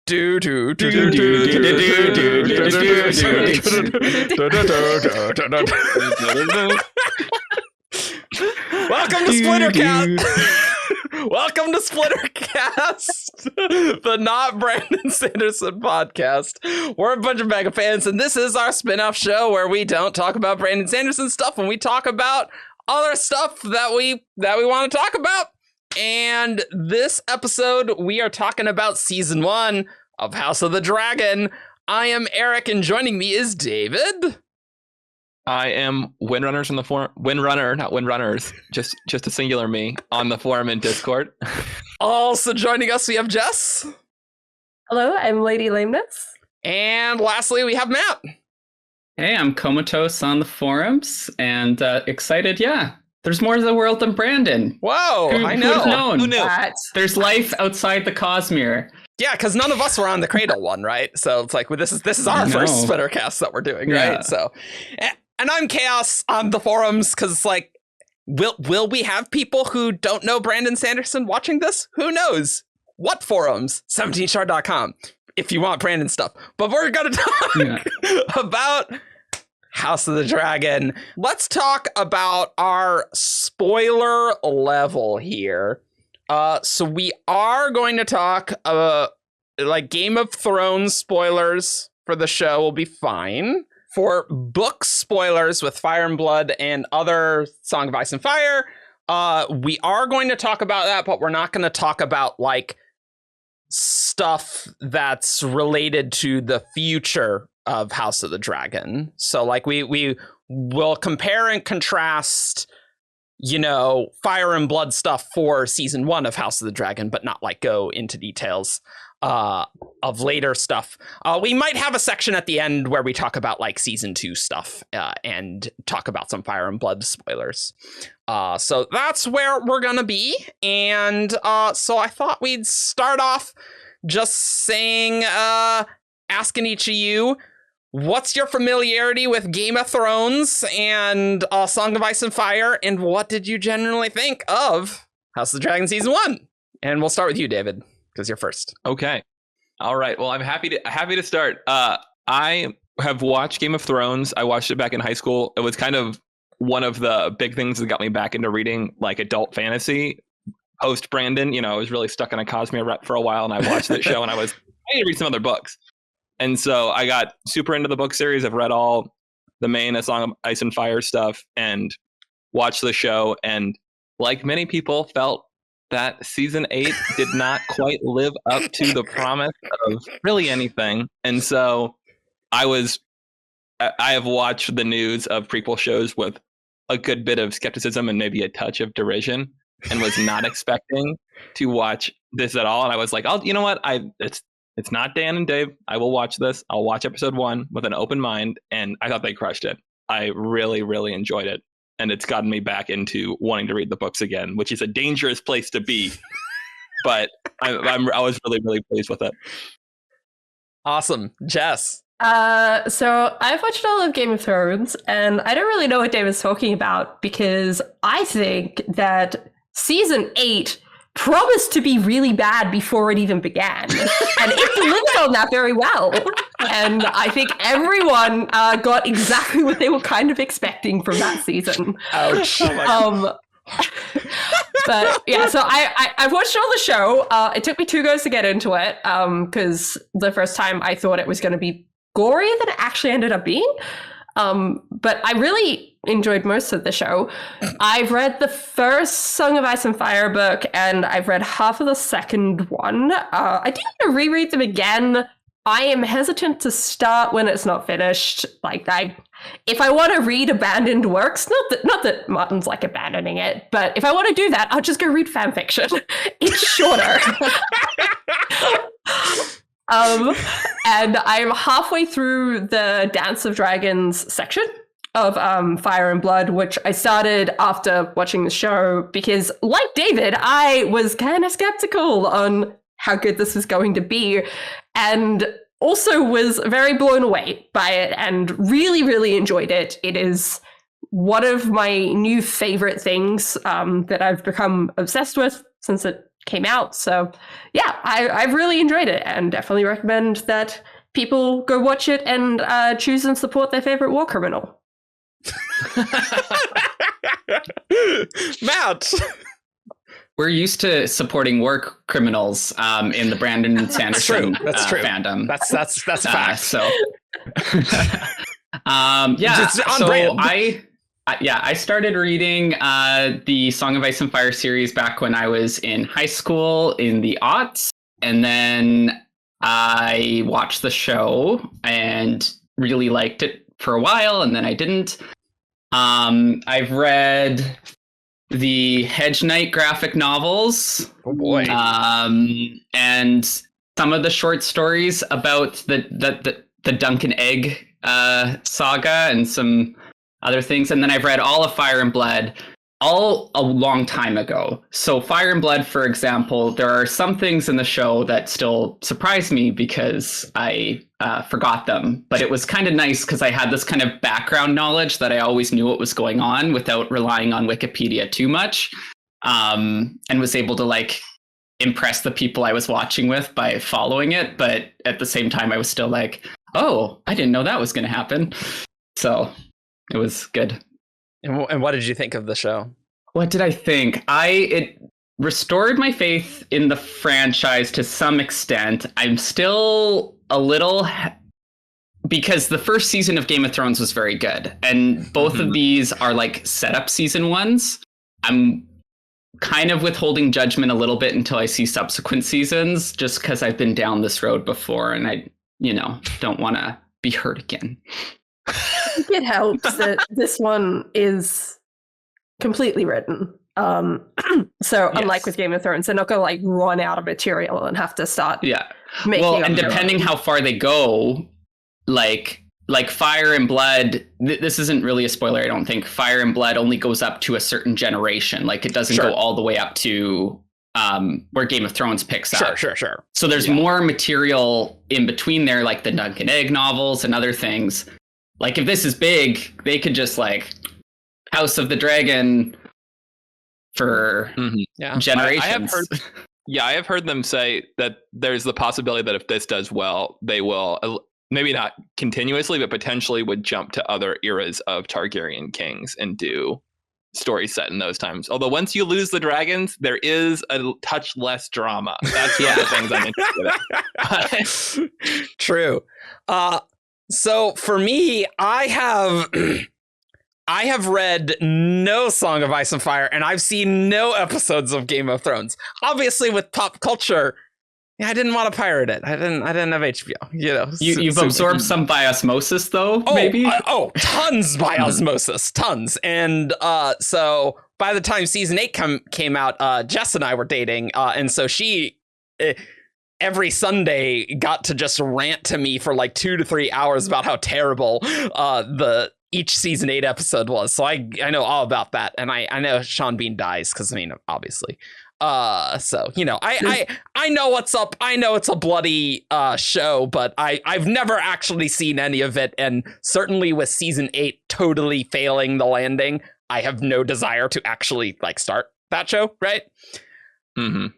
Do do do Do, do do, do do, do do, Welcome to Splintercast. Welcome to Splintercast, the not Brandon Sanderson podcast. We're a bunch of mega fans, and this is our spin-off show where we don't talk about Brandon Sanderson stuff, and we talk about other stuff that we want to talk about. And this episode, we are talking about season 1 of House of the Dragon. I am Eric, and joining me is David. I am Windrunners on the forum. Windrunner, not Windrunners. Just a singular me on the forum and Discord. Also joining us, we have Jess. Hello, I'm Lady Lameness. And lastly, we have Matt. Hey, I'm Comatose on the forums, and excited, there's more to the world than Brandon. Whoa, I know. Who'd have known? Who knew? There's life outside the Cosmere. Yeah, because none of us were on the Cradle one, right? So it's like, well, this is our first Splintercast that we're doing, right? So, and I'm Chaos on the forums, because it's like, will we have people who don't know Brandon Sanderson watching this? Who knows? What forums? 17shard.com if you want Brandon stuff. But we're going to talk about House of the Dragon. Let's talk about our spoiler level here. So we are going to talk like Game of Thrones spoilers for the show will be fine. For book spoilers with Fire and Blood and other Song of Ice and Fire, we are going to talk about that, but we're not going to talk about like stuff that's related to the future of House of the Dragon. So like we will compare and contrast, you know, Fire and Blood stuff for season 1 of House of the Dragon, but not like go into details of later stuff. We might have a section at the end where we talk about like season 2 stuff and talk about some Fire and Blood spoilers. So that's where we're gonna be. And so I thought we'd start off just saying, asking each of you, what's your familiarity with Game of Thrones and Song of Ice and Fire, and what did you generally think of House of the Dragon season 1? And we'll start with you, David, because you're first. Okay. All right. Well, I'm happy to start. I have watched Game of Thrones. I watched it back in high school. It was kind of one of the big things that got me back into reading like adult fantasy. Post Brandon, you know, I was really stuck in a Cosmere rut for a while, and I watched that show, and I need to read some other books. And so I got super into the book series. I've read all the main Song of Ice and Fire stuff and watched the show. And like many people, felt that season 8 did not quite live up to the promise of really anything. And so I have watched the news of prequel shows with a good bit of skepticism and maybe a touch of derision, and was not expecting to watch this at all. And I was like, you know what? It's not Dan and Dave. I will watch this. I'll watch episode 1 with an open mind. And I thought they crushed it. I really, really enjoyed it. And it's gotten me back into wanting to read the books again, which is a dangerous place to be. But I was really, really pleased with it. Awesome. Jess. So I've watched all of Game of Thrones, and I don't really know what Dave is talking about, because I think that season 8 promised to be really bad before it even began. And it delivered on that very well. And I think everyone got exactly what they were kind of expecting from that season. Ouch. But yeah, so I've watched all the show. It took me 2 goes to get into it, because the first time I thought it was going to be gorier than it actually ended up being. But I really enjoyed most of the show. I've read the first Song of Ice and Fire book, and I've read half of the second one. I do want to reread them again. I am hesitant to start when it's not finished. Like, if I want to read abandoned works, not that Martin's like abandoning it, but if I want to do that, I'll just go read fan fiction. It's shorter. And I'm halfway through the Dance of Dragons section of Fire and Blood, which I started after watching the show because, like David, I was kind of skeptical on how good this was going to be, and also was very blown away by it and really, really enjoyed it. It is one of my new favorite things that I've become obsessed with since it came out. So yeah, I've really enjoyed it and definitely recommend that people go watch it and choose and support their favorite war criminal. Matt. We're used to supporting war criminals in the Brandon Sanderson fandom. That's a fact. Yeah. It's on so brand. I started reading the Song of Ice and Fire series back when I was in high school in the aughts, and then I watched the show and really liked it for a while, and then I didn't. I've read the Hedge Knight graphic novels. Oh boy. And some of the short stories about the Duncan Egg saga and some other things. And then I've read all of Fire and Blood all a long time ago. So Fire and Blood, for example, there are some things in the show that still surprise me because I forgot them. But it was kind of nice because I had this kind of background knowledge that I always knew what was going on without relying on Wikipedia too much, and was able to like impress the people I was watching with by following it. But at the same time, I was still like, oh, I didn't know that was going to happen. So it was good. And what did you think of the show? What did I think? It restored my faith in the franchise to some extent. I'm still a little... because the first season of Game of Thrones was very good. And both of these are like setup season ones. I'm kind of withholding judgment a little bit until I see subsequent seasons, just because I've been down this road before and I, don't want to be hurt again. I think it helps that this one is completely written. So unlike with Game of Thrones, they're not going to like run out of material and have to start making. Well, and depending how far they go, like Fire and Blood, this isn't really a spoiler, I don't think. Fire and Blood only goes up to a certain generation. Like it doesn't go all the way up to where Game of Thrones picks up. Sure. So there's more material in between there, like the Duncan Egg novels and other things. Like if this is big, they could just like House of the Dragon for generations. I have heard them say that there's the possibility that if this does well, they will maybe not continuously, but potentially would jump to other eras of Targaryen kings and do stories set in those times. Although once you lose the dragons, there is a touch less drama. That's one of the things I'm interested in. True. So for me, I have read no Song of Ice and Fire, and I've seen no episodes of Game of Thrones. Obviously, with pop culture, I didn't want to pirate it. I didn't have HBO. You've absorbed some by osmosis, though. Maybe. Tons by osmosis, tons. And so by the time season 8 came out, Jess and I were dating, and so she. Every Sunday got to just rant to me for like 2 to 3 hours about how terrible each season 8 episode was. So I know all about that, and I know Sean Bean dies because obviously. So I know what's up. I know it's a bloody show, but I've never actually seen any of it, and certainly with season 8 totally failing the landing, I have no desire to actually like start that show. Right. Mm-hmm.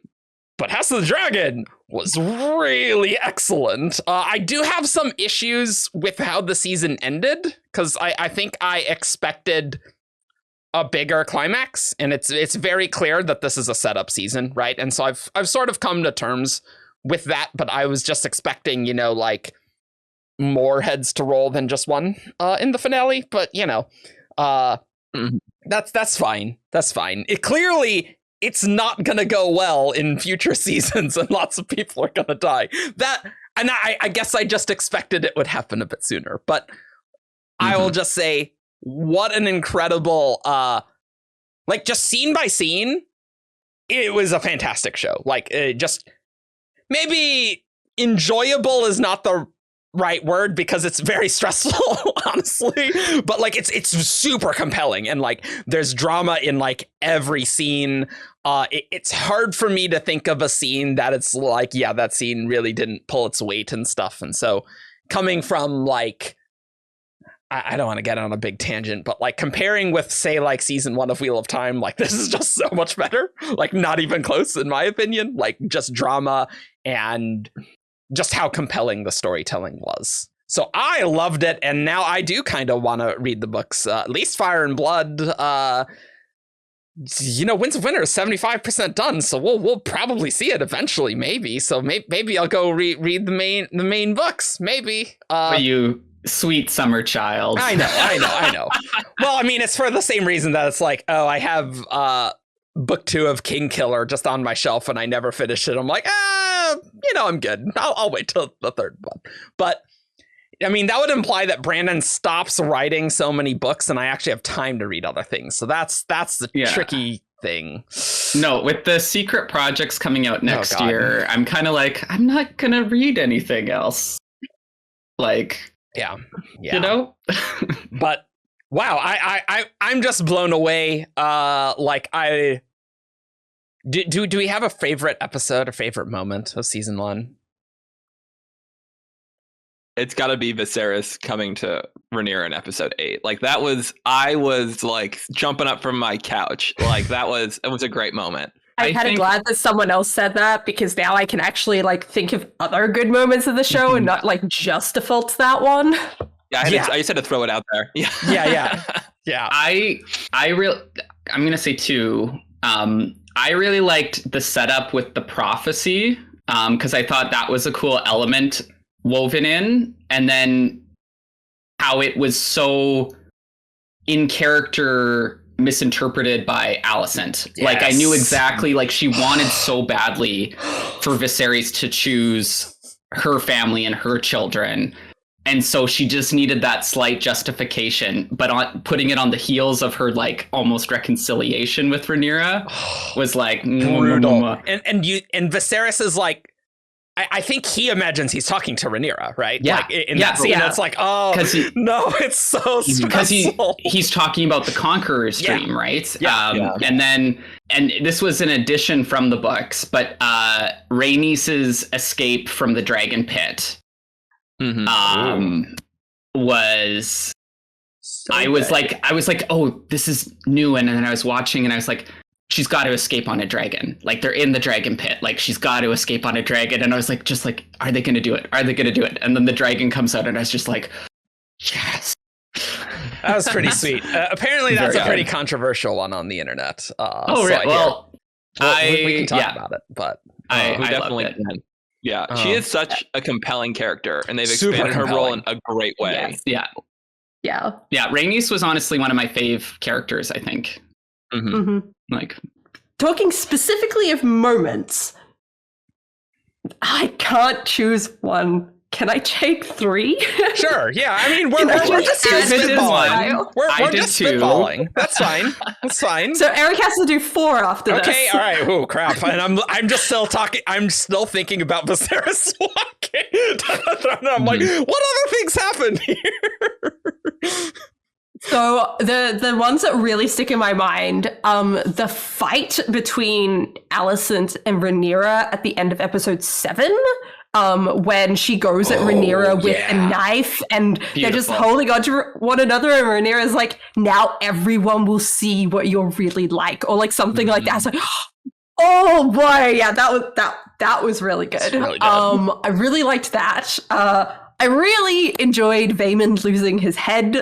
But House of the Dragon was really excellent. I do have some issues with how the season ended, because I think I expected a bigger climax, and it's very clear that this is a setup season, right? And so I've sort of come to terms with that, but I was just expecting, like more heads to roll than just one in the finale. But that's fine. That's fine. It's not going to go well in future seasons, and lots of people are going to die. And I guess I just expected it would happen a bit sooner. But I will just say, what an incredible, just scene by scene, it was a fantastic show. Just maybe enjoyable is not the right word because it's very stressful, honestly, but it's super compelling, and there's drama in every scene. It's hard for me to think of a scene that it's that scene really didn't pull its weight and stuff. And so coming from I don't want to get on a big tangent, but like comparing with, say, like season 1 of Wheel of Time, like this is just so much better. Like not even close, in my opinion. Like just drama and just how compelling the storytelling was. So I loved it, and now I do kind of want to read the books. At least Fire and Blood. Winds of Winter is 75% done, so we'll probably see it eventually, maybe. So maybe I'll go read the main books, maybe. You sweet summer child. I know. Well, I mean, it's for the same reason that it's like, oh, I have book 2 of King Killer just on my shelf and I never finished it. I'm like, I'm good. I'll wait till the third one. But I mean, that would imply that Brandon stops writing so many books and I actually have time to read other things. So that's the tricky thing. No, with the secret projects coming out next year, I'm kind of like, I'm not going to read anything else. Like, yeah. But wow, I'm just blown away. Do we have a favorite episode or favorite moment of season 1? It's got to be Viserys coming to Rhaenyra in episode 8. Like I was like jumping up from my couch. Like it was a great moment. I'm kind of glad that someone else said that, because now I can actually like think of other good moments of the show and not like just default to that one. Yeah, I just had to throw it out there. Yeah. I'm gonna say 2. I really liked the setup with the prophecy, because I thought that was a cool element woven in, and then how it was so in character misinterpreted by Alicent. Yes. Like I knew exactly, like she wanted so badly for Viserys to choose her family and her children, and so she just needed that slight justification, but putting it on the heels of her like almost reconciliation with Rhaenyra was like brutal. And Viserys is like, I think he imagines he's talking to Rhaenyra, right? Yeah. Like in that scene, it's like, no, it's so stressful. Because he's talking about the Conqueror's dream, right? Yeah. And this was an addition from the books, but Rhaenys's escape from the dragon pit was so I was like, oh, this is new. And then I was watching and I was like, she's got to escape on a dragon. Like they're in the dragon pit. Like she's got to escape on a dragon. And I was like, are they going to do it? Are they going to do it? And then the dragon comes out and I was just like, yes. That was pretty sweet. Apparently that's a pretty controversial one on the internet. Really? Well, we can talk about it, but I definitely can. Yeah, she is such a compelling character, and they've expanded her role in a great way. Yes. Yeah. Rhaenys was honestly one of my fave characters, I think. Like, talking specifically of moments, I can't choose one. Can I take 3? Sure. Yeah. I mean, we're just spitballing. We're just spitballing. That's fine. That's fine. So Eric has to do 4 after this. Okay. All right. Oh crap! And I'm just still talking. I'm still thinking about Viserys walking. I'm like, what other things happened here? So the ones that really stick in my mind, the fight between Alicent and Rhaenyra at the end of episode 7. When she goes at Rhaenyra with a knife and they're just holding on to one another, and Rhaenyra's like, now everyone will see what you're really like, or like something like that. It's like, oh boy, yeah, that was really good. Really good. I really liked that. I really enjoyed Vaemond losing his head.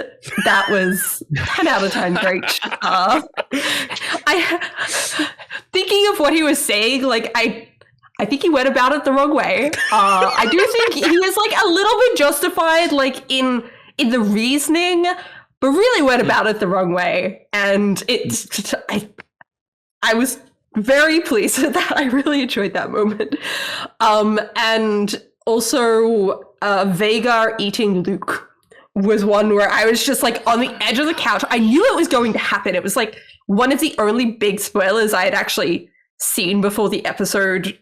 That was 10 out of 10 great. Thinking of what he was saying, like I think he went about it the wrong way. I do think he was like a little bit justified, like in the reasoning, but really went about it the wrong way. And I was very pleased with that. I really enjoyed that moment. And also Vhagar eating Luke was one where I was just like on the edge of the couch. I knew it was going to happen. It was like one of the only big spoilers I had actually seen before the episode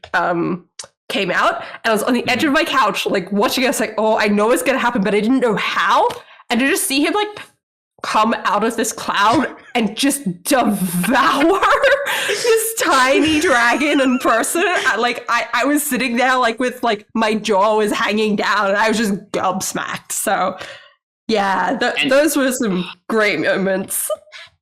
came out, and I was on the edge of my couch like watching it. I was like, oh, I know it's gonna happen, but I didn't know how. And to just see him like come out of this cloud and just devour this tiny dragon in person, I was sitting there like with like my jaw was hanging down and I was just gobsmacked. So Yeah, those were some great moments.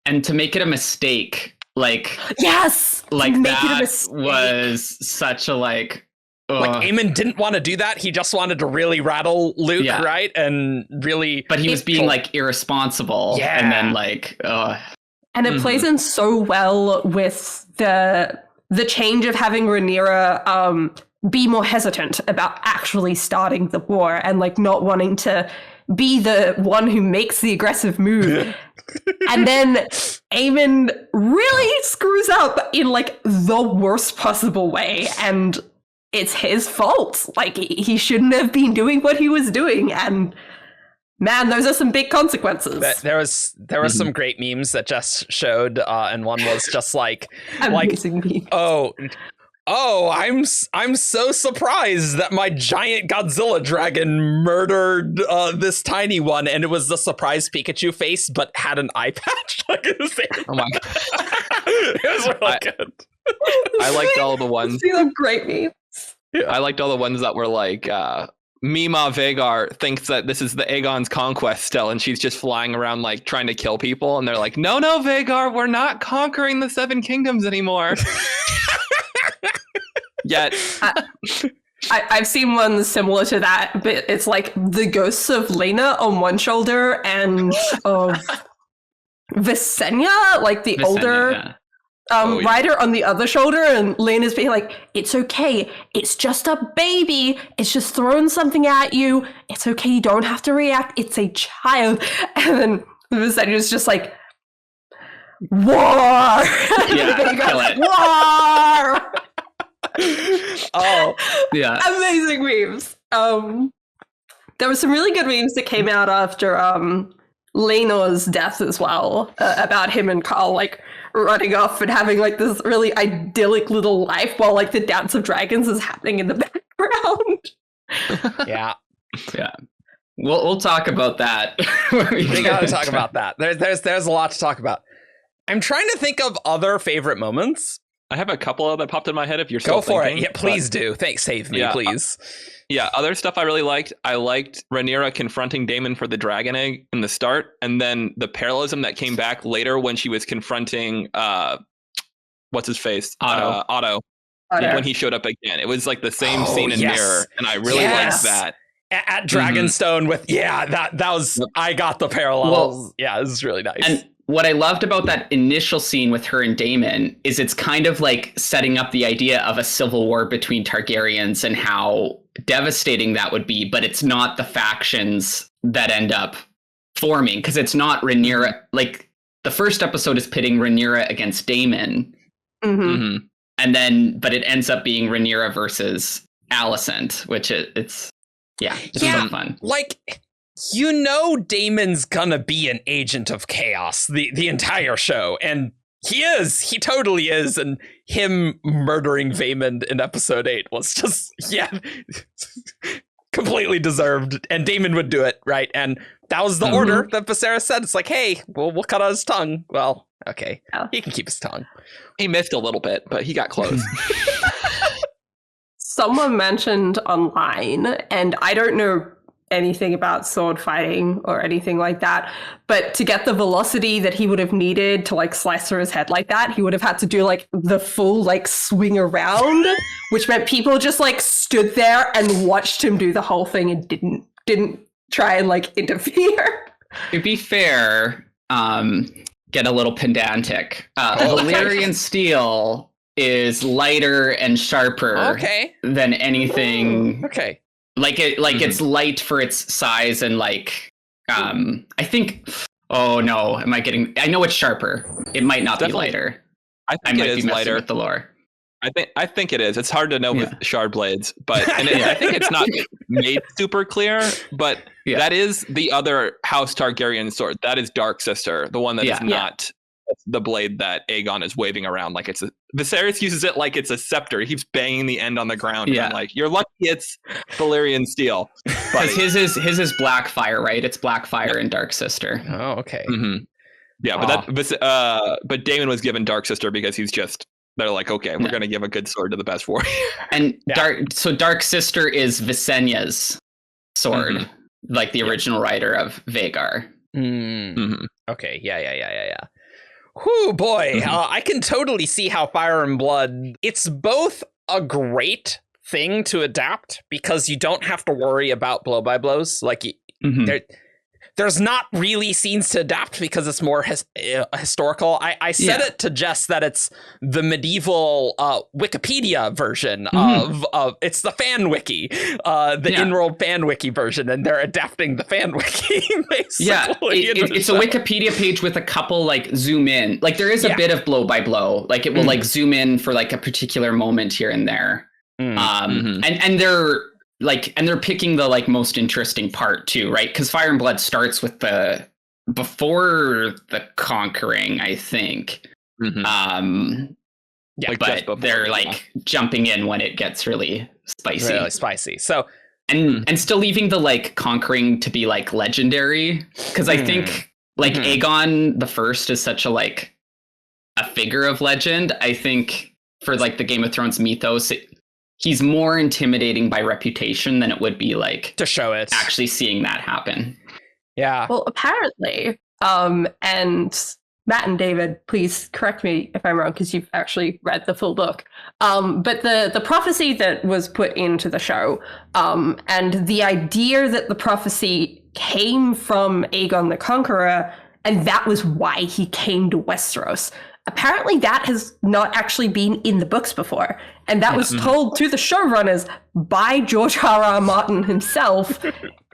And to make it a mistake, like yes, like make that it a mistake. was such a like. Like Eamon didn't want to do that. He just wanted to really rattle Luke, right? And really, but he was being like irresponsible, and then like, and it plays in so well with the change of having Rhaenyra be more hesitant about actually starting the war and like not wanting to be the one who makes the aggressive move. And then Eamon really screws up in like the worst possible way, and it's his fault. Like, he shouldn't have been doing what he was doing, and man, those are some big consequences. There was some great memes that just showed, and one was just like, amazing memes. I'm so surprised that my giant Godzilla dragon murdered this tiny one, and it was the surprise Pikachu face, but had an eye patch. Like, it was oh my god, it was really good. I liked all the ones. These are great memes. Yeah. I liked all the ones that were like, Mima Vagar thinks that this is the Aegon's conquest still, and she's just flying around like trying to kill people, and they're like, no, Vagar, we're not conquering the Seven Kingdoms anymore. Yet I've seen one similar to that, but it's like the ghosts of Lena on one shoulder and of Visenya, like the older rider on the other shoulder, and Lena's being like, it's okay, it's just a baby, it's just throwing something at you, it's okay, you don't have to react, it's a child. And then Visenya's just like, war! Yeah, war! Oh yeah, amazing memes. There were some really good memes that came out after Laenor's death as well, about him and Carl like running off and having like this really idyllic little life while like the Dance of Dragons is happening in the background. yeah. We'll talk about that. We gotta talk about that. There's a lot to talk about. I'm trying to think of other favorite moments. I have a couple that popped in my head if you're Go still for thinking, it. Yeah, please do. Thanks, save me, please. Other stuff I really liked. I liked Rhaenyra confronting Daemon for the dragon egg in the start, and then the parallelism that came back later when she was confronting what's his face? Otto. When he showed up again. It was like the same scene in Mirror, and I really liked that. At Dragonstone with that was I got the parallels. It was really nice. And what I loved about that initial scene with her and Daemon is it's kind of like setting up the idea of a civil war between Targaryens and how devastating that would be, but it's not the factions that end up forming, because it's not Rhaenyra. Like, the first episode is pitting Rhaenyra against Daemon, and then but it ends up being Rhaenyra versus Alicent, which it's so fun. Like, Daemon's gonna be an agent of chaos the entire show, and he totally is, and him murdering Vaemond in episode 8 was just completely deserved, and Daemon would do it, right? And that was the order that Viserys said. It's like, hey, we'll cut out his tongue. Well, okay, he can keep his tongue. He missed a little bit, but he got close. Someone mentioned online, and I don't know anything about sword fighting or anything like that, but to get the velocity that he would have needed to like slice through his head like that, he would have had to do like the full like swing around, which meant people just like stood there and watched him do the whole thing and didn't try and like interfere. To be fair, get a little pedantic. Valyrian steel is lighter and sharper than anything. Like it's light for its size, and like I think. Oh no, I know it's sharper. It might not be lighter. I think it is lighter with the lore. I think it is. It's hard to know with shard blades, but I think it's not made super clear. But that is the other House Targaryen sword. That is Dark Sister, the one that is not the blade that Aegon is waving around like it's Viserys uses it like it's a scepter. He keeps banging the end on the ground. Yeah. And like, you're lucky it's Valyrian steel. Because his is black fire, right? It's black fire and Dark Sister. Oh, okay. Yeah, but Daemon was given Dark Sister because they're like, okay, we're gonna give a good sword to the best warrior. And Dark Sister is Visenya's sword. like the original writer of Vagar. Okay, yeah. Whew, boy, I can totally see how Fire and Blood, it's both a great thing to adapt because you don't have to worry about blow by blows. Like, there's not really scenes to adapt because it's more historical. I said it to Jess that it's the medieval Wikipedia version of it's the fan wiki, in-world fan wiki version, and they're adapting the fan wiki basically. Yeah, it's a Wikipedia page with a couple like zoom in. Like there is a bit of blow by blow. Like it will like zoom in for like a particular moment here and there. And they're like, and they're picking the like most interesting part too, right? Because Fire and Blood starts with before the conquering, I think. Like but they're like jumping in when it gets really spicy. Really spicy. So and still leaving the like conquering to be like legendary, because I think like Aegon the First is such a figure of legend. I think for like the Game of Thrones mythos, he's more intimidating by reputation than it would be like to show it actually seeing that happen. Yeah. Well, apparently, and Matt and David, please correct me if I'm wrong because you've actually read the full book. But the prophecy that was put into the show, and the idea that the prophecy came from Aegon the Conqueror, and that was why he came to Westeros. Apparently that has not actually been in the books before. And that was told to the showrunners by George R.R. Martin himself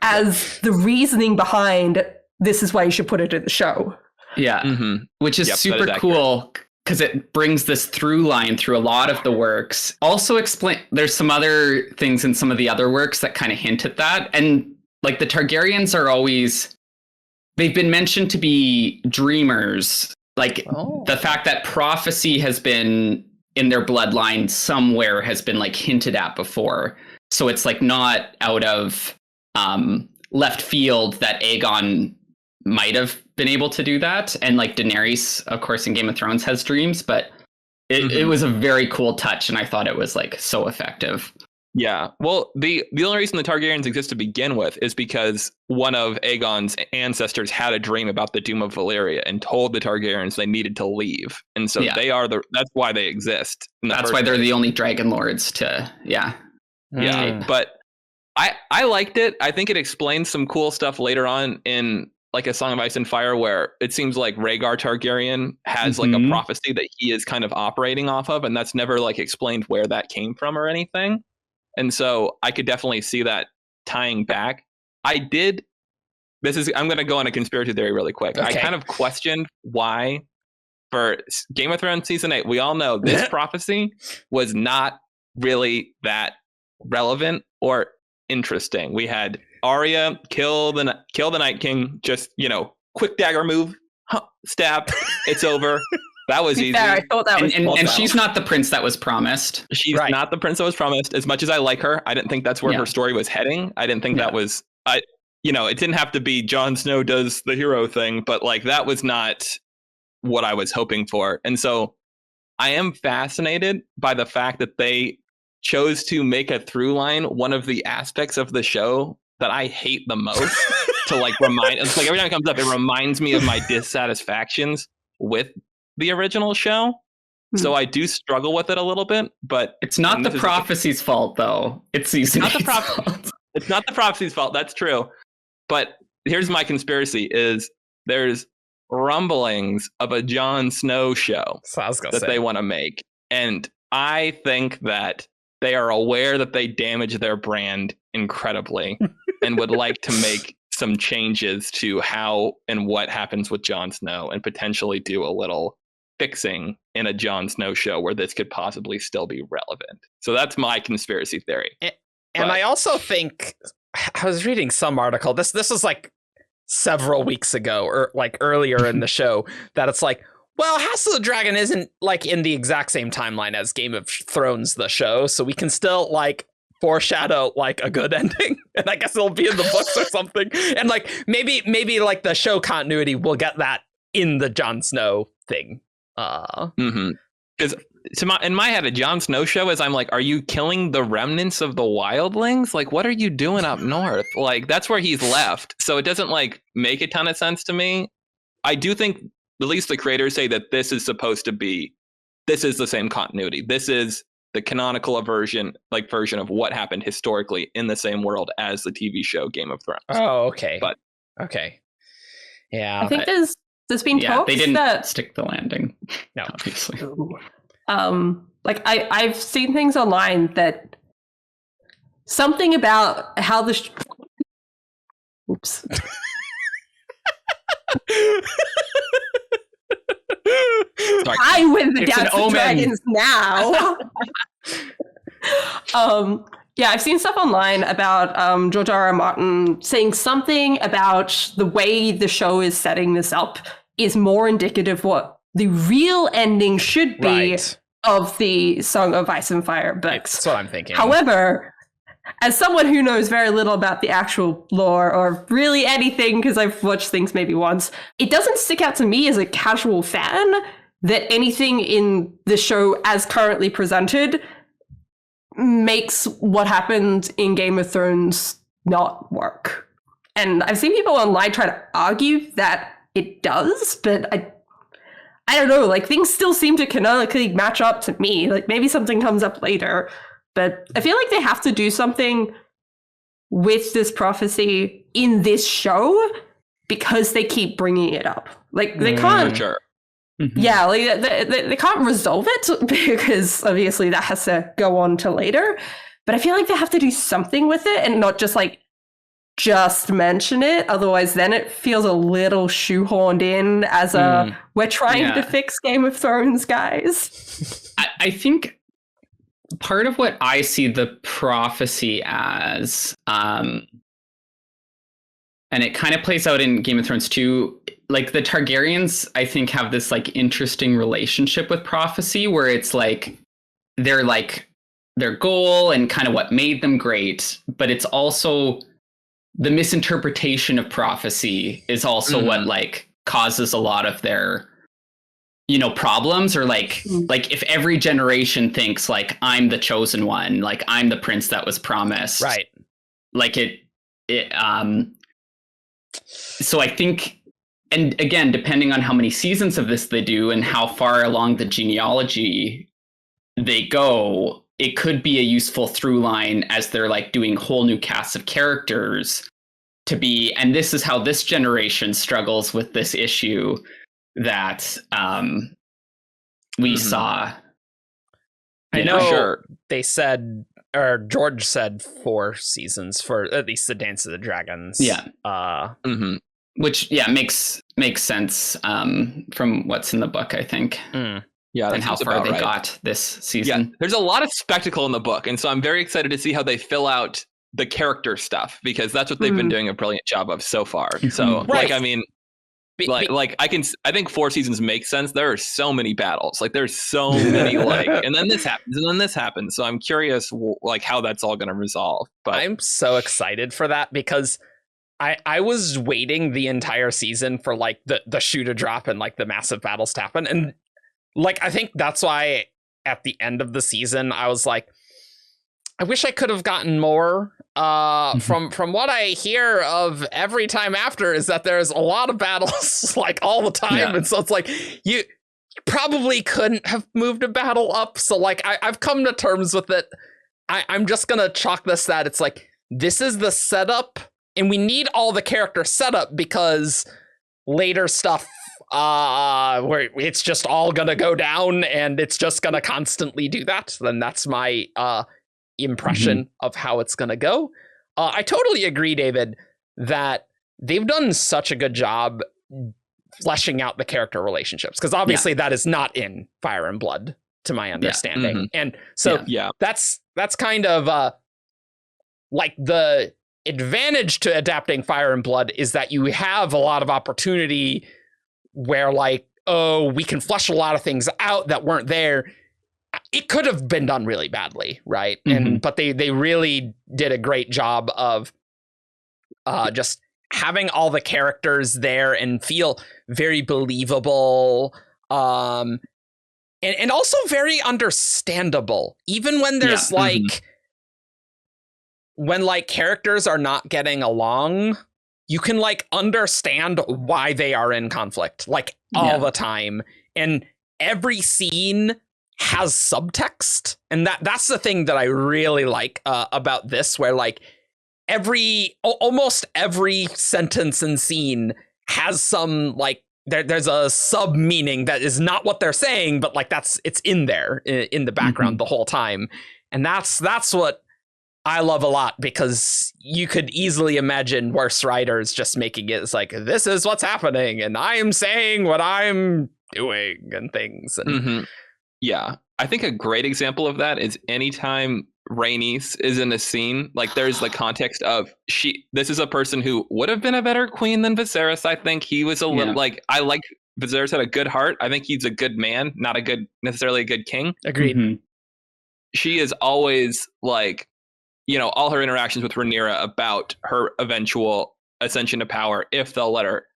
as the reasoning behind this is why you should put it in the show. Yeah, which is super cool because it brings this through line through a lot of the works. Also there's some other things in some of the other works that kind of hint at that. And like the Targaryens are always, they've been mentioned to be dreamers. Like the fact that prophecy has been in their bloodline somewhere has been like hinted at before. So it's like not out of left field that Aegon might have been able to do that. And like Daenerys, of course, in Game of Thrones has dreams, but it was a very cool touch. And I thought it was like so effective. Yeah. Well, the only reason the Targaryens exist to begin with is because one of Aegon's ancestors had a dream about the doom of Valyria and told the Targaryens they needed to leave. And so that's why they exist. That's why they're the only dragon lords to, Yeah. But I liked it. I think it explains some cool stuff later on in like A Song of Ice and Fire, where it seems like Rhaegar Targaryen has like a prophecy that he is kind of operating off of. And that's never like explained where that came from or anything. And so I could definitely see that tying back. I'm going to go on a conspiracy theory really quick. Okay. I kind of questioned why for Game of Thrones season 8, we all know this prophecy was not really that relevant or interesting. We had Arya kill the Night King, just, quick dagger move, stab, it's over. That was easy. I thought that was and she's not the prince that was promised. She's not the prince that was promised. As much as I like her, I didn't think that's where her story was heading. I didn't think that was, it didn't have to be Jon Snow does the hero thing, but like that was not what I was hoping for. And so I am fascinated by the fact that they chose to make a through line one of the aspects of the show that I hate the most to like remind. It's like every time it comes up, it reminds me of my dissatisfactions with the original show. So I do struggle with it a little bit, but it's not the prophecy's fault though. It's not the fault. It's not the prophecy's fault. That's true. But here's my conspiracy is there's rumblings of a Jon Snow show they want to make. And I think that they are aware that they damage their brand incredibly and would like to make some changes to how and what happens with Jon Snow and potentially do a little fixing in a Jon Snow show where this could possibly still be relevant. So that's my conspiracy theory. And I also think I was reading some article. This was like several weeks ago or like earlier in the show that it's like, well, House of the Dragon isn't like in the exact same timeline as Game of Thrones, the show. So we can still like foreshadow like a good ending. And I guess it'll be in the books or something. And like maybe like the show continuity will get that in the Jon Snow thing. Because in my head, a Jon Snow show is I'm like, are you killing the remnants of the wildlings? Like, what are you doing up north? Like, that's where he's left. So it doesn't like make a ton of sense to me. I do think at least the creators say that this is supposed to be, this is the same continuity. This is the canonical version of what happened historically in the same world as the TV show Game of Thrones. Oh, okay. But okay. Yeah. I think there's been talks they didn't that stick the landing. No. Obviously. like I've seen things online that something about how the oops. I win the Dance of Dragons now. Yeah, I've seen stuff online about George R. R. Martin saying something about the way the show is setting this up is more indicative of what the real ending should be of the Song of Ice and Fire books. That's what I'm thinking. However, as someone who knows very little about the actual lore or really anything, because I've watched things maybe once, it doesn't stick out to me as a casual fan that anything in the show as currently presented makes what happened in Game of Thrones not work. And I've seen people online try to argue that it does, but I don't know, like things still seem to canonically match up to me. Like maybe something comes up later, but I feel like they have to do something with this prophecy in this show because they keep bringing it up. Like they can't. Sure. Yeah, like they can't resolve it because obviously that has to go on to later. But I feel like they have to do something with it and not just mention it. Otherwise, then it feels a little shoehorned in as we're trying to fix Game of Thrones, guys. I think part of what I see the prophecy as, and it kind of plays out in Game of Thrones too, like the Targaryens, I think, have this like interesting relationship with prophecy where it's like they're like their goal and kind of what made them great, but it's also the misinterpretation of prophecy is also what like causes a lot of their, you know, problems, or like if every generation thinks like I'm the chosen one, like I'm the prince that was promised, Right? Like it so I think, and again, depending on how many seasons of this they do and how far along the genealogy they go, it could be a useful through line as they're like doing whole new casts of characters to be, and this is how this generation struggles with this issue that we saw. I know they said, or George said 4 seasons for at least the Dance of the Dragons. Yeah. Which makes sense from what's in the book, I think. Yeah, and how far they got this season. Yeah, there's a lot of spectacle in the book, and so I'm very excited to see how they fill out the character stuff, because that's what they've been doing a brilliant job of so far. So, like, I mean, I think 4 seasons make sense. There are so many battles, like there's so many, like, and then this happens, and then this happens. So I'm curious, like, how that's all going to resolve. But I'm so excited for that because I was waiting the entire season for like the shoe to drop and like the massive battles to happen, and like I think that's why at the end of the season I was like, I wish I could have gotten more. From what I hear of every time after is that there's a lot of battles like all the time, and so it's like you probably couldn't have moved a battle up. So like I've come to terms with it. I'm just gonna chalk this that it's like this is the setup, and we need all the character setup because later stuff where it's just all gonna go down and it's just gonna constantly do that. Then that's my impression of how it's gonna go. I totally agree, David, that they've done such a good job fleshing out the character relationships, because obviously that is not in Fire and Blood to my understanding. And so that's kind of like the advantage to adapting Fire and Blood is that you have a lot of opportunity where like, oh, we can flesh a lot of things out that weren't there. It could have been done really badly, right? But they really did a great job of just having all the characters there and feel very believable. and also very understandable, even when there's when like characters are not getting along, you can like understand why they are in conflict like all the time. And every scene has subtext. And that's the thing that I really like about this, where like almost every sentence and scene has some like there's a sub meaning that is not what they're saying, but like it's in there in the background the whole time. And that's what I love a lot, because you could easily imagine worse writers just making it like, this is what's happening and I am saying what I'm doing and things. And yeah, I think a great example of that is anytime Rhaenys is in a scene, like there's the context of this is a person who would have been a better queen than Viserys. I think he was a little like, I like Viserys had a good heart. I think he's a good man, not necessarily a good king. Agreed. She is always like, you know, all her interactions with Rhaenyra about her eventual ascension to power, if they'll let her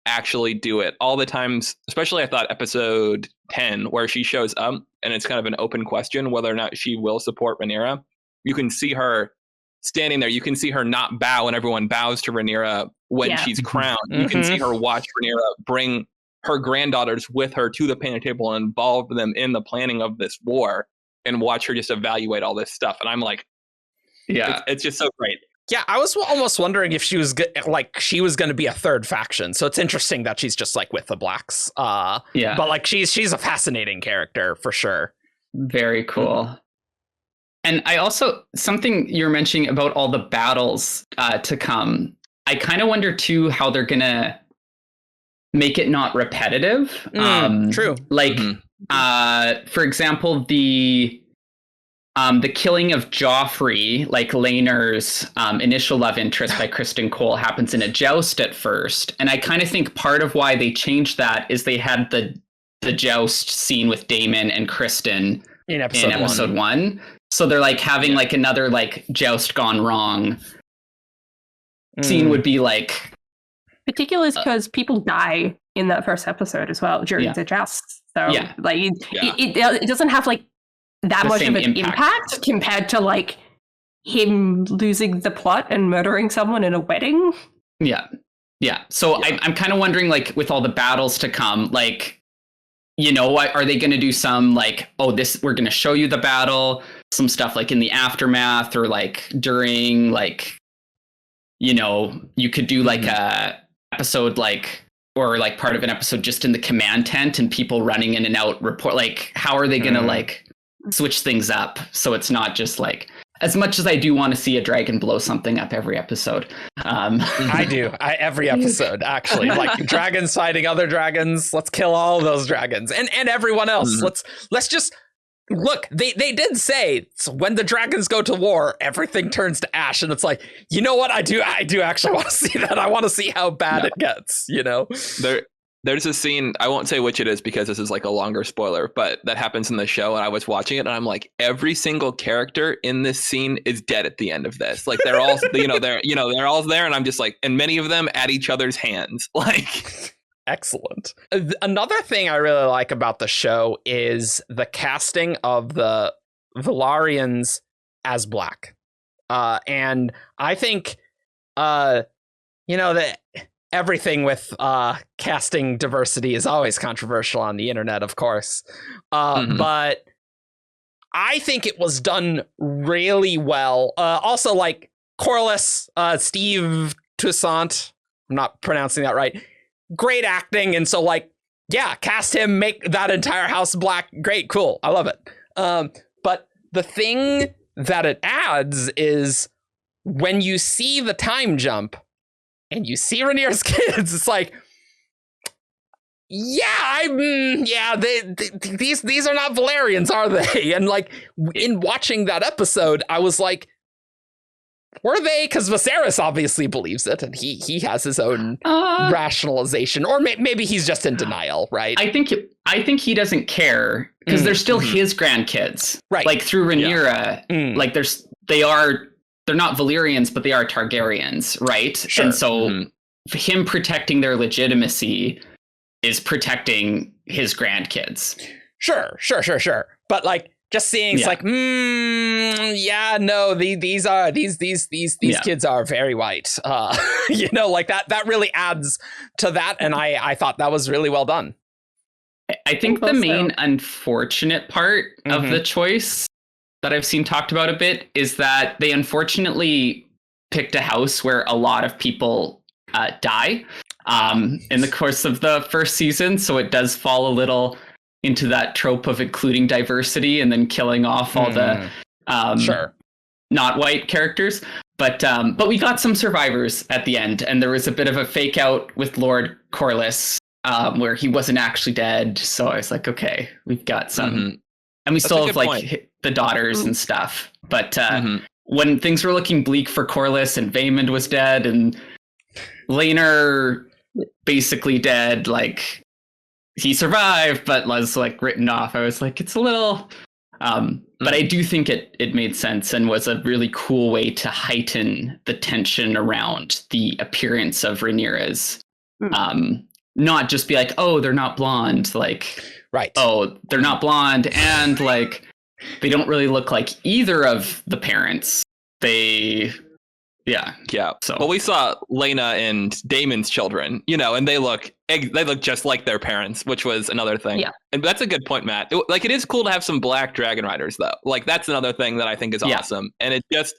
actually do it. All the times, especially I thought episode 10, where she shows up and it's kind of an open question whether or not she will support Rhaenyra. You can see her standing there. You can see her not bow when everyone bows to Rhaenyra when she's crowned. You can see her watch Rhaenyra bring her granddaughters with her to the panel table and involve them in the planning of this war, and watch her just evaluate all this stuff. And I'm like, it's just so great. Yeah, I was almost wondering if she was going to be a third faction. So it's interesting that she's just like with the Blacks. But like she's a fascinating character for sure. Very cool. And I also, something you're mentioning about all the battles to come, I kind of wonder too how they're gonna make it not repetitive. True. Like, for example, the killing of Joffrey, like Laener's initial love interest by Kristen Cole, happens in a joust at first. And I kind of think part of why they changed that is they had the joust scene with Daemon and Kristen in episode one. So they're like having like another like joust gone wrong scene would be like... Particularly because people die in that first episode as well during the joust. So like it doesn't have like that much of an impact compared to like him losing the plot and murdering someone in a wedding. So I'm kind of wondering, like, with all the battles to come, like, you know, are they going to do some like, we're going to show you the battle, some stuff like in the aftermath or like during, like, you know, you could do like a episode like, or like part of an episode just in the command tent and people running in and out report, like, how are they going to like switch things up so it's not just like, as much as I do want to see a dragon blow something up every episode. I do. Every episode, actually. Like dragons fighting other dragons. Let's kill all those dragons and everyone else. Let's just look. They did say when the dragons go to war, everything turns to ash, and it's like, you know what? I do actually want to see that. I want to see how bad it gets. You know, There's a scene, I won't say which it is because this is like a longer spoiler, but that happens in the show, and I was watching it and I'm like, every single character in this scene is dead at the end of this. Like they're all, they're all there, and I'm just like, and many of them at each other's hands. Like, excellent. Another thing I really like about the show is the casting of the Velaryons as Black. And I think, that everything with casting diversity is always controversial on the internet, of course. But I think it was done really well. Also, like Corlys, Steve Toussaint, I'm not pronouncing that right. Great acting. And so, like, yeah, cast him, make that entire house Black. Great, cool. I love it. But the thing that it adds is when you see the time jump, and you see Rhaenyra's kids, it's like, these are not Valyrians, are they? And like in watching that episode, I was like, were they? Because Viserys obviously believes it, and he has his own rationalization, or maybe he's just in denial, right? I think he doesn't care because they're still his grandkids, right? Like through Rhaenyra, like they're not Valyrians, but they are Targaryens, right? Sure. And so him protecting their legitimacy is protecting his grandkids. Sure. But like just seeing, it's like, yeah, no, these kids are very white. Like that really adds to that, and I thought that was really well done. I think the main unfortunate part of the choice that I've seen talked about a bit is that they unfortunately picked a house where a lot of people die in the course of the first season, so it does fall a little into that trope of including diversity and then killing off all the not white characters. But we got some survivors at the end, and there was a bit of a fake out with Lord Corlys where he wasn't actually dead. So I was like, okay, we've got some, and we still have like the daughters and stuff. But when things were looking bleak for Corlys and Vaymond was dead and Laenor basically dead, like he survived but was like written off, I was like, it's a little but I do think it made sense and was a really cool way to heighten the tension around the appearance of Rhaenyra's. Not just be like, oh, they're not blonde, like, right, oh, they're not blonde, and like they don't really look like either of the parents. So, well, we saw Laena and Daemon's children, and they look just like their parents, which was another thing. Yeah, and that's a good point, Matt. It is cool to have some black dragon riders, though. Like that's another thing that I think is awesome, and it just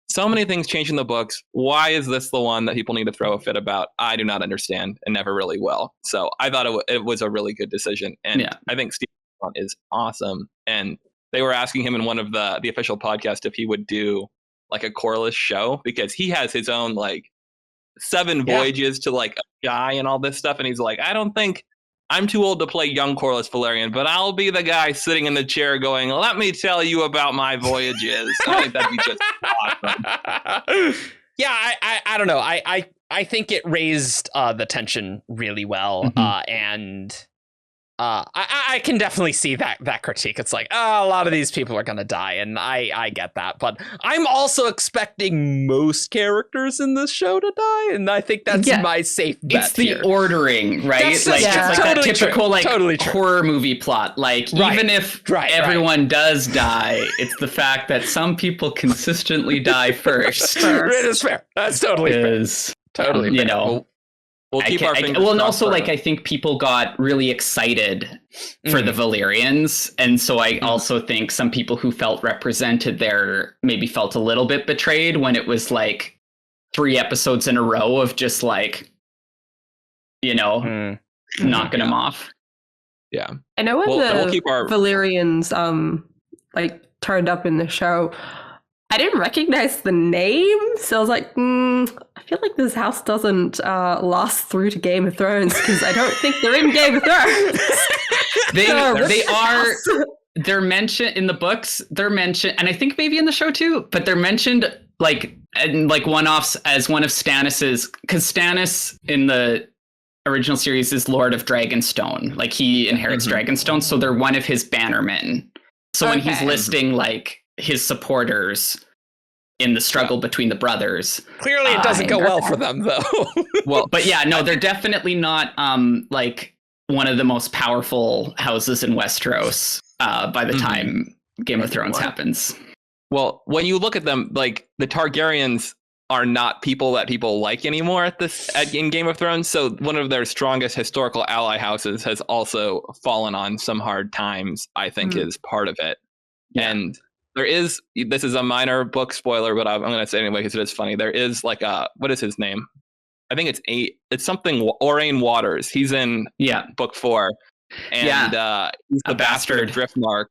so many things change in the books. Why is this the one that people need to throw a fit about? I do not understand, and never really will. So I thought it was a really good decision, and I think Steve is awesome. And they were asking him in one of the official podcasts if he would do like a Corlys show, because he has his own like 7 voyages to like a guy and all this stuff, and he's like, I don't think I'm too old to play young Corlys Velaryon, but I'll be the guy sitting in the chair going, let me tell you about my voyages. I think that'd be just awesome. Yeah, I don't know. I think it raised the tension really well, and I can definitely see that critique. It's like, a lot of these people are going to die, and I get that. But I'm also expecting most characters in this show to die, and I think that's my safe bet. It's the ordering, right? It's like totally that typical horror movie plot. Like, even if everyone does die, it's the fact that some people consistently die first. It is fair. That's totally fair. Totally fair. We'll keep our fingers and also, like, I think people got really excited for the Valyrians, and so I also think some people who felt represented there maybe felt a little bit betrayed when it was like 3 episodes in a row of just like, knocking them off. Yeah, I know when we'll keep our Valyrians like turned up in the show, I didn't recognize the name, so I was like, I feel like this house doesn't last through to Game of Thrones, because I don't think they're in Game of Thrones. They're mentioned in the books, they're mentioned, and I think maybe in the show too, but they're mentioned like one-offs as one of Stannis's, because Stannis in the original series is Lord of Dragonstone, like he inherits Dragonstone, so they're one of his bannermen. So when he's listing like his supporters in the struggle between the brothers, clearly it doesn't go well for them, though. Well, but yeah, no, they're definitely not like one of the most powerful houses in Westeros by the time Game of Thrones happens. Well, when you look at them, like the Targaryens are not people that people like anymore in Game of Thrones. So one of their strongest historical ally houses has also fallen on some hard times, I think is part of it. Yeah. And this is a minor book spoiler, but I'm going to say it anyway because it is funny. There is like what is his name? I think it's something Orain Waters. He's in book 4. And he's the bastard Driftmark.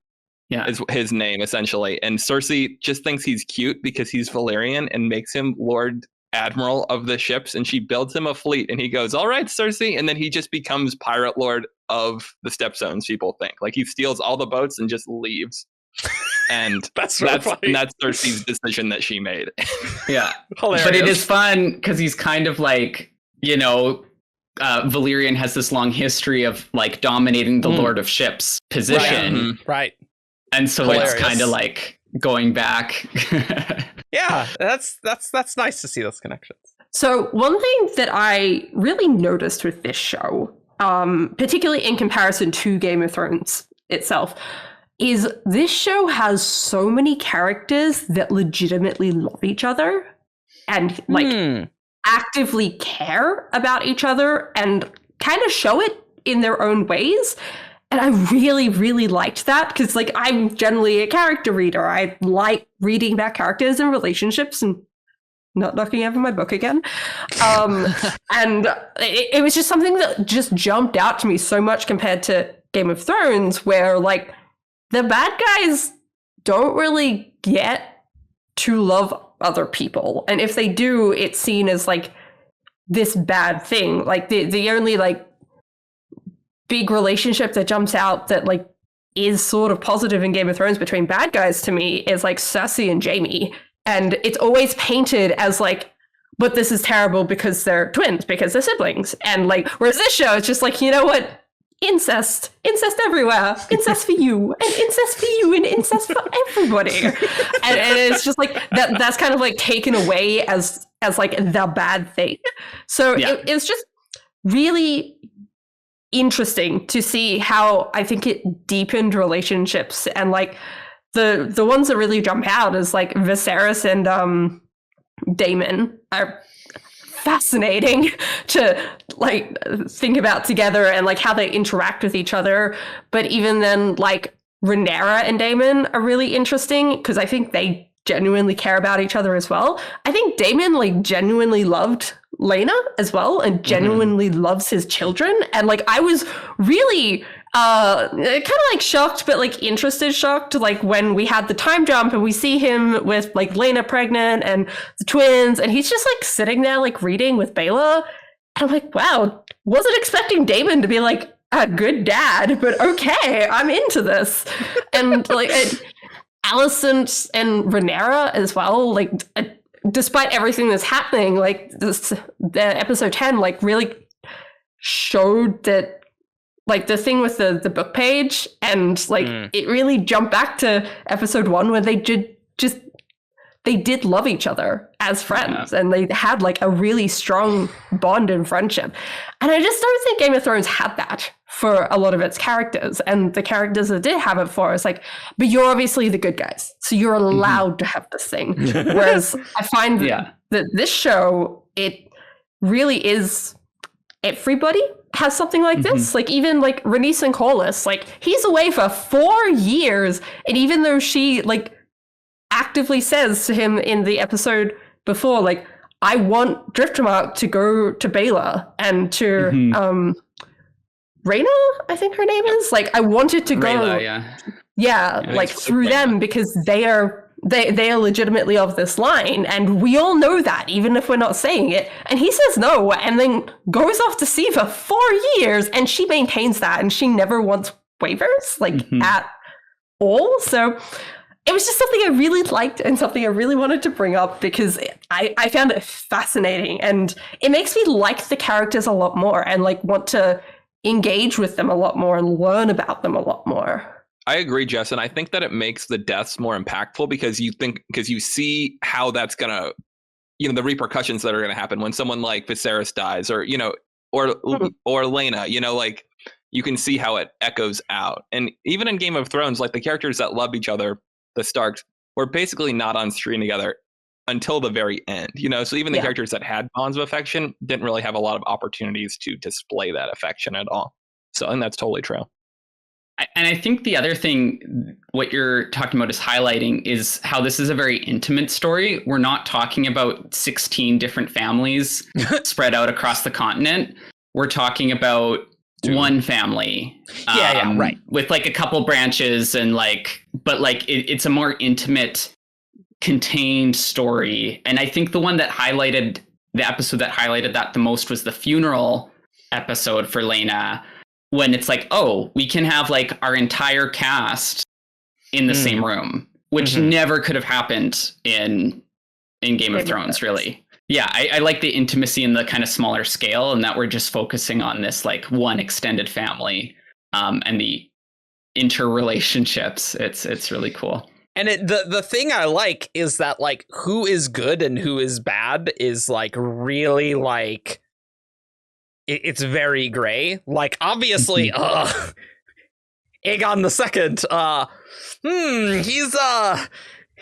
Yeah, is his name essentially. And Cersei just thinks he's cute because he's Valyrian and makes him Lord Admiral of the ships. And she builds him a fleet and he goes, all right, Cersei. And then he just becomes Pirate Lord of the Stepstones, people think. Like he steals all the boats and just leaves. And that's Cersei's decision that she made. Yeah. Hilarious. But it is fun because he's kind of like, Valyrian has this long history of like dominating the Lord of Ships position. Right. And so Hilarious. It's kind of like going back. Yeah, that's nice to see those connections. So one thing that I really noticed with this show, particularly in comparison to Game of Thrones, itself, is this show has so many characters that legitimately love each other and like actively care about each other and kind of show it in their own ways. And I really, really liked that because like I'm generally a character reader. I like reading about characters and relationships and not knocking over my book again. And it was just something that just jumped out to me so much compared to Game of Thrones, where like the bad guys don't really get to love other people. And if they do, it's seen as like this bad thing. Like the only like big relationship that jumps out that like is sort of positive in Game of Thrones between bad guys to me is like Cersei and Jaime. And it's always painted as like, but this is terrible because they're twins, because they're siblings. And like, whereas this show, it's just like, you know what? Incest everywhere, incest for you, and incest for you, and incest for everybody. And it's just like that's kind of like taken away as like the bad thing. So it's just really interesting to see how I think it deepened relationships. And like the ones that really jump out is like Viserys and Daemon are fascinating to like think about together and like how they interact with each other. But even then, like Rhaenyra and Daemon are really interesting because I think they genuinely care about each other as well. I think Daemon like genuinely loved Laena as well and genuinely loves his children. And like I was really kind of like shocked, but like interested shocked, like when we had the time jump and we see him with like Laena pregnant and the twins, and he's just like sitting there like reading with Baela. And I'm like, wow, wasn't expecting Daemon to be like a good dad, but okay, I'm into this. And like Alicent and Rhaenyra as well, like despite everything that's happening, like the episode 10 like really showed that like the thing with the book page, and like it really jumped back to episode 1 where they did love each other as friends, and they had like a really strong bond and friendship. And I just don't think Game of Thrones had that for a lot of its characters, and the characters that did have it for is like, but you're obviously the good guys, so you're allowed to have this thing. Whereas I find that this show, it really is everybody has something like this. Like even like Rhaenys and Corlys, like he's away for 4 years, and even though she like actively says to him in the episode before, like, I want Driftmark to go to Baela and to Rhaena, I think her name is. Like, I wanted to go Rhaela, like through them because they are legitimately of this line, and we all know that, even if we're not saying it. And he says no, and then goes off to sea for 4 years, and she maintains that, and she never once wavers, like at all. So it was just something I really liked and something I really wanted to bring up because I found it fascinating, and it makes me like the characters a lot more and like want to engage with them a lot more and learn about them a lot more. I agree, Jess, and I think that it makes the deaths more impactful because you see how that's gonna, the repercussions that are gonna happen when someone like Viserys dies, or or Laena, like you can see how it echoes out. And even in Game of Thrones, like the characters that love each other, the Starks, were basically not on screen together until the very end. So even the characters that had bonds of affection didn't really have a lot of opportunities to display that affection at all. So, and that's totally true. And I think the other thing, what you're talking about is highlighting is how this is a very intimate story. We're not talking about 16 different families spread out across the continent. We're talking about one family. Right. With like a couple branches and like, but like it's a more intimate, contained story. And I think the episode that highlighted that the most was the funeral episode for Laena, when it's like, oh, we can have like our entire cast in the same room, which never could have happened in Game of Thrones, really. Yeah, I like the intimacy and the kind of smaller scale, and that we're just focusing on this like one extended family and the interrelationships. It's really cool. And the thing I like is that like who is good and who is bad is like really like it's very gray. Like obviously Aegon II.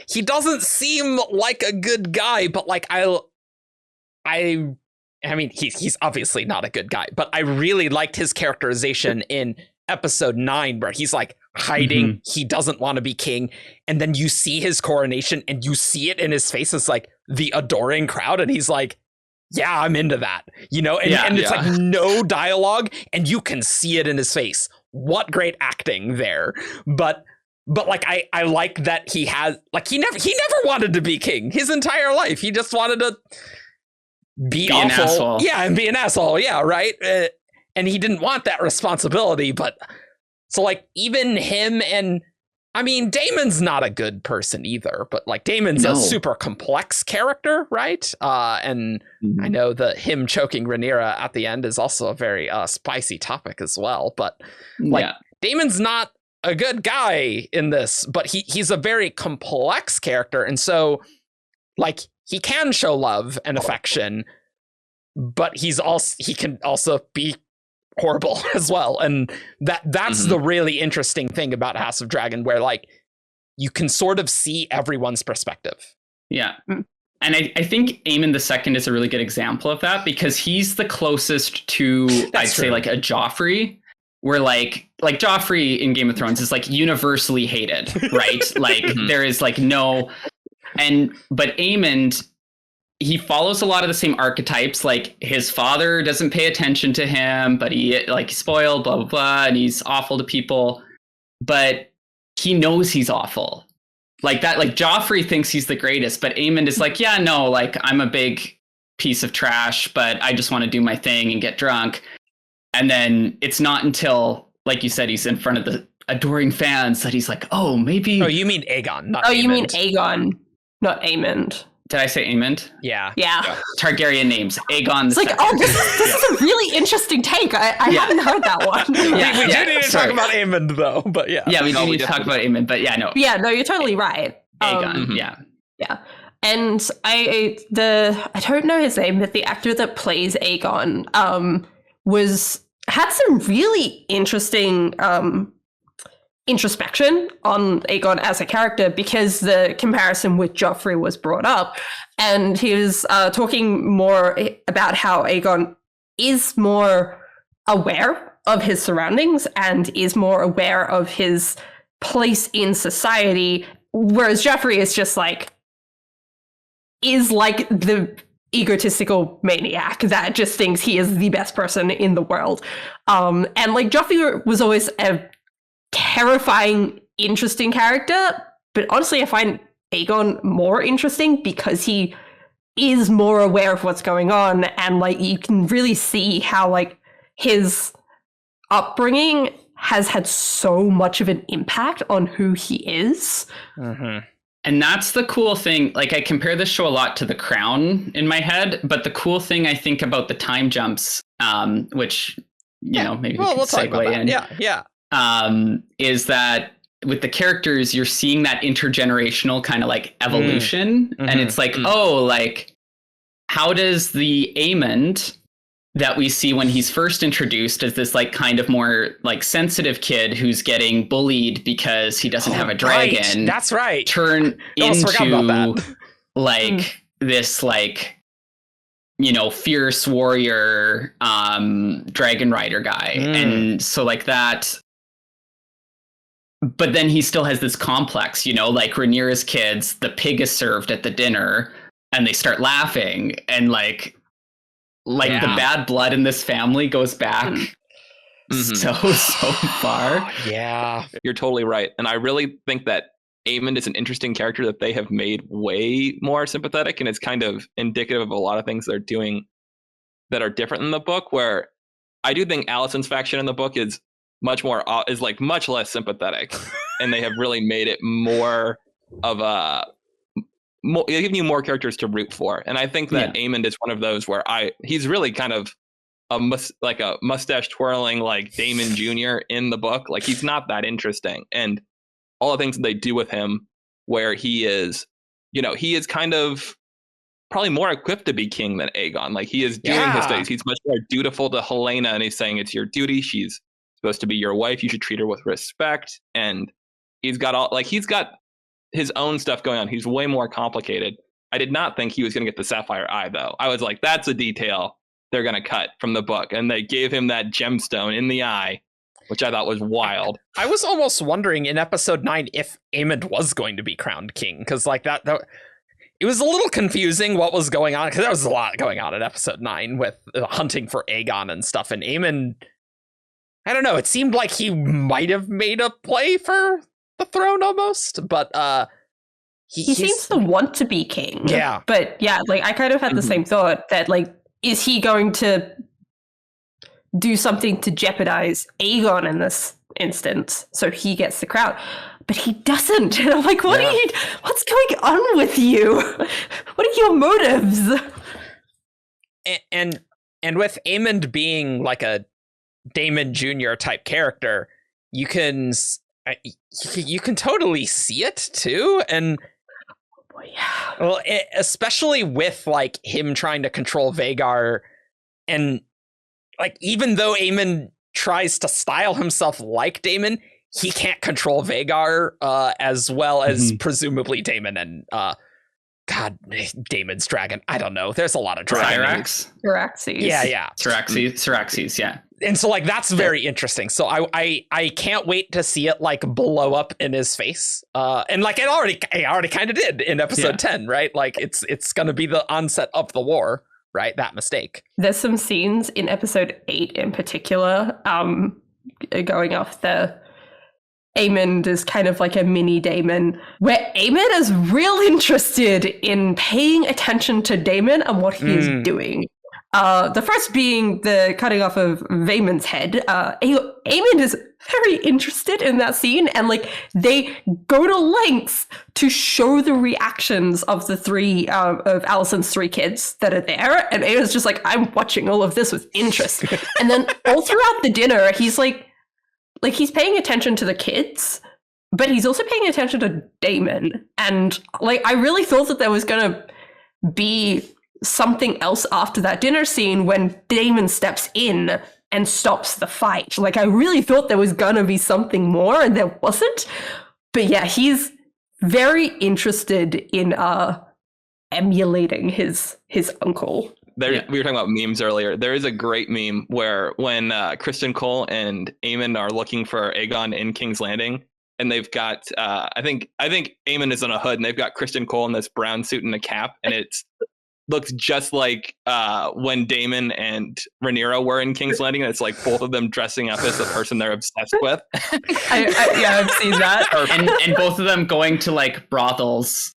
He doesn't seem like a good guy, but like I mean, he's obviously not a good guy, but I really liked his characterization in episode 9, where he's like hiding, he doesn't want to be king, and then you see his coronation and you see it in his face as like the adoring crowd, and he's like, yeah, I'm into that, you know, and it's like no dialogue, and you can see it in his face. What great acting there. But like I like that he has, like, he never wanted to be king his entire life. He just wanted to be awful. An asshole. Yeah, and be an asshole. Yeah, right. And he didn't want that responsibility. But so like even him, and I mean, Daemon's not a good person either, but like Daemon's a super complex character, right? And I know that him choking Rhaenyra at the end is also a very spicy topic as well. But like Daemon's not a good guy in this, but he's a very complex character, and so like he can show love and affection, but he can also be horrible as well, and that's the really interesting thing about House of Dragon, where like you can sort of see everyone's perspective. Yeah. And I think Aemon II is a really good example of that, because he's the closest to, I'd say, like a Joffrey, where like Joffrey in Game of Thrones is like universally hated, right? Like there is like no, but Aemon, he follows a lot of the same archetypes. Like his father doesn't pay attention to him, but he like spoiled, blah, blah, blah, and he's awful to people, but he knows he's awful. Like that, like Joffrey thinks he's the greatest, but Aemon is like, yeah, no, like I'm a big piece of trash, but I just want to do my thing and get drunk. And then it's not until, like you said, he's in front of the adoring fans that he's like, oh, maybe. Oh, you mean Aegon, not Oh, Aemond. you mean Aegon, not Aemond. Did I say Aemond? Yeah. Targaryen names. Aegon. It's like, oh, this is a really interesting take. I hadn't heard that one. We do need to talk about Aemond, though. But yeah. Yeah, we do need to talk about Aemond. But yeah, no. Yeah, no, you're totally right. Aegon. Yeah. And I don't know his name, but the actor that plays Aegon had some really interesting introspection on Aegon as a character, because the comparison with Joffrey was brought up, and he was talking more about how Aegon is more aware of his surroundings and is more aware of his place in society, whereas Joffrey is just like, is like the egotistical maniac that just thinks he is the best person in the world. And like Joffrey was always a terrifying, interesting character, but honestly I find Aegon more interesting because he is more aware of what's going on, and like you can really see how like his upbringing has had so much of an impact on who he is. And that's the cool thing. Like I compare this show a lot to The Crown in my head, but the cool thing I think about the time jumps, which you know, maybe we can segue in. Is that with the characters, you're seeing that intergenerational kind of like evolution. And it's like, oh, like how does the Aemond that we see when he's first introduced as this like kind of more like sensitive kid who's getting bullied because he doesn't have a dragon. That's right. Turn into like this like, you know, fierce warrior dragon rider guy. And so like that. But then he still has this complex, you know, like Rhaenyra's kids, the pig is served at the dinner and they start laughing, and like the bad blood in this family goes back so far. Yeah, you're totally right. And I really think that Aemond is an interesting character that they have made way more sympathetic, and it's kind of indicative of a lot of things they're doing that are different in the book, where I do think Alicent's faction in the book is much less sympathetic, and they have really made it more of a giving you more characters to root for. And I think that Aemond is one of those where he's really kind of a mustache twirling like Daemon Jr. in the book. Like he's not that interesting, and all the things that they do with him, where he is, you know, he is kind of probably more equipped to be king than Aegon. Like he is doing his things. He's much more dutiful to Helena, and he's saying it's your duty. She's supposed to be your wife. You should treat her with respect. And he's got his own stuff going on. He's way more complicated. I did not think he was going to get the sapphire eye, though. I was like, that's a detail they're going to cut from the book. And they gave him that gemstone in the eye, which I thought was wild. I was almost wondering in episode 9 if Aemond was going to be crowned king, because like that it was a little confusing what was going on, because there was a lot going on in episode 9 with hunting for Aegon and stuff. And Aemond, I don't know, it seemed like he might have made a play for the throne almost, but he seems to want to be king. Yeah. But yeah, like I kind of had the same thought that like, is he going to do something to jeopardize Aegon in this instance so he gets the crown? But he doesn't. And I'm like, what's going on with you? What are your motives? And with Aemond being like a Daemon Jr. type character, you can totally see it too. And well, especially with like him trying to control Vhagar, and like even though Aemond tries to style himself like Daemon, he can't control Vhagar as well as presumably Daemon and Daemon's dragon. I don't know. There's a lot of dragons. Syraxes. Yeah. Syraxes, yeah. And so like that's very interesting. So I can't wait to see it like blow up in his face. And like it already kind of did in episode 10, right? Like it's gonna be the onset of the war, right? That mistake. There's some scenes in episode 8 in particular, going off the Aemond is kind of like a mini Daemon, where Aemond is real interested in paying attention to Daemon and what he is doing. The first being the cutting off of Vaemon's head. Aemond is very interested in that scene, and like they go to lengths to show the reactions of the three of Alicent's 3 kids that are there, and Aemond's just like, I'm watching all of this with interest. And then all throughout the dinner, he's like he's paying attention to the kids, but he's also paying attention to Daemon. And like I really thought that there was gonna be something else after that dinner scene when Daemon steps in and stops the fight. Like I really thought there was gonna be something more, and there wasn't. But yeah, he's very interested in emulating his uncle. We were talking about memes earlier. There is a great meme where when Kristen Cole and Aemond are looking for Aegon in King's Landing, and they've got I think Aemond is in a hood, and they've got Kristen Cole in this brown suit and a cap, and it's looks just like when Daemon and Rhaenyra were in King's Landing. And it's like both of them dressing up as the person they're obsessed with. I've seen that. and both of them going to like brothels.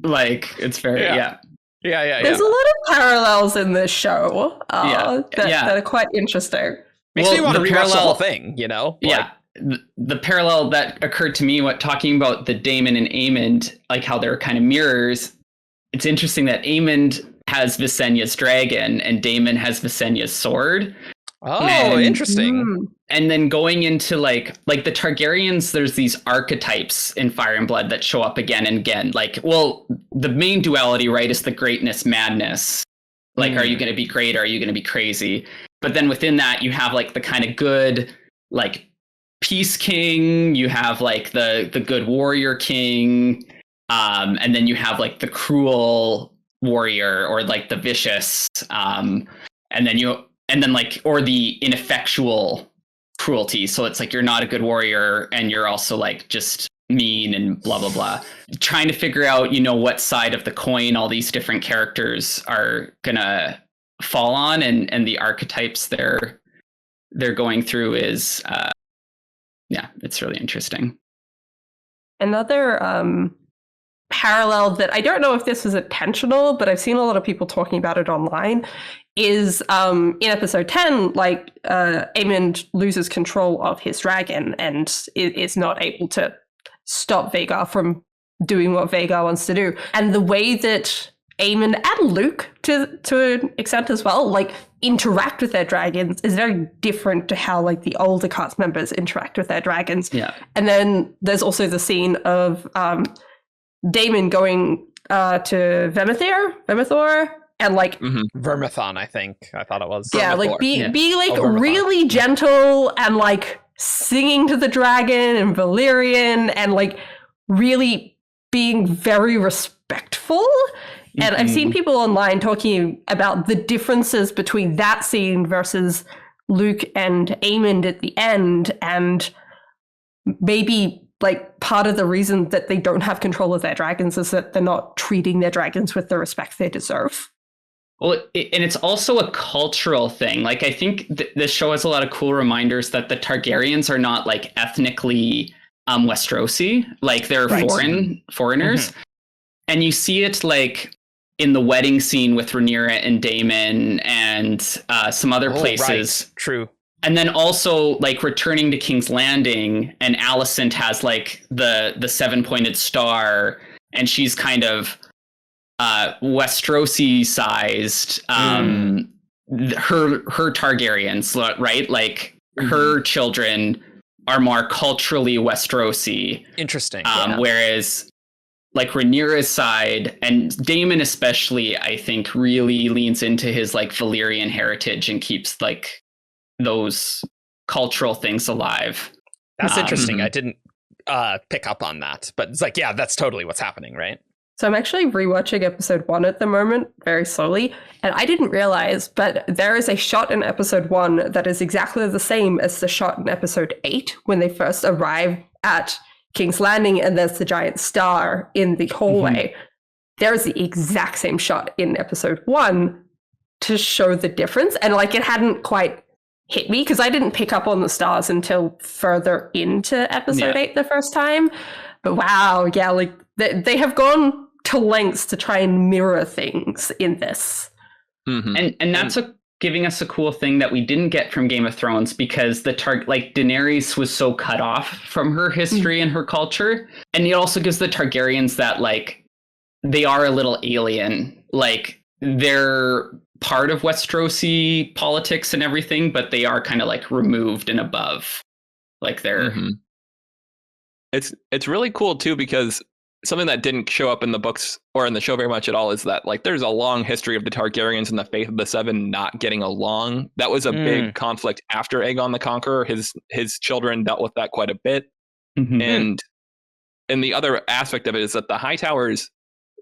Like it's very Yeah. There's a lot of parallels in this show that are quite interesting. Makes me want to rewatch the parallel whole thing, you know? Yeah. The parallel that occurred to me, talking about the Daemon and Aemond, like how they're kind of mirrors. It's interesting that Aemond has Visenya's dragon and Daemon has Visenya's sword. Oh, interesting. And then going into like the Targaryens, there's these archetypes in Fire and Blood that show up again and again. Like, well, the main duality, right, is the greatness, madness. Like, are you going to be great? Or are you going to be crazy? But then within that, you have like the kind of good, like peace king. You have like the good warrior king. And then you have like the cruel warrior or like the vicious. And then like, or the ineffectual cruelty. So it's like, you're not a good warrior and you're also like just mean and blah, blah, blah. Trying to figure out, what side of the coin all these different characters are gonna fall on, and the archetypes they're going through is, it's really interesting. Another, parallel that I don't know if this was intentional, but I've seen a lot of people talking about it online, is in episode 10, like Aemond loses control of his dragon and is not able to stop Vhagar from doing what Vhagar wants to do. And the way that Aemond and Luke, to an extent as well, like interact with their dragons is very different to how like the older cast members interact with their dragons. Yeah. And then there's also the scene of Daemon going to Vemethor and like Vermithon, I think. I thought it was. yeah, like be like Vermithon. really gentle and like singing to the dragon and Valyrian and like really being very respectful. And I've seen people online talking about the differences between that scene versus Luke and Aemond at the end, and maybe like part of the reason that they don't have control of their dragons is that they're not treating their dragons with the respect they deserve. Well, and it's also a cultural thing. Like, I think this show has a lot of cool reminders that the Targaryens are not like ethnically Westerosi, like they're foreigners. And you see it like in the wedding scene with Rhaenyra and Daemon and some other places. Right. True. And then also like returning to King's Landing, and Alicent has like the 7-pointed star, and she's kind of Westerosi sized. Her Targaryens, right? Like her children are more culturally Westerosi. Interesting. Whereas like Rhaenyra's side, and Daemon especially, I think really leans into his like Valyrian heritage and keeps like those cultural things alive. That's interesting. I didn't pick up on that, but it's like, yeah, that's totally what's happening, right? So I'm actually rewatching episode 1 at the moment, very slowly, and I didn't realize, but there is a shot in episode 1 that is exactly the same as the shot in episode 8 when they first arrive at King's Landing and there's the giant star in the hallway. There's the exact same shot in episode 1 to show the difference, and like it hadn't quite hit me because I didn't pick up on the stars until further into episode 8 the first time. But wow, yeah, like they have gone to lengths to try and mirror things in this. And that's giving us a cool thing that we didn't get from Game of Thrones, because like Daenerys was so cut off from her history and her culture. And it also gives the Targaryens that like they are a little alien. Like they're part of Westerosi politics and everything, but they are kind of like removed and above. Like they're It's really cool too, because something that didn't show up in the books or in the show very much at all is that like there's a long history of the Targaryens and the Faith of the Seven not getting along. That was a big conflict after Aegon the Conqueror. His children dealt with that quite a bit. And the other aspect of it is that the Hightowers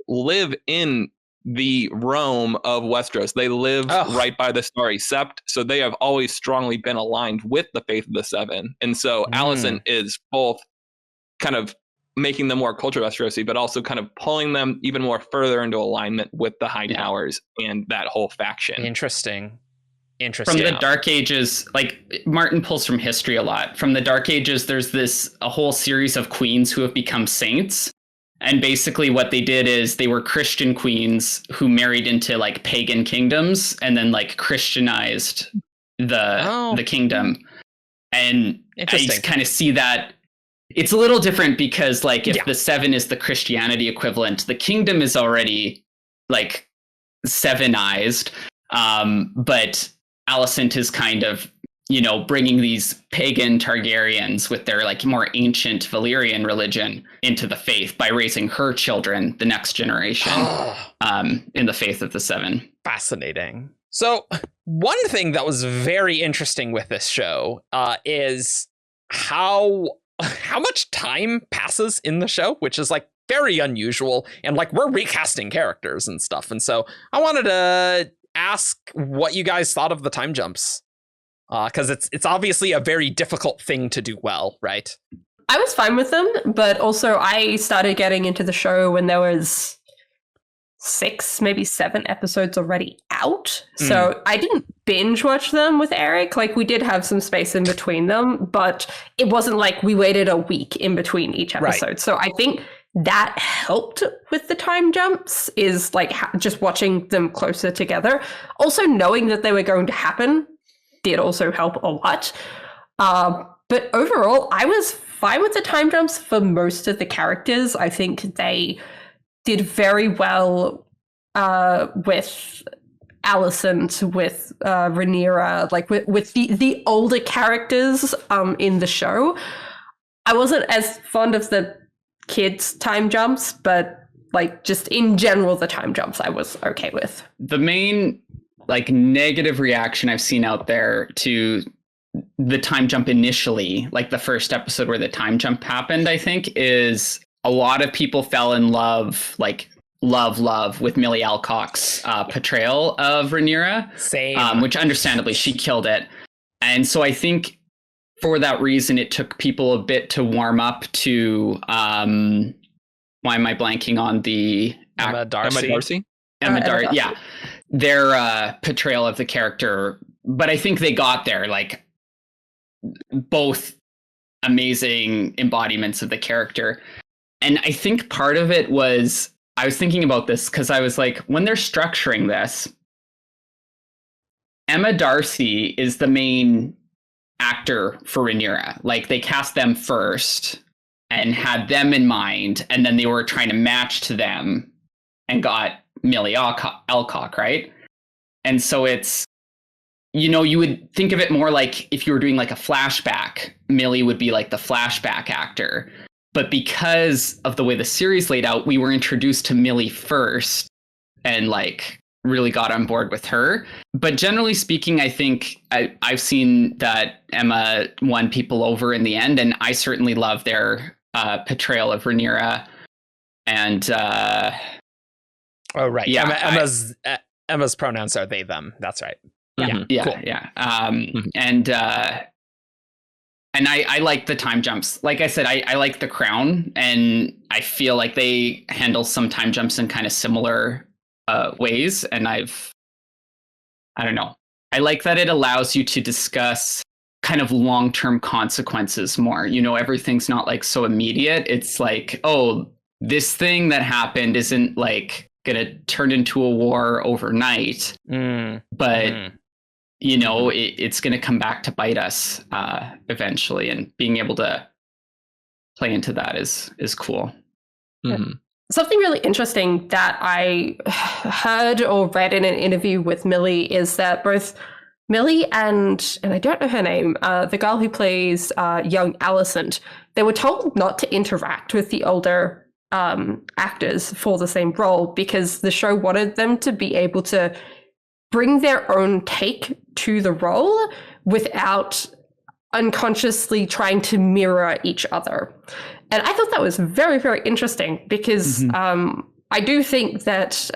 live in the Rome of Westeros. They live right by the Starry Sept, so they have always strongly been aligned with the Faith of the Seven. And so Alicent is both kind of making them more cultural Westerosi, but also kind of pulling them even more further into alignment with the Hightowers and that whole faction. Interesting. From the Dark Ages, like Martin pulls from history a lot. From the Dark Ages, there's a whole series of queens who have become saints. And basically what they did is they were Christian queens who married into like pagan kingdoms and then like Christianized the kingdom. And I kind of see that it's a little different because like if the Seven is the Christianity equivalent, the kingdom is already like sevenized. But Alicent is kind of, bringing these pagan Targaryens with their like more ancient Valyrian religion into the faith by raising her children, the next generation, in the Faith of the Seven. Fascinating. So one thing that was very interesting with this show is how much time passes in the show, which is like very unusual. And like we're recasting characters and stuff. And so I wanted to ask what you guys thought of the time jumps. Because it's obviously a very difficult thing to do well, right? I was fine with them, but also I started getting into the show when there was 6, maybe 7 episodes already out. So I didn't binge watch them with Eric. Like we did have some space in between them, but it wasn't like we waited a week in between each episode. Right. So I think that helped with the time jumps, is like just watching them closer together. Also knowing that they were going to happen did also help a lot. But overall, I was fine with the time jumps for most of the characters. I think they did very well with Alicent, with Rhaenyra, like with the older characters in the show. I wasn't as fond of the kids' time jumps, but like just in general, the time jumps I was okay with. The main like negative reaction I've seen out there to the time jump initially, like the first episode where the time jump happened, I think, is a lot of people fell in love, like love with Millie Alcock's portrayal of Rhaenyra. Same. Which understandably she killed it. And so I think for that reason, it took people a bit to warm up to why am I blanking on the Emma Darcy? Yeah, their portrayal of the character. But I think they got there, like both amazing embodiments of the character. And I think part of it was, I was thinking about this because I was like, when they're structuring this, Emma Darcy is the main actor for Rhaenyra. Like they cast them first and had them in mind, and then they were trying to match to them and got Millie Alcock, right? And so it's, you know, you would think of it more like if you were doing like a flashback, Millie would be like the flashback actor. But because of the way the series laid out, we were introduced to Millie first and like really got on board with her. But generally speaking, I think I've seen that Emma won people over in the end, and I certainly love their portrayal of Rhaenyra. And oh right, yeah, Emma's pronouns are they them. That's right. Yeah, cool. Yeah. And I like the time jumps. Like I said, I like The Crown, and I feel like they handle some time jumps in kind of similar ways. And I don't know. I like that it allows you to discuss kind of long-term consequences more. You know, everything's not like so immediate. It's like, oh, this thing that happened isn't like gonna turn into a war overnight, but you know, it's gonna come back to bite us eventually, and being able to play into that is cool. Mm-hmm. Something really interesting that I heard or read in an interview with Millie is that both Millie and I don't know her name, the girl who plays young Alicent, they were told not to interact with the older actors for the same role because the show wanted them to be able to bring their own take to the role without unconsciously trying to mirror each other. And I thought that was very, very interesting because I do think that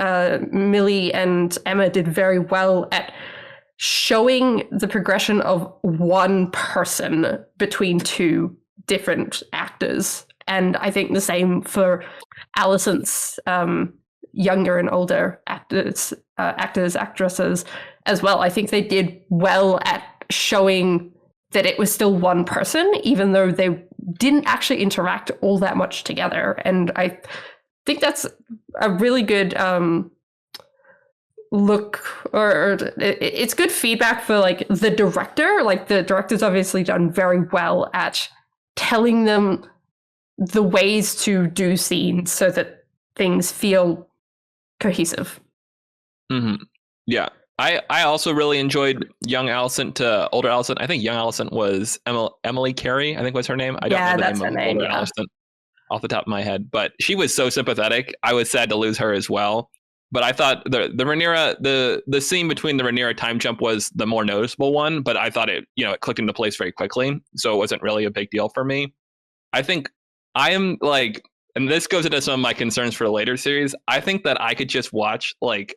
Millie and Emma did very well at showing the progression of one person between two different actors. And I think the same for Alicent's younger and older actors, actresses as well. I think they did well at showing that it was still one person, even though they didn't actually interact all that much together. And I think that's a really good look, or it's good feedback for like the director. Like the director's obviously done very well at telling them the ways to do scenes so that things feel cohesive. Yeah. I also really enjoyed young Alicent to older Alicent. I think young Alicent was Emily Carey, I think was her name. I don't know the name of older Alicent off the top of my head, but she was so sympathetic. I was sad to lose her as well. But I thought the Rhaenyra, the scene between the Rhaenyra time jump was the more noticeable one, but I thought it clicked into place very quickly, so it wasn't really a big deal for me. I think I am like, and this goes into some of my concerns for the later series, I think that I could just watch like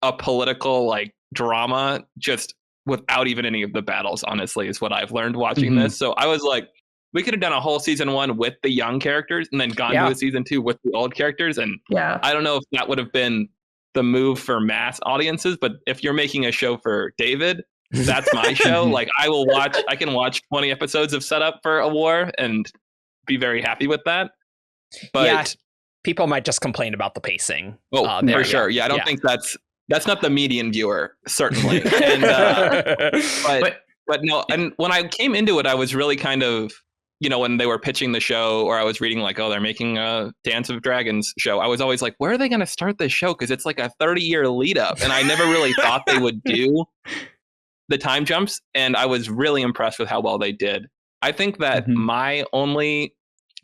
a political like drama just without even any of the battles, honestly, is what I've learned watching this. So I was like, we could have done a whole season 1 with the young characters and then gone to a season 2 with the old characters. And I don't know if that would have been the move for mass audiences, but if you're making a show for David, that's my show. Like I can watch 20 episodes of setup for a war and be very happy with that. But people might just complain about the pacing. Oh, for sure. Yeah, I don't think that's not the median viewer, certainly. And, but no, and when I came into it, I was really kind of, when they were pitching the show, or I was reading like, oh, they're making a Dance of Dragons show, I was always like, where are they going to start this show? Because it's like a 30-year lead up. And I never really thought they would do the time jumps. And I was really impressed with how well they did. I think that my only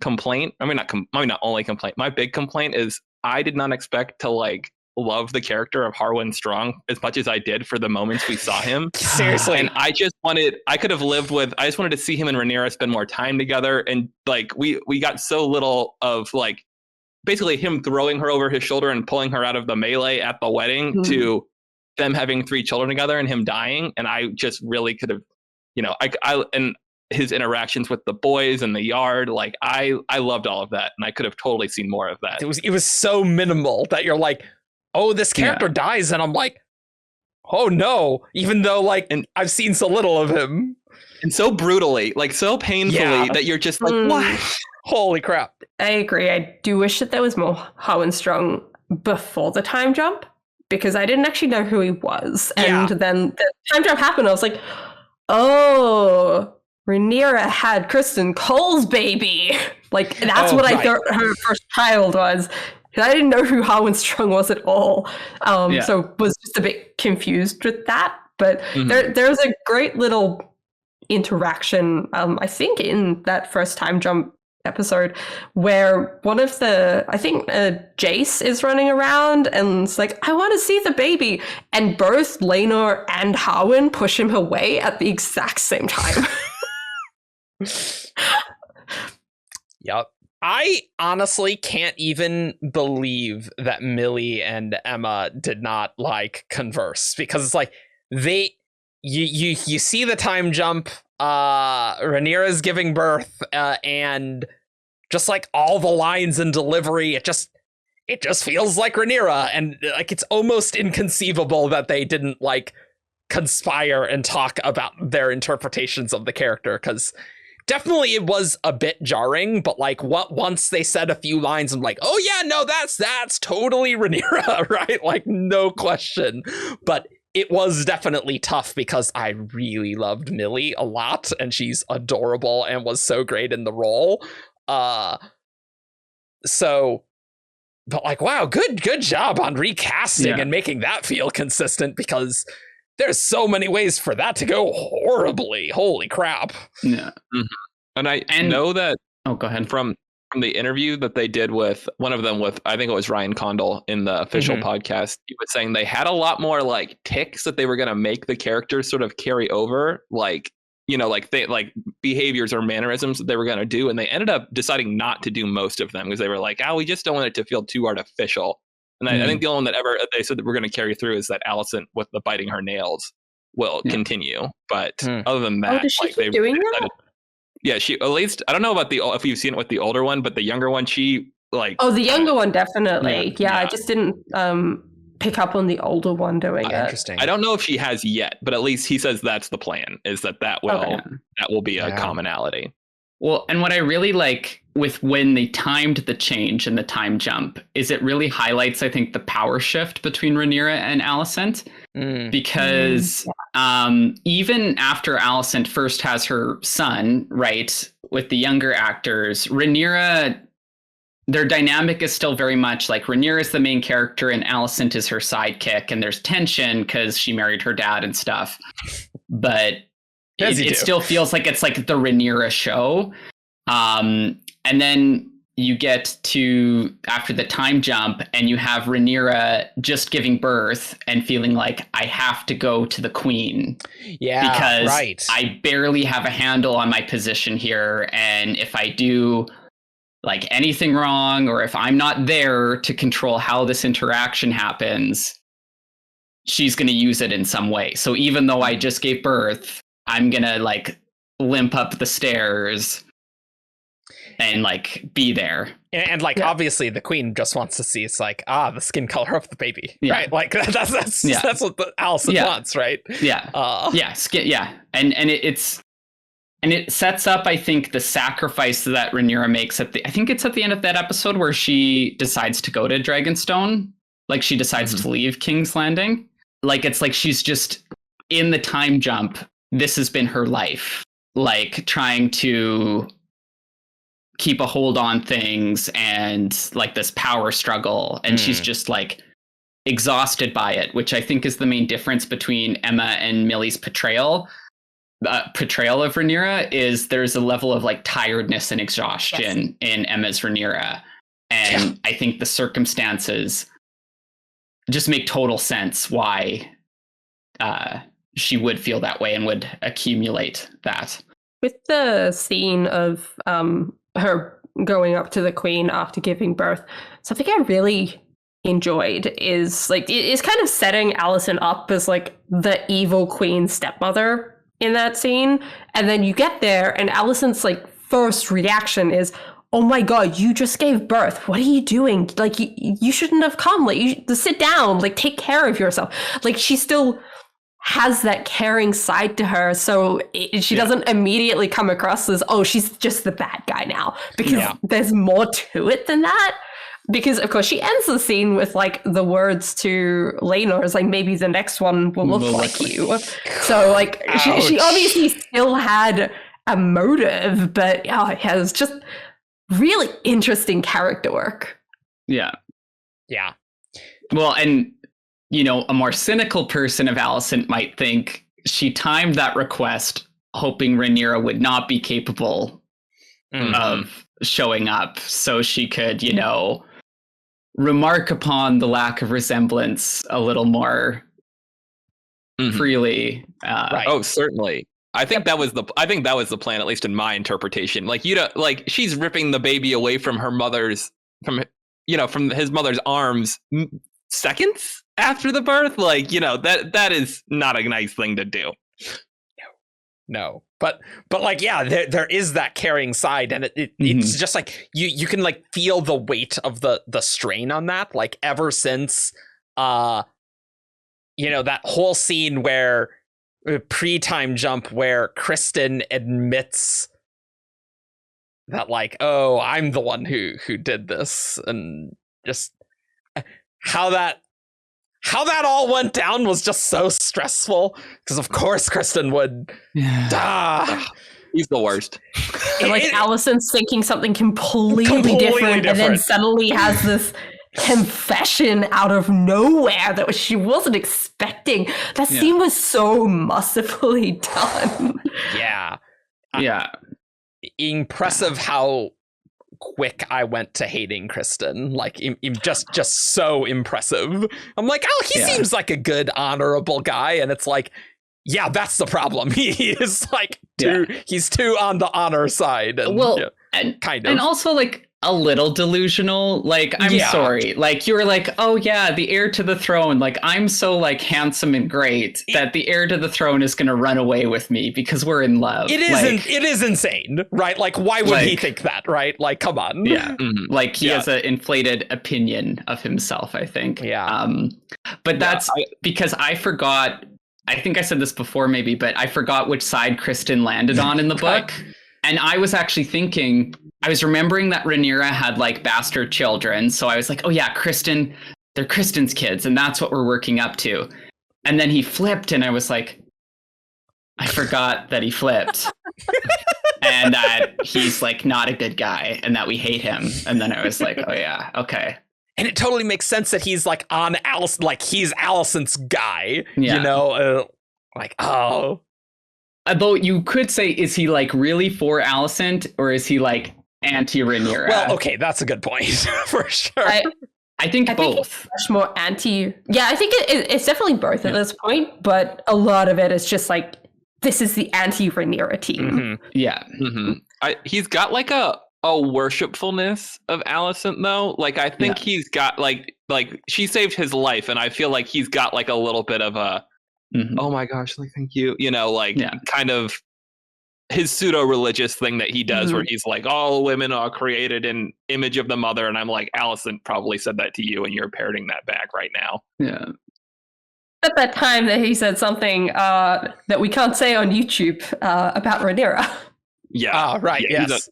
complaint, not only complaint, my big complaint is I did not expect to like love the character of Harwin Strong as much as I did for the moments we saw him. Seriously. And I just wanted to see him and Rhaenyra spend more time together. And like we got so little of like basically him throwing her over his shoulder and pulling her out of the melee at the wedding to them having 3 children together and him dying. And I just really could have, you know, I and his interactions with the boys and the yard, like I loved all of that, and I could have totally seen more of that. It was so minimal that you're like, oh, this character dies, and I'm like, oh no, even though like I've seen so little of him. And so brutally, like so painfully that you're just like, what? Holy crap. I agree. I do wish that there was more Harwin Strong before the time jump, because I didn't actually know who he was. And then the time jump happened, I was like, oh, Rhaenyra had Kristen Cole's baby. Like, that's what I thought her first child was. I didn't know who Harwin Strong was at all. So was just a bit confused with that. But there's a great little interaction, I think, in that first time jump episode where one of the, I think Jace is running around and it's like, I want to see the baby. And both Laenor and Harwin push him away at the exact same time. Yep. I honestly can't even believe that Millie and Emma did not like converse, because it's like you see the time jump, Rhaenyra's giving birth, and just like all the lines and delivery, it just feels like Rhaenyra, and like it's almost inconceivable that they didn't like conspire and talk about their interpretations of the character, because definitely it was a bit jarring, but like once they said a few lines, I'm like, oh yeah, no, that's totally Rhaenyra, right? Like no question. But it was definitely tough because I really loved Millie a lot, and she's adorable and was so great in the role. So, but like, wow, good job on recasting and making that feel consistent, because there's so many ways for that to go horribly. Holy crap. Yeah. And I know that. Oh, go ahead. From the interview that they did with one of them with, I think it was Ryan Condal in the official podcast, he was saying they had a lot more like tics that they were going to make the characters sort of carry over, like, you know, like they like behaviors or mannerisms that they were going to do. And they ended up deciding not to do most of them because they were like, oh, we just don't want it to feel too artificial. And I think the only one that ever they said that we're going to carry through is that Alicent with the biting her nails will continue. But other than that, does she like keep doing that? Yeah, she at least, I don't know about if you've seen it with the older one, but the younger one, she like. Oh, the younger one, definitely. Yeah, I just didn't pick up on the older one doing it. Interesting. I don't know if she has yet, but at least he says that's the plan, is that will be a commonality. Well, and what I really like with when they timed the change and the time jump is it really highlights, I think, the power shift between Rhaenyra and Alicent. Because even after Alicent first has her son, right, with the younger actors, Rhaenyra, their dynamic is still very much like Rhaenyra is the main character and Alicent is her sidekick, and there's tension because she married her dad and stuff. But it still feels like it's like the Rhaenyra show. And then you get to after the time jump and you have Rhaenyra just giving birth and feeling like I have to go to the queen. Yeah, because I barely have a handle on my position here. And if I do like anything wrong, or if I'm not there to control how this interaction happens, she's going to use it in some way. So even though I just gave birth, I'm going to like limp up the stairs and like be there. And like obviously the queen just wants to see, it's like, the skin color of the baby, right? Like that's what the Alicent wants, right? And it sets up, I think, the sacrifice that Rhaenyra makes I think it's at the end of that episode where she decides to go to Dragonstone. Like she decides to leave King's Landing. Like it's like she's just in the time jump. This has been her life, like trying to keep a hold on things and like this power struggle. And she's just like exhausted by it, which I think is the main difference between Emma and Millie's portrayal of Rhaenyra is there's a level of like tiredness and exhaustion in Emma's Rhaenyra. And I think the circumstances just make total sense why she would feel that way and would accumulate that. With the scene of her going up to the queen after giving birth, something I really enjoyed is like it's kind of setting Alicent up as like the evil queen stepmother in that scene, and then you get there and Alicent's like first reaction is, oh my god, you just gave birth, what are you doing? Like you shouldn't have come, like you sit down, like take care of yourself. Like she still has that caring side to her, so she doesn't immediately come across as, oh, she's just the bad guy now, because there's more to it than that. Because of course she ends the scene with like the words to Laenor is like, maybe the next one will look like you. So like she obviously still had a motive, but it has just really interesting character work. Yeah. Well, and a more cynical person of Alicent might think she timed that request hoping Rhaenyra would not be capable of showing up, so she could, remark upon the lack of resemblance a little more freely. Right. Oh, certainly. I think that was the plan, at least in my interpretation. Like, she's ripping the baby away from her mother's, from his mother's arms seconds after the birth. Like, that is not a nice thing to do. No. But like, there is that caring side, and it's just like you can like feel the weight of the strain on that. Like ever since that whole scene where pre-time jump where Kristen admits that like, oh, I'm the one who did this, and just how that all went down was just so stressful, because of course Kristen would he's the worst. And like Alicent's thinking something completely different, and then suddenly has this confession out of nowhere that she wasn't expecting. That scene was so masterfully done. Yeah. Impressive how quick I went to hating Kristen. Like, just so impressive. I'm like, oh, he seems like a good, honorable guy, and it's like, yeah, that's the problem. He is like he's too on the honor side, and kind of, and also like a little delusional. Like, I'm sorry, like you were like, oh yeah, the heir to the throne, like I'm so like handsome and great that the heir to the throne is gonna run away with me because we're in love. It is insane, right? Like, why would he think that, right? Like, come on. Like he has an inflated opinion of himself, I think. But that's because I forgot, I think I said this before maybe, but I forgot which side Kristen landed on in the book. And I was actually thinking, I was remembering that Rhaenyra had like bastard children. So I was like, oh yeah, Kristen, they're Kristen's kids, and that's what we're working up to. And then he flipped, and I was like, I forgot that he flipped. And that he's like not a good guy, and that we hate him. And then I was like, oh yeah, okay. And it totally makes sense that he's like on Alicent, like he's Alicent's guy, like, oh. Although you could say, is he like really for Alicent, or is he like anti-Rhaenyra? Well, okay, that's a good point for sure. I think both. Think it's much more anti. Yeah, I think it's definitely both at this point, but a lot of it is just like, this is the anti-Rhaenyra team. He's got like a worshipfulness of Alicent though. Like, I think he's got like she saved his life, and I feel like he's got like a little bit of a oh my gosh, like thank you, kind of his pseudo-religious thing that he does where he's like, all women are created in image of the mother, and I'm like, Alicent probably said that to you, and you're parroting that back right now. At that time that he said something that we can't say on YouTube about Rhaenyra. Right. Yes.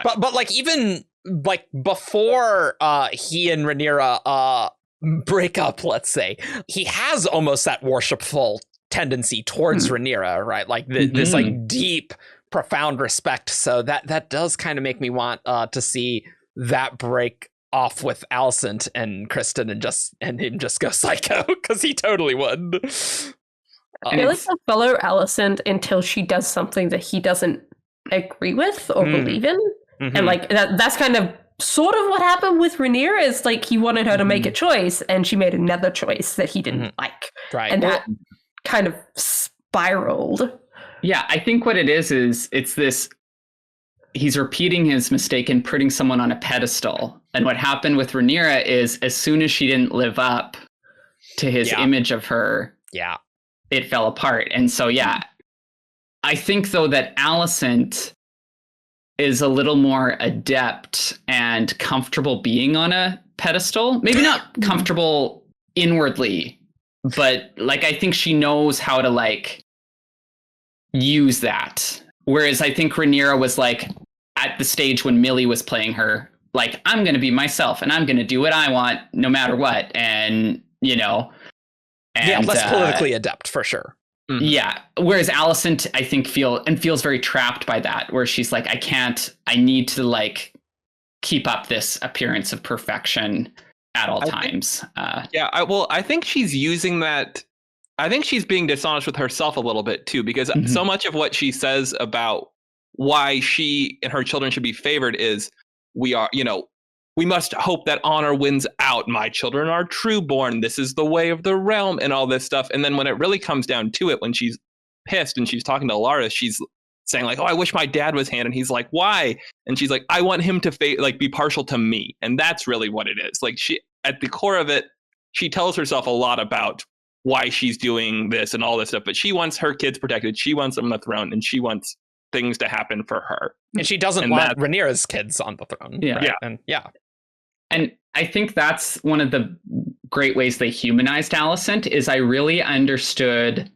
But like, even like before he and Rhaenyra break up, let's say, he has almost that worshipful tendency towards Rhaenyra, right? Like this like deep, profound respect. So that does kind of make me want to see that break off with Alicent and Kristen and him just go psycho, because he totally would. I feel like he'll follow Alicent until she does something that he doesn't agree with or believe in. And like that's kind of sort of what happened with Rhaenyra is like he wanted her to make a choice and she made another choice that he didn't like. Right. And that kind of spiraled. Yeah, I think what it is it's this, he's repeating his mistake and putting someone on a pedestal. And what happened with Rhaenyra is as soon as she didn't live up to his image of her, it fell apart. And so, I think though that Alicent is a little more adept and comfortable being on a pedestal. Maybe not comfortable inwardly, but like I think she knows how to like use that. Whereas I think Rhaenyra was like at the stage when Millie was playing her, like, I'm going to be myself and I'm going to do what I want no matter what. And, you know. And, less politically adept for sure. Mm-hmm. Yeah. Whereas Alicent, I think, feels very trapped by that, where she's like, I need to like keep up this appearance of perfection at all times. I think she's using that. I think she's being dishonest with herself a little bit too, because so much of what she says about why she and her children should be favored is we must hope that honor wins out. My children are true born. This is the way of the realm and all this stuff. And then when it really comes down to it, when she's pissed and she's talking to Laras, she's saying like, oh, I wish my dad was hand. And he's like, why? And she's like, I want him to be partial to me. And that's really what it is. Like she, at the core of it, she tells herself a lot about why she's doing this and all this stuff. But she wants her kids protected. She wants them on the throne and she wants things to happen for her. And she doesn't want Rhaenyra's kids on the throne. Yeah. Right? Yeah. And I think that's one of the great ways they humanized Alicent is I really understood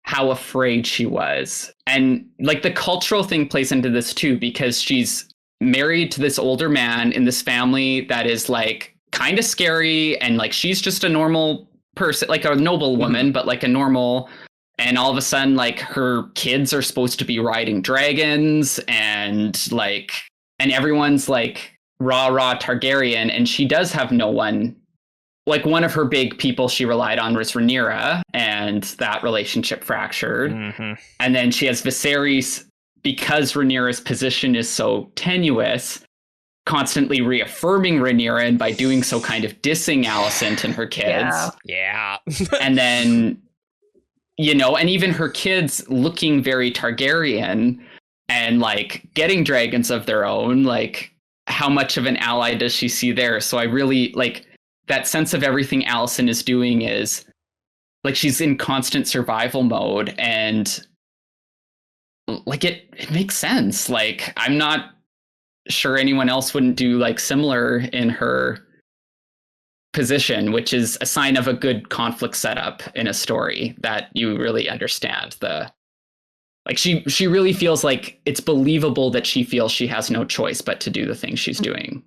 how afraid she was. And like the cultural thing plays into this too, because she's married to this older man in this family that is like kind of scary. And like, she's just a normal person, like a noble woman, but like a normal, and all of a sudden like her kids are supposed to be riding dragons and like, and everyone's like, rah Targaryen, and she does have no one. Like one of her big people she relied on was Rhaenyra, and that relationship fractured. And then she has Viserys, because Rhaenyra's position is so tenuous, constantly reaffirming Rhaenyra, and by doing so kind of dissing Alicent and her kids. And then, you know, and even her kids looking very Targaryen and like getting dragons of their own, like how much of an ally does she see there? So I really like that sense of everything Alicent is doing is like she's in constant survival mode, and like it makes sense. Like I'm not sure anyone else wouldn't do like similar in her position, which is a sign of a good conflict setup in a story that you really understand the. Like she really feels like it's believable that she feels she has no choice but to do the thing she's doing.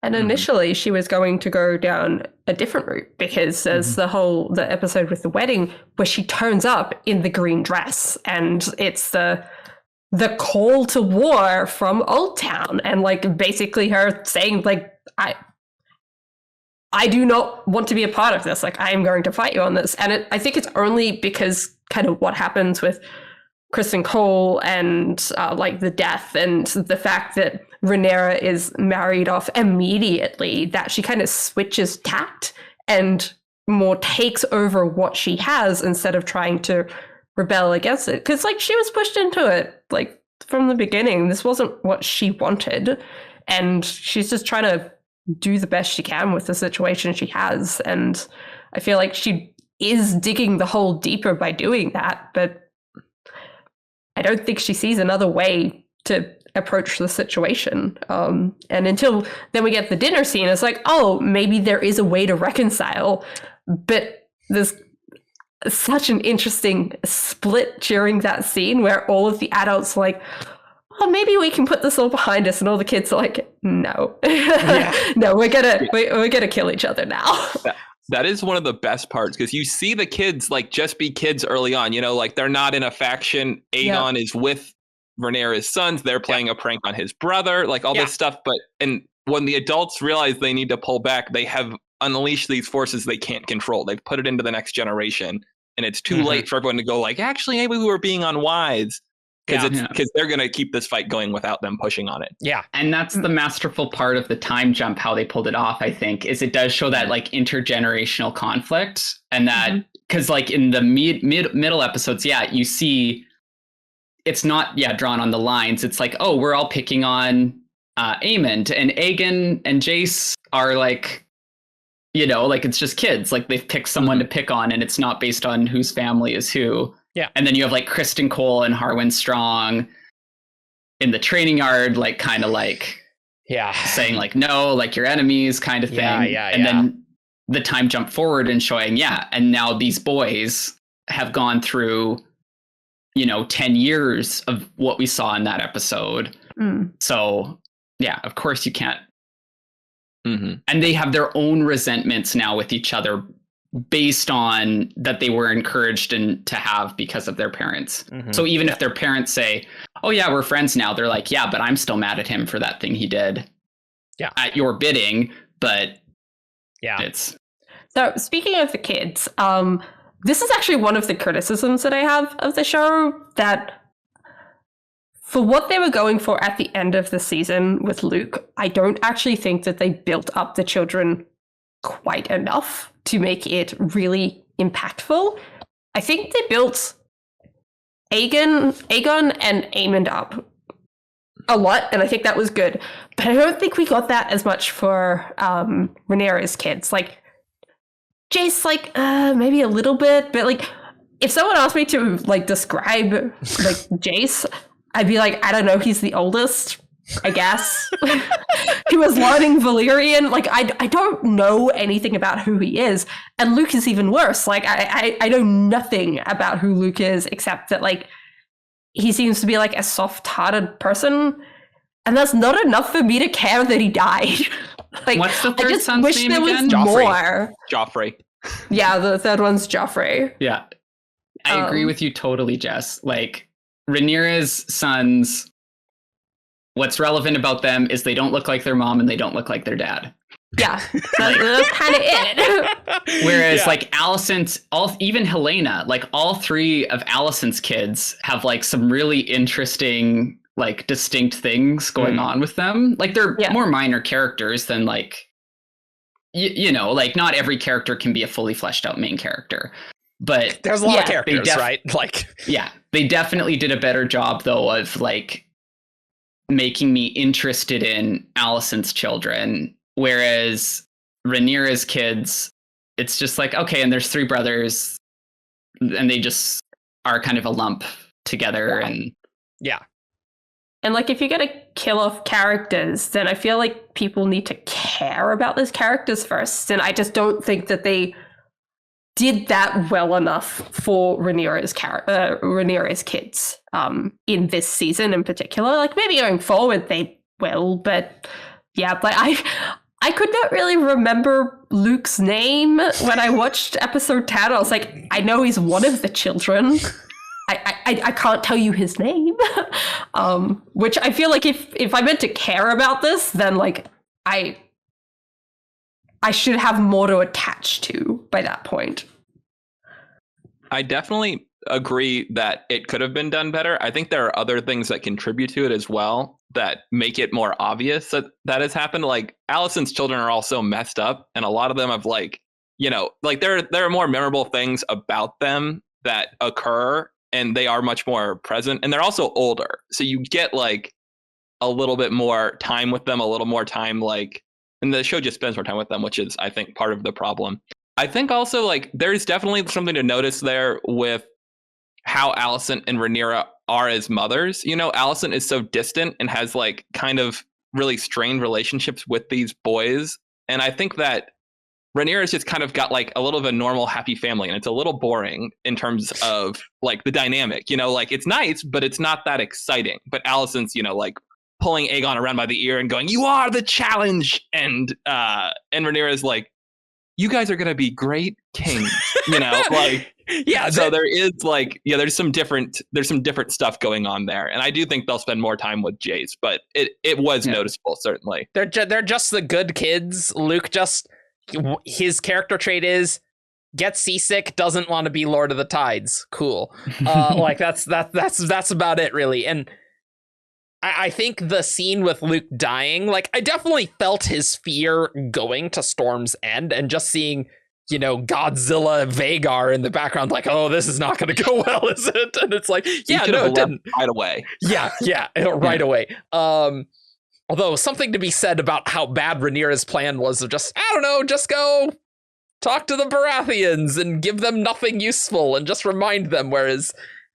And initially she was going to go down a different route, because there's the episode with the wedding where she turns up in the green dress, and it's the call to war from Old Town, and like basically her saying like, I do not want to be a part of this. Like I am going to fight you on this. And I think it's only because kind of what happens with Kristen Cole and like the death and the fact that Rhaenyra is married off immediately that she kind of switches tact and more takes over what she has instead of trying to rebel against it. Because like she was pushed into it like from the beginning. This wasn't what she wanted, and she's just trying to do the best she can with the situation she has. And I feel like she is digging the hole deeper by doing that, but I don't think she sees another way to approach the situation. And until then we get the dinner scene, it's like, oh, maybe there is a way to reconcile. But there's such an interesting split during that scene where all of the adults are like, oh, maybe we can put this all behind us. And all the kids are like, no, no, we're gonna kill each other now. That is one of the best parts, because you see the kids like just be kids early on, you know, like they're not in a faction. Aegon is with Rhaenyra's sons. They're playing a prank on his brother, like all this stuff. And when the adults realize they need to pull back, they have unleashed these forces they can't control. They've put it into the next generation, and it's too late for everyone to go like, actually, maybe we were being unwise. because they're going to keep this fight going without them pushing on it. Yeah. And that's the masterful part of the time jump, how they pulled it off, I think, is it does show that like intergenerational conflict, and that because like in the middle episodes, you see it's not drawn on the lines. It's like, oh, we're all picking on Aemond, and Aegon and Jace are like, like it's just kids. Like they've picked someone to pick on, and it's not based on whose family is who. Yeah. And then you have like Kristen Cole and Harwin Strong in the training yard, like kind of like saying like, no, like your enemies kind of thing. And then the time jump forward and showing, and now these boys have gone through, 10 years of what we saw in that episode. So of course you can't. And they have their own resentments now with each other based on that they were encouraged to have because of their parents. So even if their parents say, oh yeah, we're friends now, they're like, yeah, but I'm still mad at him for that thing he did at your bidding. But it's so speaking of the kids, this is actually one of the criticisms that I have of the show, that for what they were going for at the end of the season with Luke, I don't actually think that they built up the children quite enough to make it really impactful. I think they built Aegon and Aemond up a lot, and I think that was good. But I don't think we got that as much for Rhaenyra's kids. Like Jace, like maybe a little bit, but like if someone asked me to like describe like Jace, I'd be like, I don't know, he's the oldest, I guess. He was learning Valyrian. Like, I don't know anything about who he is. And Luke is even worse. Like, I know nothing about who Luke is, except that, like, he seems to be, like, a soft-hearted person. And that's not enough for me to care that he died. Like, what's the third I just son's wish name there was again? more. Joffrey. Yeah, the third one's Joffrey. Yeah. I agree with you totally, Jess. Like, Rhaenyra's sons, what's relevant about them is they don't look like their mom and they don't look like their dad. Yeah, that's kind of it. Whereas like Alicent's, even Helena, like all three of Alicent's kids have like some really interesting, like distinct things going on with them. Like they're more minor characters than like, like not every character can be a fully fleshed out main character. But there's a lot of characters, right? Like, they definitely did a better job though of like making me interested in Alicent's children, whereas Rhaenyra's kids, it's just like, okay, and there's three brothers, and they just are kind of a lump together, and And like, if you're gonna kill off characters, then I feel like people need to care about those characters first, and I just don't think that they did that well enough for Rhaenyra's kids in this season in particular. Like maybe going forward they will, but like I could not really remember Luke's name when I watched episode 10. I was like, I know he's one of the children. I can't tell you his name. Which I feel like if I meant to care about this, then like I should have more to attach to by that point. I definitely agree that it could have been done better. I think there are other things that contribute to it as well that make it more obvious that has happened. Like Alicent's children are all so messed up, and a lot of them have like, like there are more memorable things about them that occur, and they are much more present, and they're also older. So you get like a little bit more time with them, a little more time like, and the show just spends more time with them, which is, I think, part of the problem. I think also like there's definitely something to notice there with how Alicent and Rhaenyra are as mothers. Alicent is so distant and has like kind of really strained relationships with these boys. And I think that Rhaenyra's just kind of got like a little of a normal happy family, and it's a little boring in terms of like the dynamic, like it's nice, but it's not that exciting. But Alicent's, like pulling Aegon around by the ear and going, "You are the challenge." And Rhaenyra's like, "You guys are going to be great kings," like, so there is like, there's some different stuff going on there. And I do think they'll spend more time with Jace, but it was noticeable, certainly. They're just the good kids. Luke his character trait is gets seasick, doesn't want to be Lord of the Tides. Cool. Like that's about it, really. And I think the scene with Luke dying, like I definitely felt his fear going to Storm's End, and just seeing, you know, Godzilla Vagar in the background, like, oh, this is not going to go well, is it? And it's like, yeah, no, it didn't. Right away. Yeah, right away. Although something to be said about how bad Rhaenyra's plan was of just, I don't know, just go talk to the Baratheons and give them nothing useful and just remind them, whereas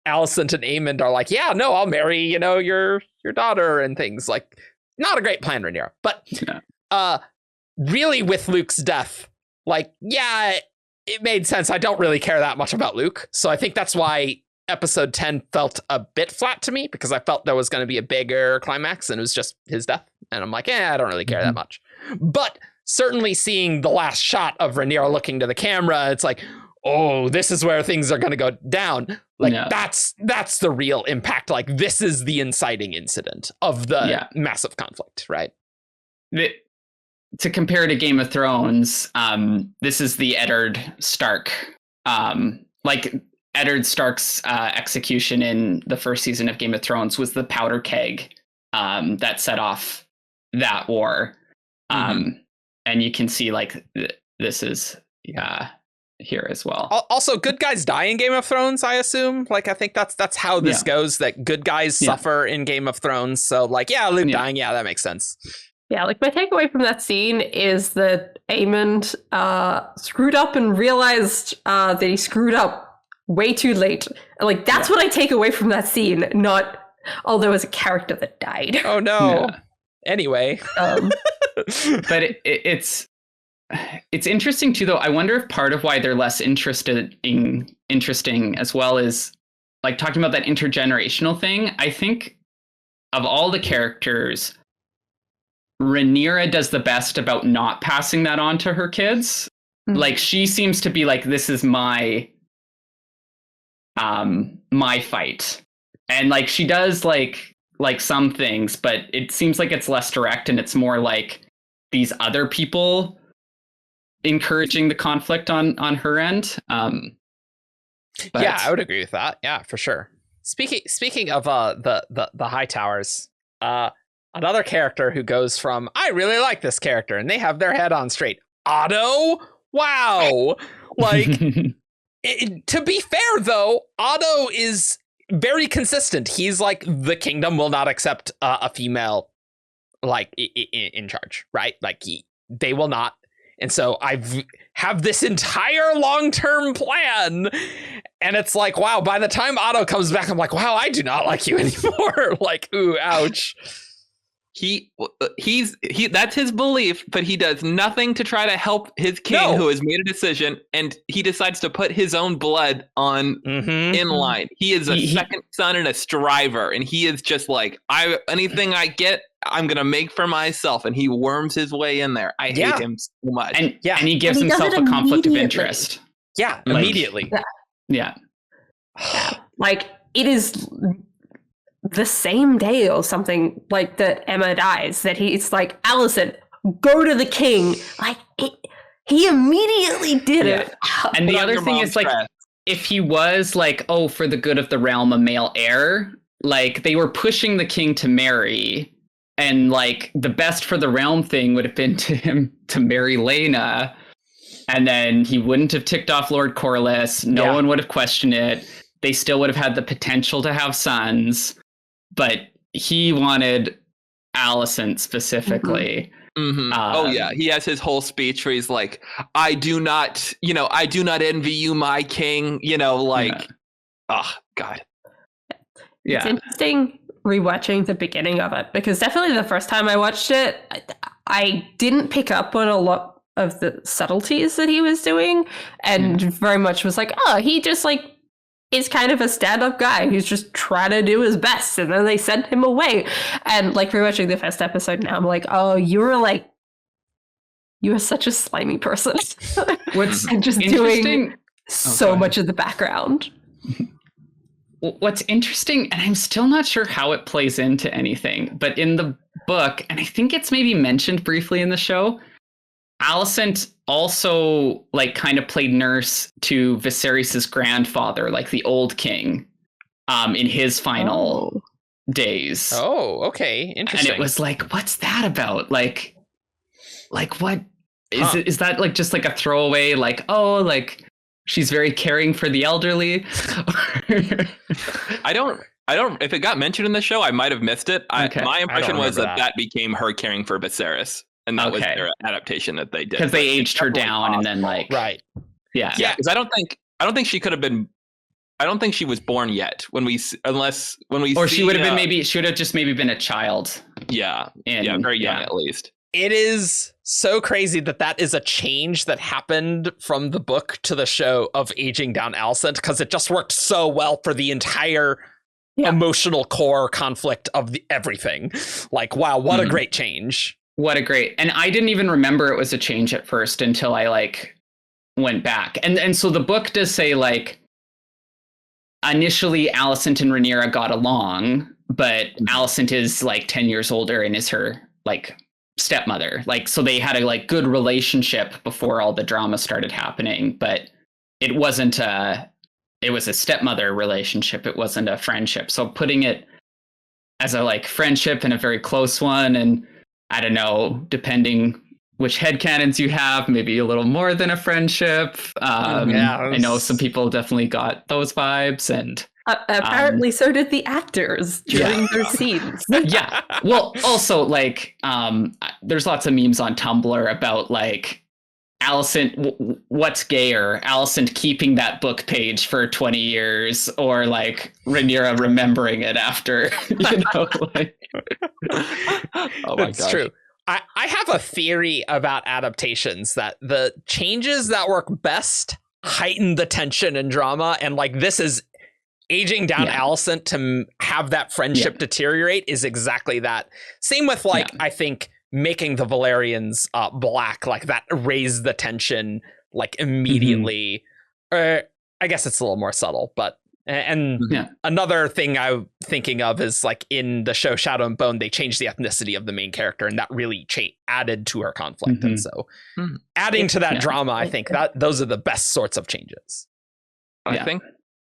Alicent and Aemond are like, yeah, no, I'll marry, you know, your daughter and things. Like, not a great plan, Rhaenyra. But really with Luke's death, like, yeah, it made sense. I don't really care that much about Luke. So I think that's why episode 10 felt a bit flat to me, because I felt there was going to be a bigger climax and it was just his death. And I'm like, I don't really care that much. But certainly seeing the last shot of Rhaenyra looking to the camera, it's like, oh, this is where things are going to go down. Like, that's the real impact. Like, this is the inciting incident of the massive conflict, right? To compare to Game of Thrones, this is the Eddard Stark. Like, Eddard Stark's execution in the first season of Game of Thrones was the powder keg that set off that war. And you can see, like, this is here as well. Also, good guys die in Game of Thrones, I assume. Like, I think that's how this goes, that good guys suffer in Game of Thrones. So, like, Luke dying, that makes sense. Yeah, like, my takeaway from that scene is that Aemond screwed up and realized that he screwed up way too late. Like, that's what I take away from that scene, not, oh, there was a character that died. Oh, no. Yeah. Anyway. But it's interesting, too, though. I wonder if part of why they're less interesting as well is, like, talking about that intergenerational thing. I think of all the characters, Rhaenyra does the best about not passing that on to her kids. Like, she seems to be like, this is my fight. And, like, she does like some things, but it seems like it's less direct, and it's more like these other people encouraging the conflict on her end. But yeah, I would agree with that. Yeah, for sure. Speaking of the Hightowers, another character who goes from, I really like this character, and they have their head on straight. Otto? Wow. Like, to be fair, though, Otto is very consistent. He's like, the kingdom will not accept a female, like, in charge, right? Like, they will not. And so I have this entire long-term plan. And it's like, wow, by the time Otto comes back, I'm like, wow, I do not like you anymore. Like, ooh, ouch. He's that's his belief, but he does nothing to try to help his king who has made a decision, and he decides to put his own blood on in line. He is a second son and a striver, and he is just like, anything I get, I'm gonna make for myself, and he worms his way in there. I hate him so much. And he gives himself a conflict of interest. Yeah, immediately. Yeah. Like, it is the same day or something, like, that Emma dies, that he's like, Alicent, go to the king. Like, he immediately did it. And the other thing is, like, if he was like, oh, for the good of the realm, a male heir, like, they were pushing the king to marry, and, like, the best for the realm thing would have been to him to marry Laena, and then he wouldn't have ticked off Lord Corlys. No one would have questioned it. They still would have had the potential to have sons. But he wanted Alicent specifically. He has his whole speech where he's like, I do not envy you, my king. Oh, God. Yeah. It's interesting rewatching the beginning of it, because definitely the first time I watched it, I didn't pick up on a lot of the subtleties that he was doing, and very much was like, oh, he just, like, is kind of a stand-up guy who's just trying to do his best, and then they send him away. And, like, rewatching the first episode now, I'm like, oh, you are such a slimy person. And just doing so much of the background. What's interesting, and I'm still not sure how it plays into anything, but in the book, and I think it's maybe mentioned briefly in the show, Alicent also like kind of played nurse to Viserys's grandfather, like the old king, in his final days. Oh, okay, interesting. And it was like, what's that about? Like what is it? Is that like just like a throwaway? Like, oh, like she's very caring for the elderly. I don't. If it got mentioned in the show, I might have missed it. My impression was that became her caring for Viserys, and that was their adaptation that they did because they aged her down, and then like yeah. Because I don't think she could have been. I don't think she was born yet or she would have been she would have just maybe been a child. Yeah, very young at least. It is so crazy that is a change that happened from the book to the show of aging down Alicent, because it just worked so well for the entire emotional core conflict of everything. Like, wow, what a great change. And I didn't even remember it was a change at first until I like went back. And so the book does say like initially Alicent and Rhaenyra got along, but Alicent is like 10 years older and is her like stepmother. Like, so they had a like good relationship before all the drama started happening, but it wasn't it was a stepmother relationship. It wasn't a friendship. So putting it as a like friendship and a very close one, and I don't know, depending which headcanons you have, maybe a little more than a friendship. I know some people definitely got those vibes, and apparently so did the actors during their scenes. Yeah. Well, also like there's lots of memes on Tumblr about like Alicent, what's gayer, Alicent keeping that book page for 20 years or like Rhaenyra remembering it after, you know, like. Oh my It's gosh. true. I have a theory about adaptations that the changes that work best heighten the tension and drama, and like this is aging down Alicent to have that friendship deteriorate is exactly that. Same with like I think making the Valerians black, like that raised the tension like immediately. I guess it's a little more subtle, but another thing I'm thinking of is like in the show Shadow and Bone, they changed the ethnicity of the main character, and that really added to her conflict. And so adding to that drama, I think that those are the best sorts of changes. I think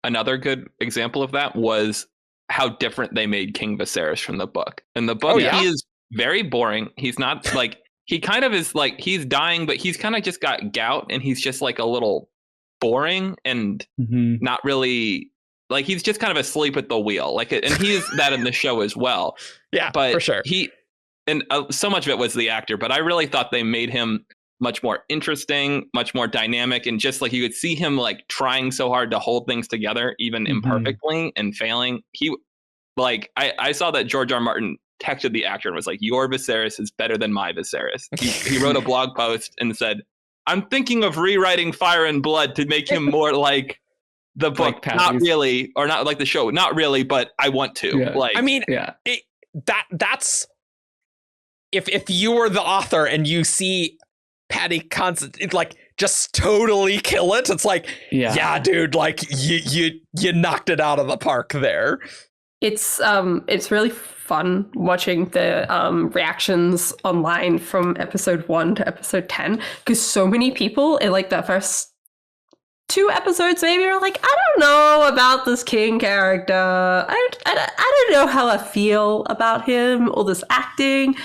another good example of that was how different they made King Viserys from the book. In the book, he is very boring. He's not like, he kind of is like, he's dying, but he's kind of just got gout, and he's just like a little boring and not really, like he's just kind of asleep at the wheel. Like, and he is that in the show as well. Yeah, but for sure. So much of it was the actor, but I really thought they made him much more interesting, much more dynamic, and just like you could see him like trying so hard to hold things together, even imperfectly, and failing. He, like, I saw that George R. Martin texted the actor and was like, "Your Viserys is better than my Viserys." He wrote a blog post and said, "I'm thinking of rewriting Fire and Blood to make him more like the book, like not really, or not like the show, not really, but I want to." Yeah. Like, I mean, that's if you were the author and you see Paddy Considine like just totally kill it, it's like, yeah, dude, like you knocked it out of the park there. It's really fun watching the reactions online from episode 1 to episode 10, because so many people in like the first 2 episodes maybe are like, I don't know about this King character. I don't know how I feel about him or this acting.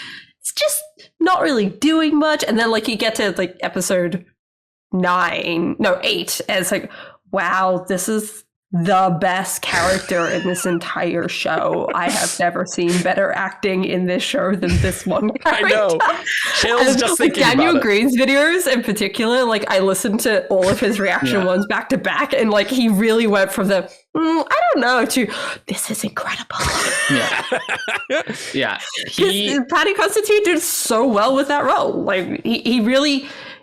It's just not really doing much. And then like you get to like episode 8, and it's like, wow, this is the best character in this entire show. I have never seen better acting in this show than this one character. I know. Chills just thinking Daniel about it. Green's videos in particular, like I listened to all of his reaction ones back to back, and like he really went from the I don't know to this is incredible. Paddy Considine did so well with that role. Like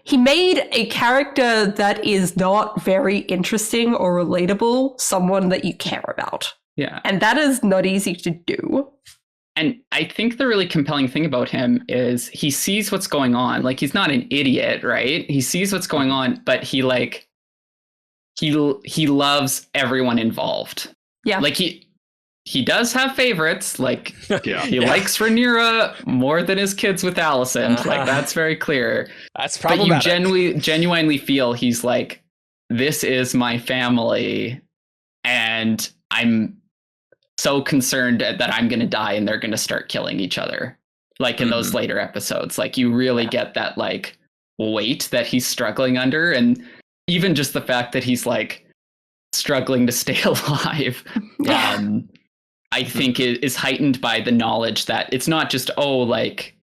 he made a character that is not very interesting or relatable someone that you care about. Yeah. And that is not easy to do. And I think the really compelling thing about him is he sees what's going on. Like, he's not an idiot, right? He sees what's going on, but he loves everyone involved. Yeah. Like he does have favorites. Like Yeah. he likes Rhaenyra more than his kids with Alicent. Like that's very clear. That's But you problematic. genuinely feel he's like, this is my family, and I'm so concerned that I'm going to die and they're going to start killing each other. Like in those later episodes, like you really get that like weight that he's struggling under, and even just the fact that he's like struggling to stay alive. I think it is heightened by the knowledge that it's not just, oh, like,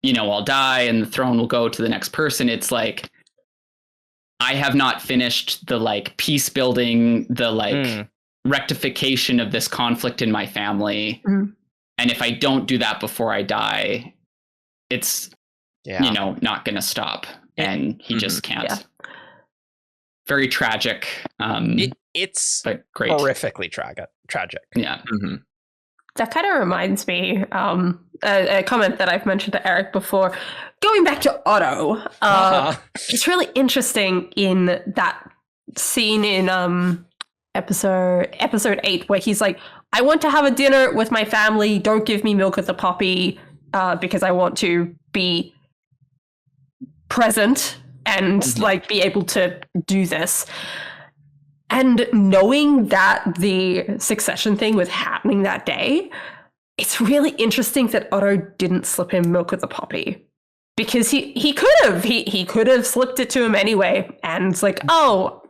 you know, I'll die and the throne will go to the next person. It's like, I have not finished the like peace building, the like rectification of this conflict in my family. And if I don't do that before I die, it's, you know, not going to stop. And he just can't. Yeah. Very tragic. It's but great. Horrifically tragic. Yeah. That kind of reminds me, a comment that I've mentioned to Eric before. Going back to Otto, it's really interesting in that scene in episode 8 where he's like, I want to have a dinner with my family. Don't give me milk of the poppy because I want to be present and like be able to do this. And knowing that the succession thing was happening that day, it's really interesting that Otto didn't slip him milk of the poppy. Because he could have. He could have slipped it to him anyway. And it's like, oh,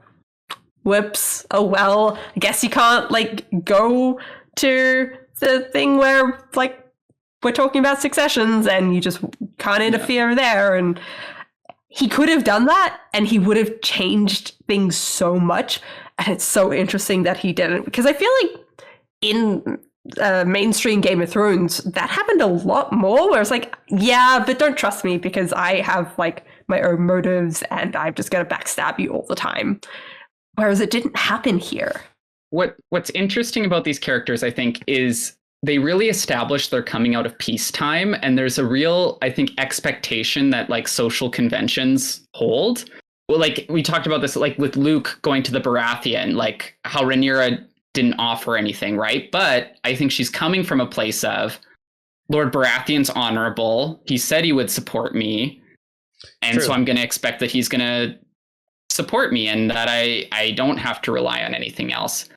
whoops. Oh, well, I guess you can't, like, go to the thing where, like, we're talking about successions and you just can't interfere there. And he could have done that and he would have changed things so much. And it's so interesting that he didn't. Because I feel like in mainstream Game of Thrones, that happened a lot more where it's like, yeah, but don't trust me because I have like my own motives and I'm just going to backstab you all the time. Whereas it didn't happen here. What's interesting about these characters, I think, is they really establish they're coming out of peacetime. And there's a real, I think, expectation that like social conventions hold. Well, like we talked about this, like with Luke going to the Baratheon, like how Rhaenyra didn't offer anything, right? But I think she's coming from a place of Lord Baratheon's honorable. He said he would support me. And so I'm going to expect that he's going to support me and that I don't have to rely on anything else.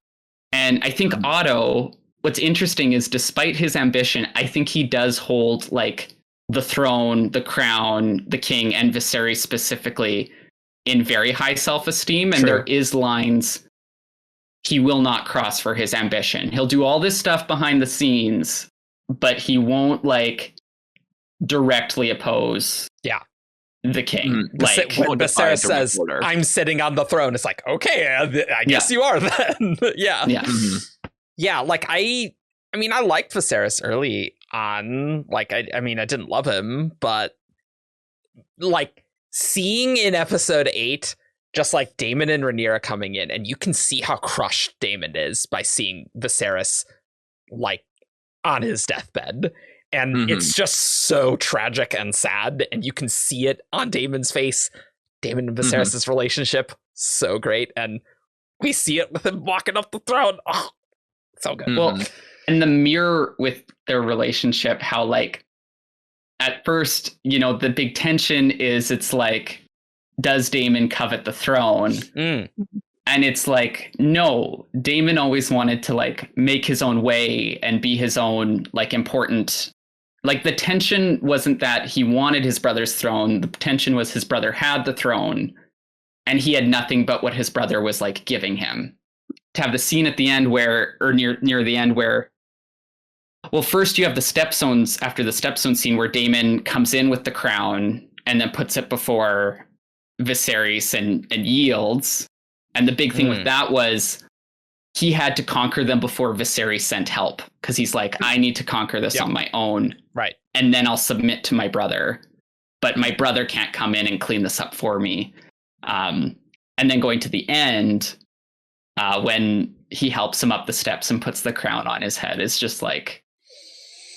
And I think Otto, what's interesting is despite his ambition, I think he does hold like the throne, the crown, the king, and Viserys specifically in very high self-esteem. And there is lines he will not cross for his ambition. He'll do all this stuff behind the scenes, but he won't like directly oppose the king. Like when Viserys says, I'm sitting on the throne, it's like, okay, I guess you are then. Yeah, like I mean, I liked Viserys early on. Like, I mean, I didn't love him, but like seeing in episode 8, just like Daemon and Rhaenyra coming in, and you can see how crushed Daemon is by seeing Viserys like on his deathbed. And it's just so tragic and sad, and you can see it on Daemon's face. Daemon and Viserys' relationship, so great, and we see it with him walking up the throne. Oh, so good. Well, and the mirror with their relationship, how like at first, you know, the big tension is it's like, does Daemon covet the throne? And it's like, no, Daemon always wanted to like make his own way and be his own like important. Like the tension wasn't that he wanted his brother's throne. The tension was his brother had the throne and he had nothing but what his brother was like giving him. To have the scene at the end where, or near the end where, well, first you have the stepstones after the stepstone scene where Daemon comes in with the crown and then puts it before Viserys and yields. And the big thing with that was he had to conquer them before Viserys sent help, because he's like, I need to conquer this on my own. Right. And then I'll submit to my brother. But my brother can't come in and clean this up for me. And then going to the end, when he helps him up the steps and puts the crown on his head, is just like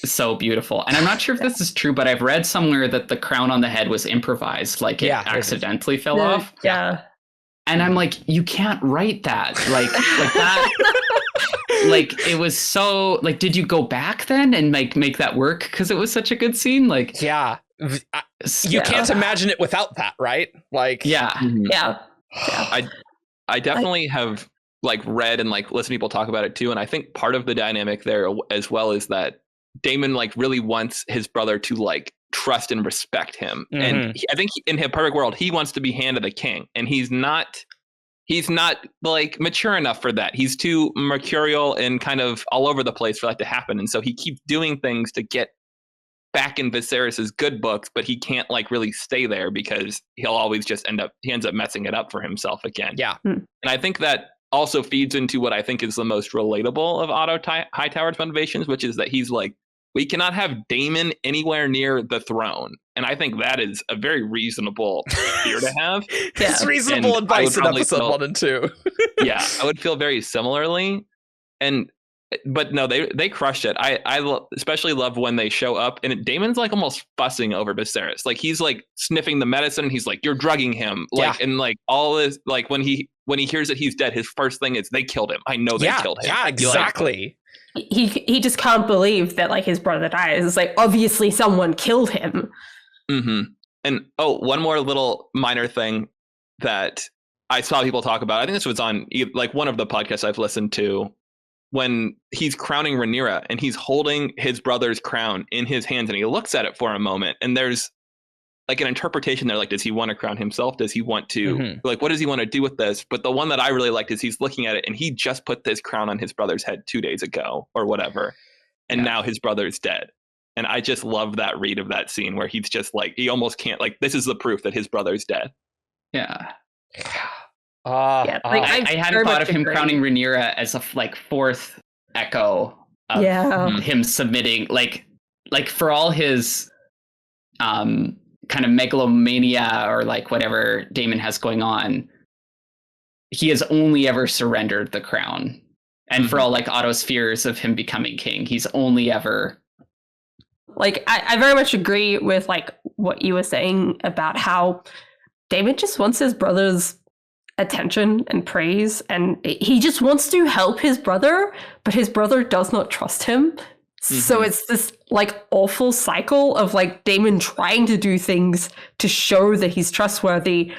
so beautiful. And I'm not sure if this is true, but I've read somewhere that the crown on the head was improvised, like it accidentally fell off. Yeah. And I'm like, you can't write that. Like that. Like, it was so, like, did you go back then and make that work? Because it was such a good scene. Like, yeah. You can't imagine it without that, right? Like, yeah. I definitely have like read and like listened to people talk about it too. And I think part of the dynamic there as well is that Damon like really wants his brother to like trust and respect him. And I think in his perfect world, he wants to be hand of the king, and he's not like mature enough for that. He's too mercurial and kind of all over the place for that to happen. And so he keeps doing things to get back in Viserys's good books, but he can't like really stay there because he'll always just ends up messing it up for himself again. Yeah. And I think that also feeds into what I think is the most relatable of Otto Hightower's motivations, which is that he's like, we cannot have Daemon anywhere near the throne. And I think that is a very reasonable fear to have. It's reasonable advice in episode 1 and 2. Yeah, I would feel very similarly. But no, they crushed it. I especially love when they show up and Daemon's like almost fussing over Viserys. Like he's like sniffing the medicine. And he's like, you're drugging him. Like, and like all this, like when he hears that he's dead, his first thing is they killed him. I know they killed him. Yeah, exactly. He just can't believe that like his brother dies. It's like, obviously someone killed him. And one more little minor thing that I saw people talk about. I think this was on like one of the podcasts I've listened to, when he's crowning Rhaenyra and he's holding his brother's crown in his hands and he looks at it for a moment, and there's like an interpretation there. Like, does he want to crown himself? Does he want to like, what does he want to do with this? But the one that I really liked is he's looking at it and he just put this crown on his brother's head 2 days ago or whatever. And now his brother's dead. And I just love that read of that scene where he's just like, he almost can't, like, this is the proof that his brother's dead. Yeah. I hadn't thought of him crowning Rhaenyra as a like fourth echo of him submitting, like for all his kind of megalomania or like whatever Daemon has going on, he has only ever surrendered the crown. And for all like Otto's fears of him becoming king, he's only ever like, I very much agree with like what you were saying about how Daemon just wants his brother's attention and praise, and he just wants to help his brother, but his brother does not trust him. So it's this like awful cycle of like Daemon trying to do things to show that he's trustworthy,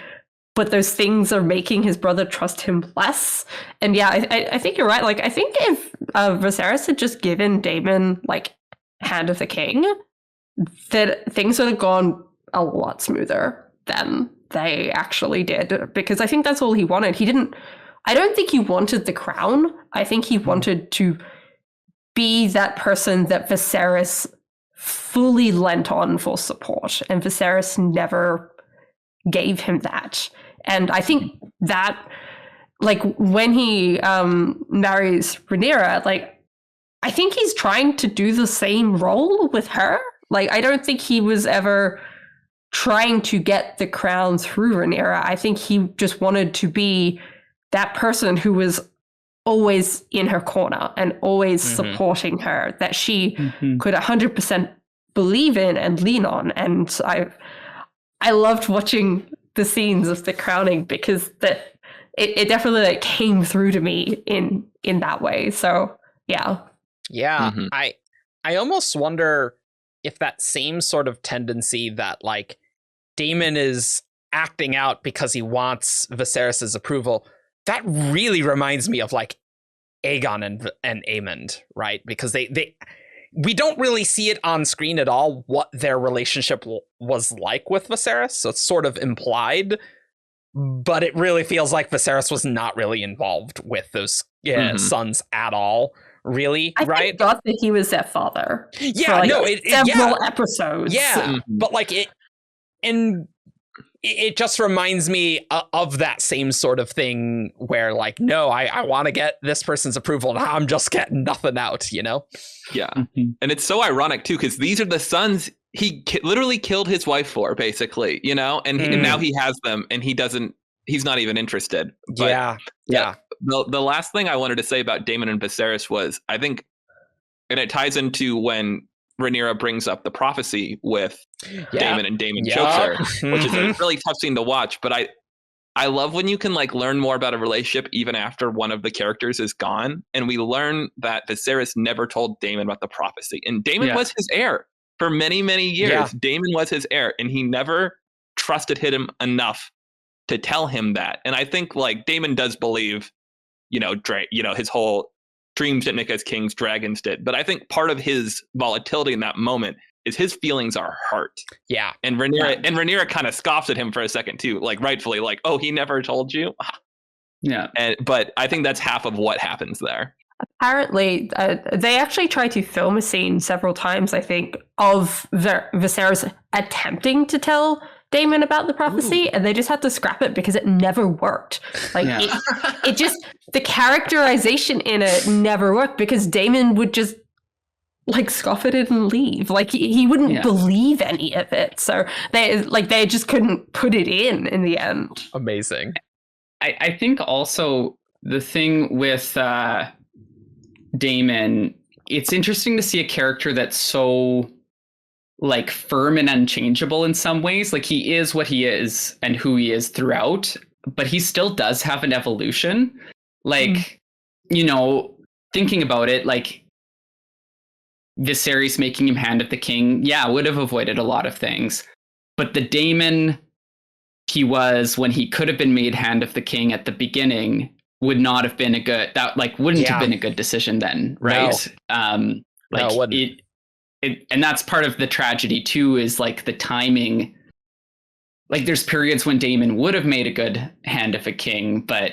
but those things are making his brother trust him less. And yeah, I think you're right. Like, I think if Viserys had just given Daemon like hand of the king, that things would have gone a lot smoother than they actually did, because I think that's all he wanted. I don't think he wanted the crown. I think he wanted to be that person that Viserys fully lent on for support, and Viserys never gave him that. And I think that, like, when he marries Rhaenyra, like, I think he's trying to do the same role with her. Like, I don't think he was ever trying to get the crown through Rhaenyra. I think he just wanted to be that person who was always in her corner and always supporting her, that she could 100% believe in and lean on. And I loved watching the scenes of the crowning, because it definitely like came through to me in that way. So yeah. I almost wonder if that same sort of tendency that like Daemon is acting out because he wants Viserys's approval, that really reminds me of like Aegon and Aemond, right? Because we don't really see it on screen at all what their relationship was like with Viserys, so it's sort of implied, but it really feels like Viserys was not really involved with those sons at all, really, right? I thought that he was their father. Yeah, for like several episodes. Yeah, but like it just reminds me of that same sort of thing where like, no, I want to get this person's approval and I'm just getting nothing out, you know? Yeah. And it's so ironic too, because these are the sons he literally killed his wife for, basically, you know, and now he has them and he's not even interested. But yeah. The last thing I wanted to say about Daemon and Viserys was, I think, and it ties into when Rhaenyra brings up the prophecy with Daemon, and Daemon chokes her, which is a really tough scene to watch. But I love when you can like learn more about a relationship even after one of the characters is gone. And we learn that Viserys never told Daemon about the prophecy. And Daemon was his heir for many, many years. Yeah. Daemon was his heir, and he never trusted him enough to tell him that. And I think like Daemon does believe, his whole dreams didn't make us kings, dragons did. But I think part of his volatility in that moment is his feelings are hurt. Yeah. And Rhaenyra kind of scoffs at him for a second too, like rightfully, like, oh, he never told you. Yeah. But I think that's half of what happens there. Apparently, they actually tried to film a scene several times, I think, of Viserys attempting to tell Daemon about the prophecy, and they just had to scrap it because it never worked. Like it just, the characterization in it never worked because Daemon would just like scoff at it and leave. Like he wouldn't believe any of it. So they just couldn't put it in the end. Amazing. I think also the thing with Daemon, it's interesting to see a character that's so like firm and unchangeable in some ways. Like he is what he is and who he is throughout, but he still does have an evolution. Like, thinking about it, like Viserys making him Hand of the King, would have avoided a lot of things. But the Daemon he was when he could have been made Hand of the King at the beginning would not have been wouldn't have been a good decision then, right? No. And that's part of the tragedy too, is like the timing. Like there's periods when Daemon would have made a good Hand of a King, but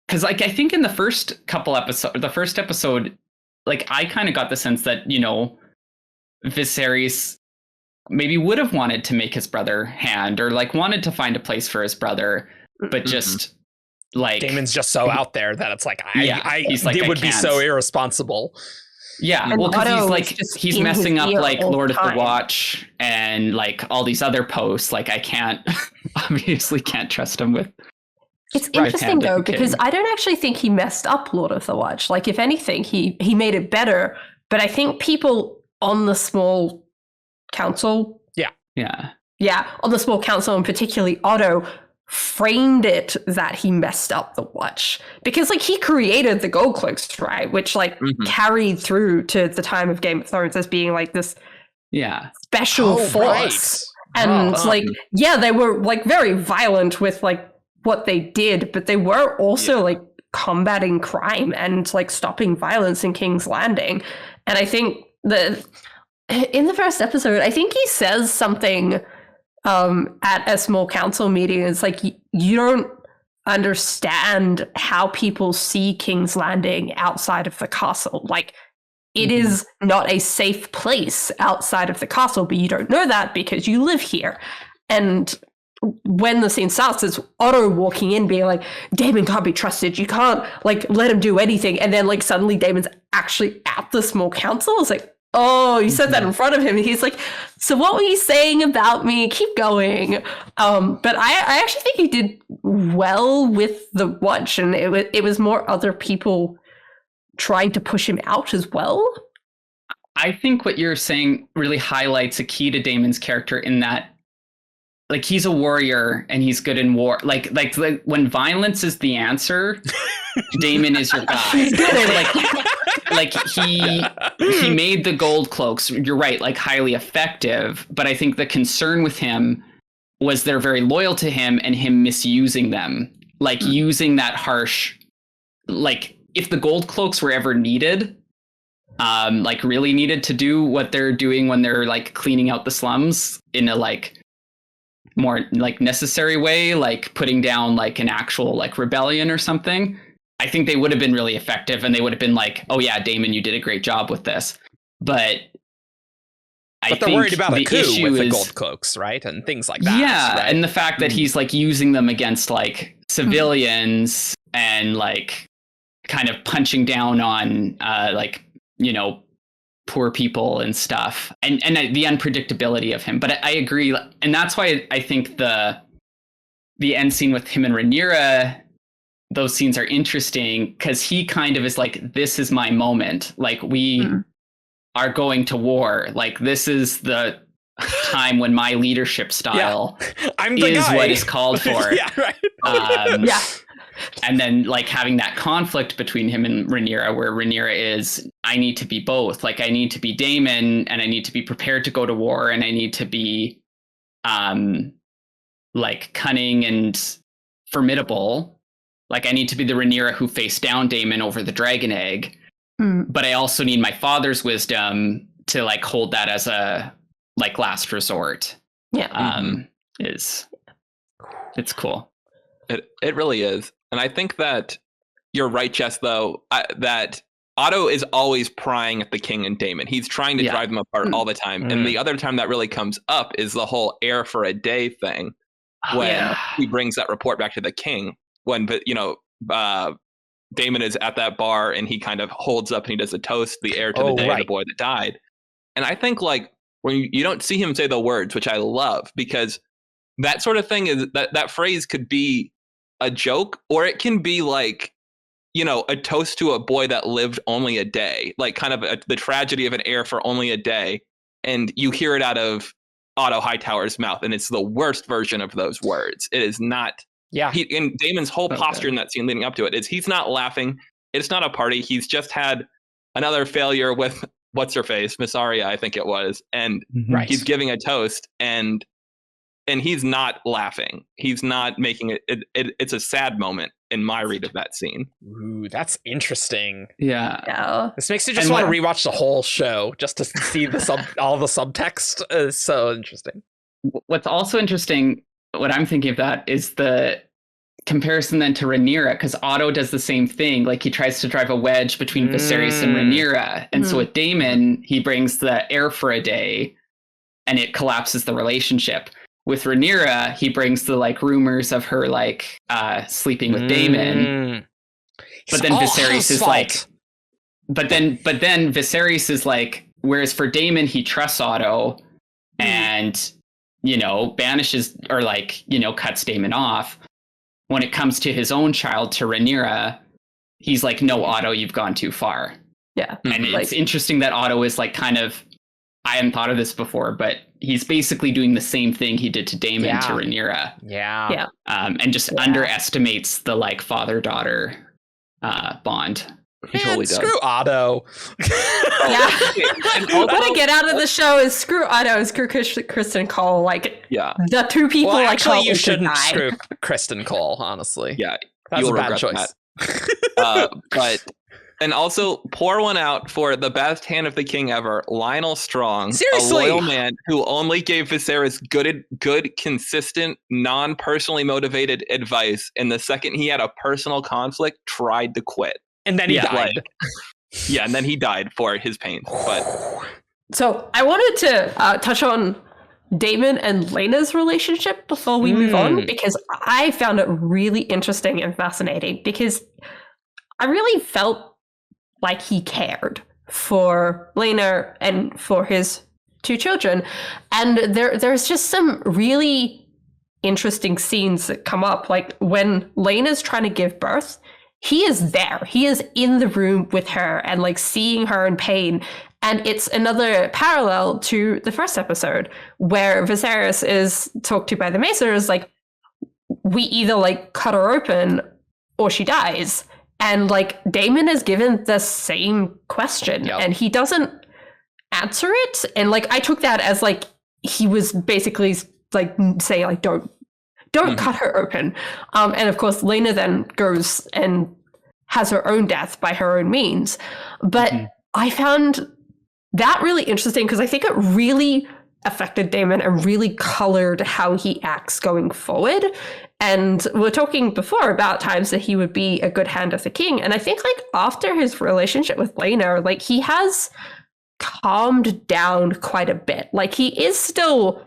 because like I think in the first episode, like I kind of got the sense that Viserys maybe would have wanted to make his brother Hand, or like wanted to find a place for his brother, but just like Daemon's just so out there that it's like it would be so irresponsible. Yeah, well, because he's messing up like Lord of the Watch and like all these other posts. Like I obviously can't trust him with. It's interesting though, because I don't actually think he messed up Lord of the Watch. Like if anything, he made it better. But I think people on the small council, on the small council, and particularly Otto, framed it that he messed up the watch because like he created the gold cloaks, right, which like carried through to the time of Game of Thrones as being like this special force, and they were like very violent with like what they did, but they were also like combating crime and like stopping violence in King's Landing. And I think in the first episode, I think he says something at a small council meeting. It's like, you don't understand how people see King's Landing outside of the castle. Like, it is not a safe place outside of the castle, but you don't know that because you live here. And when the scene starts, it's Otto walking in being like, Daemon can't be trusted. You can't like let him do anything. And then like suddenly Daemon's actually at the small council. It's like, oh, you said that in front of him. And he's like, so what were you saying about me? Keep going. But I actually think he did well with the watch, and it was more other people trying to push him out as well. I think what you're saying really highlights a key to Daemon's character in that, like, he's a warrior and he's good in war. Like when violence is the answer, Daemon is your guy. He's good at like he made the gold cloaks, you're right, like highly effective, but I think the concern with him was they're very loyal to him and him misusing them, like using that harsh, like if the gold cloaks were ever needed, like really needed to do what they're doing when they're like cleaning out the slums in a like more like necessary way, like putting down like an actual like rebellion or something, I think they would have been really effective, and they would have been like, oh yeah, Daemon, you did a great job with this. But they're worried about a coup with the gold cloaks, right? And things like that. Yeah, right? And the fact that he's like using them against like civilians and like kind of punching down on like, poor people and stuff, and the unpredictability of him. But I agree, and that's why I think the end scene with him and Rhaenyra, those scenes are interesting, because he kind of is like, this is my moment, like we are going to war, like this is the time when my leadership style I'm the is guy. what is called for. Yeah, right. Yeah. And then like having that conflict between him and Rhaenyra, where Rhaenyra is, I need to be both. Like I need to be Daemon, and I need to be prepared to go to war, and I need to be like cunning and formidable. Like I need to be the Rhaenyra who faced down Daemon over the dragon egg. But I also need my father's wisdom to like hold that as a like last resort. Yeah. It's cool. It really is. And I think that you're right, Jess, though, that Otto is always prying at the king and Daemon. He's trying to drive them apart all the time. And the other time that really comes up is the whole heir for a day thing, when he brings that report back to the king, when, Daemon is at that bar and he kind of holds up and he does a toast, the heir to the day of the boy that died. And I think like when you don't see him say the words, which I love, because that sort of thing is that phrase could be a joke, or it can be like, a toast to a boy that lived only a day, like kind of the tragedy of an heir for only a day. And you hear it out of Otto Hightower's mouth, and it's the worst version of those words. It is not. Yeah. And Damon's whole posture in that scene leading up to it is he's not laughing. It's not a party. He's just had another failure with what's her face, Miss Arya, I think it was, and he's giving a toast, and he's not laughing. He's not making it. It's a sad moment in my read of that scene. Ooh, that's interesting. Yeah. This makes me just want to rewatch the whole show just to see all the subtext. Is so interesting. What's also interesting, what I'm thinking of that is the comparison then to Rhaenyra, because Otto does the same thing. Like he tries to drive a wedge between Viserys and Rhaenyra. And so with Daemon, he brings the heir for a day and it collapses the relationship. With Rhaenyra, he brings the like rumors of her like sleeping with Daemon. But then Viserys is like, but then Viserys is like, whereas for Daemon, he trusts Otto and, banishes or like, cuts Daemon off. When it comes to his own child, to Rhaenyra, he's like, no, Otto, you've gone too far. Yeah. And it's interesting that Otto is like kind of, I hadn't thought of this before, but he's basically doing the same thing he did to Daemon to Rhaenyra. Yeah. And just underestimates the like father-daughter bond. He totally does. Screw Otto. And what I get out of the show is screw Otto, screw Kristen Cole. Like, the two people actually, you shouldn't screw Kristen Cole, honestly. Yeah, that's a bad choice. And also pour one out for the best hand of the king ever, Lionel Strong. Seriously, a loyal man who only gave Viserys good, consistent, non-personally motivated advice. And the second he had a personal conflict, tried to quit. And then he died. And then he died for his pains. But so I wanted to touch on Daemon and Laena's relationship before we move on, because I found it really interesting and fascinating, because I really felt like he cared for Laena and for his two children. And there's just some really interesting scenes that come up. Like when Laena's trying to give birth, he is there. He is in the room with her and like seeing her in pain. And it's another parallel to the first episode where Viserys is talked to by the Maesters, like, we either like cut her open or she dies. And like Daemon is given the same question and he doesn't answer it. And like I took that as like he was basically like saying like don't cut her open. And of course Laena then goes and has her own death by her own means. But I found that really interesting because I think it really affected Daemon and really colored how he acts going forward. And we were talking before about times that he would be a good hand of the king. And I think like after his relationship with Laena, like he has calmed down quite a bit. Like he is still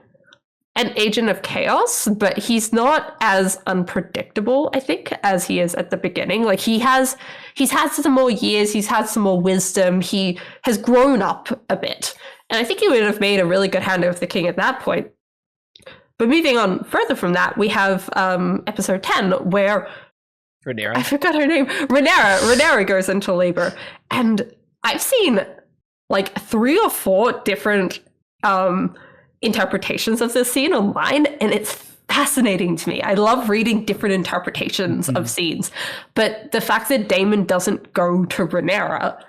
an agent of chaos, but he's not as unpredictable, I think, as he is at the beginning. Like he's had some more years, he's had some more wisdom, he has grown up a bit. And I think he would have made a really good hand of the king at that point. But moving on further from that, we have episode 10, where Rhaenyra. I forgot her name. Rhaenyra goes into labor. And I've seen like 3 or 4 different interpretations of this scene online, and it's fascinating to me. I love reading different interpretations of scenes, but the fact that Damon doesn't go to Rhaenyra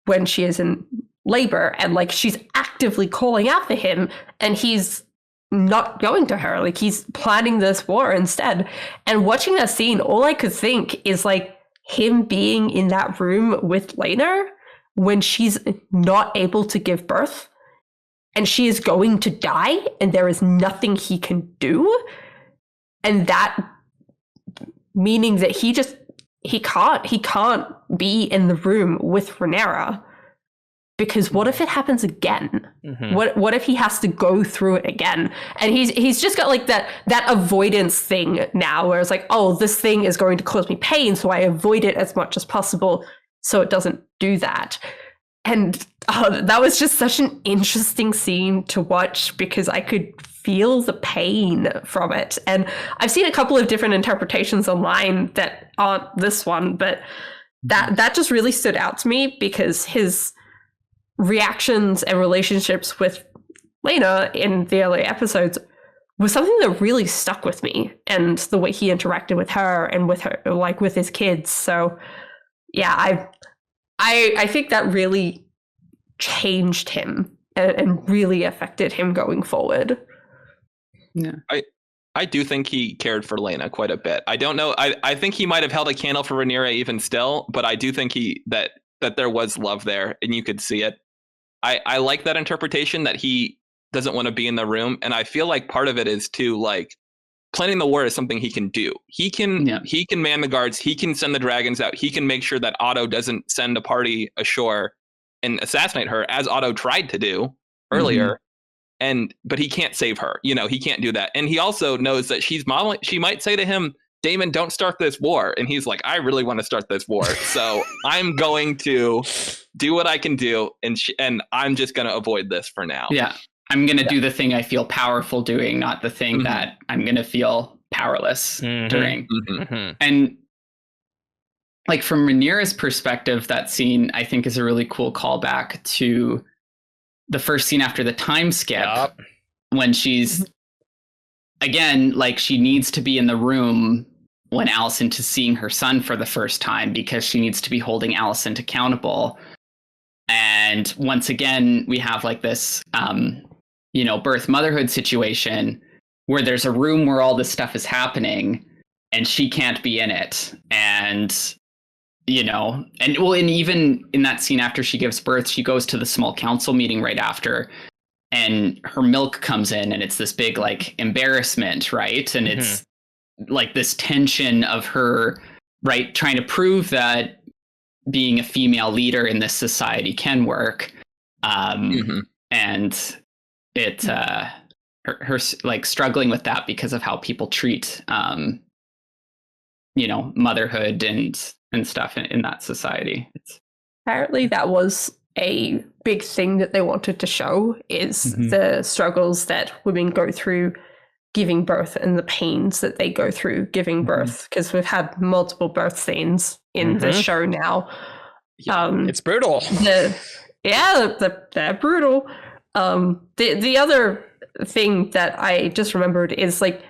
when she is in labor, and like she's actively calling out for him, and he's not going to her, like he's planning this war instead. And watching that scene, all I could think is like him being in that room with Laena when she's not able to give birth and she is going to die and there is nothing he can do. And that meaning that he can't be in the room with Rhaenyra, because what if it happens again? What if he has to go through it again? And he's just got like that avoidance thing now, where it's like, oh, this thing is going to cause me pain, so I avoid it as much as possible so it doesn't do that. And that was just such an interesting scene to watch, because I could feel the pain from it. And I've seen a couple of different interpretations online that aren't this one, but that just really stood out to me, because his reactions and relationships with Laena in the early episodes was something that really stuck with me, and the way he interacted with her and with her, like with his kids. So yeah, I think that really changed him and really affected him going forward. Yeah. I do think he cared for Laena quite a bit. I don't know. I think he might have held a candle for Rhaenyra even still, but I do think that there was love there, and you could see it. I like that interpretation that he doesn't want to be in the room, and I feel like part of it is too, like, planning the war is something he can do. He can man the guards. He can send the dragons out. He can make sure that Otto doesn't send a party ashore and assassinate her, as Otto tried to do earlier. But he can't save her. He can't do that. And he also knows that she might say to him, Damon, don't start this war. And he's like, I really want to start this war. So I'm going to do what I can do. And I'm just going to avoid this for now. Yeah. I'm going to do the thing I feel powerful doing, not the thing that I'm going to feel powerless during. And like from Rhaenyra's perspective, that scene I think is a really cool callback to the first scene after the time skip, when she's, again, like she needs to be in the room when Alicent is seeing her son for the first time, because she needs to be holding Alicent accountable. And once again, we have like this, birth motherhood situation where there's a room where all this stuff is happening and she can't be in it. And even in that scene after she gives birth, she goes to the small council meeting right after, and her milk comes in, and it's this big like embarrassment, right? And it's like this tension of her, right, trying to prove that being a female leader in this society can work. And it her like struggling with that because of how people treat motherhood and stuff in that society. Apparently that was a big thing that they wanted to show, is the struggles that women go through giving birth and the pains that they go through giving birth, because we've had multiple birth scenes in the show now. It's brutal. They're brutal. The other thing that I just remembered is like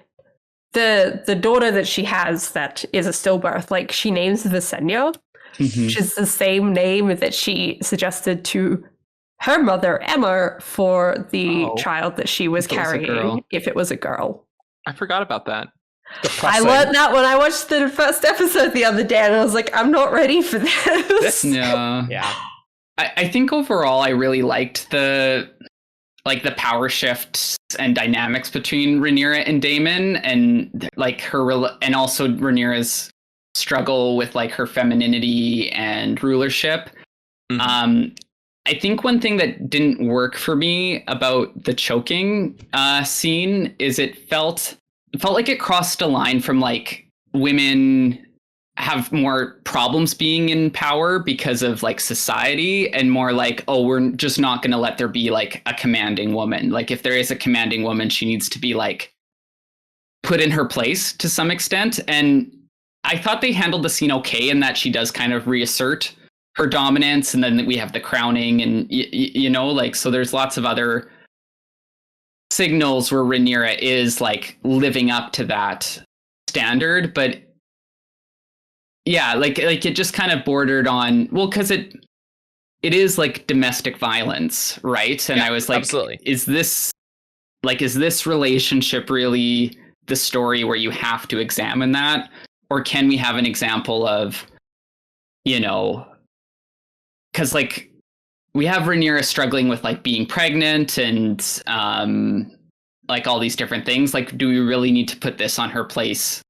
the daughter that she has that is a stillbirth, like she names Visenya, which is the same name that she suggested to her mother Emma for the child that she was carrying if it was a girl. I forgot about that. Depressing. I learned that when I watched the first episode the other day, and I was like, I'm not ready for this. Yeah. I think overall I really liked the power shifts and dynamics between Rhaenyra and Daemon, and like and also Rhaenyra's struggle with like her femininity and rulership. I think one thing that didn't work for me about the choking scene is it felt like it crossed a line from like women have more problems being in power because of like society, and more like, oh, we're just not going to let there be like a commanding woman. Like if there is a commanding woman, she needs to be like put in her place to some extent. And I thought they handled the scene okay in that she does kind of reassert her dominance, and then we have the crowning, and like, so there's lots of other signals where Rhaenyra is like living up to that standard, but yeah, like it just kind of bordered on, well, because it is like domestic violence, right? And I was like, absolutely. is this relationship really the story where you have to examine that? Or can we have an example of, you know, because like we have Rhaenyra struggling with like being pregnant and like all these different things. Like, do we really need to put this on her plate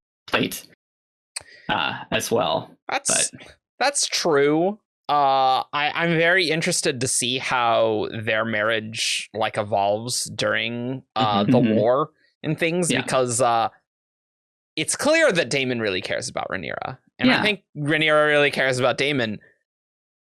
as well? That's true. I'm very interested to see how their marriage like evolves during the war and things, because it's clear that Daemon really cares about Rhaenyra, and I think Rhaenyra really cares about Daemon.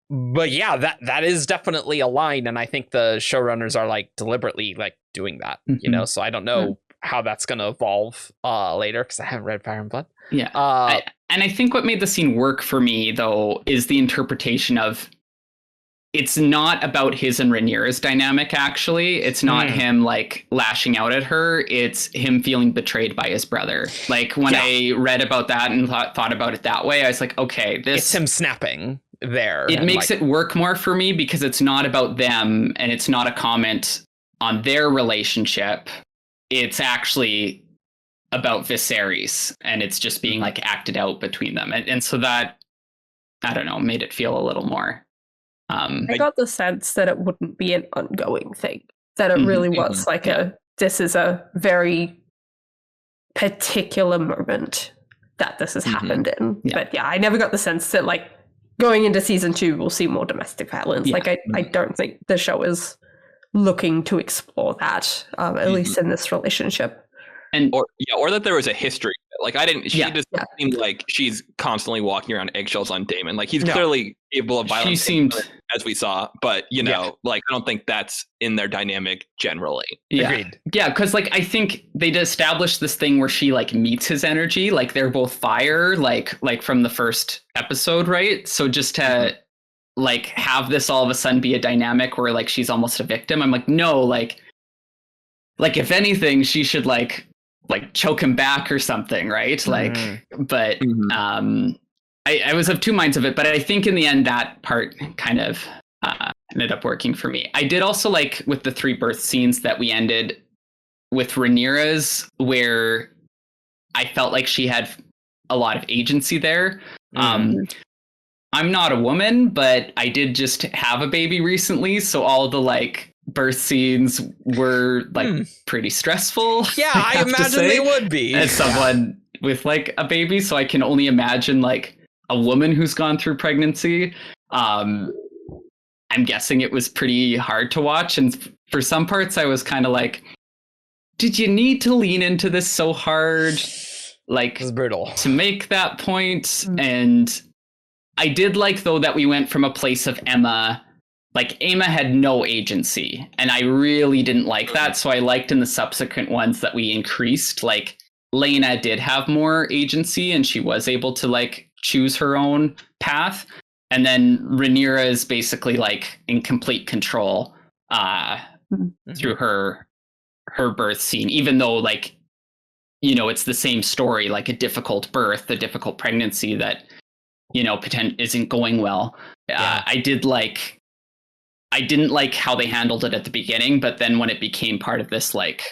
But yeah, that is definitely a line, and I think the showrunners are like deliberately like doing that, you know. So I don't know how that's going to evolve later, because I haven't read Fire and Blood. Yeah, and I think what made the scene work for me though is the interpretation of it's not about his and Rhaenyra's dynamic. Actually, it's not him like lashing out at her. It's him feeling betrayed by his brother. Like when I read about that and thought about it that way, I was like, okay, it's him snapping there. It makes it work more for me because it's not about them and it's not a comment on their relationship. It's actually about Viserys, and it's just being like acted out between them. And so that, I don't know, made it feel a little more. I got the sense that it wouldn't be an ongoing thing, that it really was like this is a very particular moment that this has happened in. But yeah, I never got the sense that like going into season 2, we'll see more domestic violence. Like I don't think the show is looking to explore that, at least in this relationship. And or that there was a history. Like she just seemed like she's constantly walking around eggshells on Daemon. Like he's clearly capable of violence. She seemed, as we saw, but you know, like I don't think that's in their dynamic generally. Agreed. Yeah, because like I think they'd established this thing where she like meets his energy, like they're both fire, like from the first episode, right? So just to like have this all of a sudden be a dynamic where like she's almost a victim, I'm like, no, like if anything, she should like choke him back or something, right? Like, but I was of two minds of it, but I think in the end that part kind of ended up working for me. I did also like with the 3 birth scenes that we ended with Rhaenyra's, where I felt like she had a lot of agency there. I'm not a woman, but I did just have a baby recently, so all the like birth scenes were like pretty stressful. Yeah, I imagine they would be. As someone with like a baby, so I can only imagine like a woman who's gone through pregnancy. I'm guessing it was pretty hard to watch, and for some parts I was kind of like, did you need to lean into this so hard? Like, it was brutal to make that point. And I did like though that we went from a place of Emma. Like, Aemma had no agency, and I really didn't like that. So I liked in the subsequent ones that we increased. Like, Laena did have more agency, and she was able to, like, choose her own path. And then Rhaenyra is basically, like, in complete control through her birth scene. Even though, like, you know, it's the same story, like a difficult birth, a difficult pregnancy that, you know, isn't going well. I didn't like how they handled it at the beginning, but then when it became part of this, like,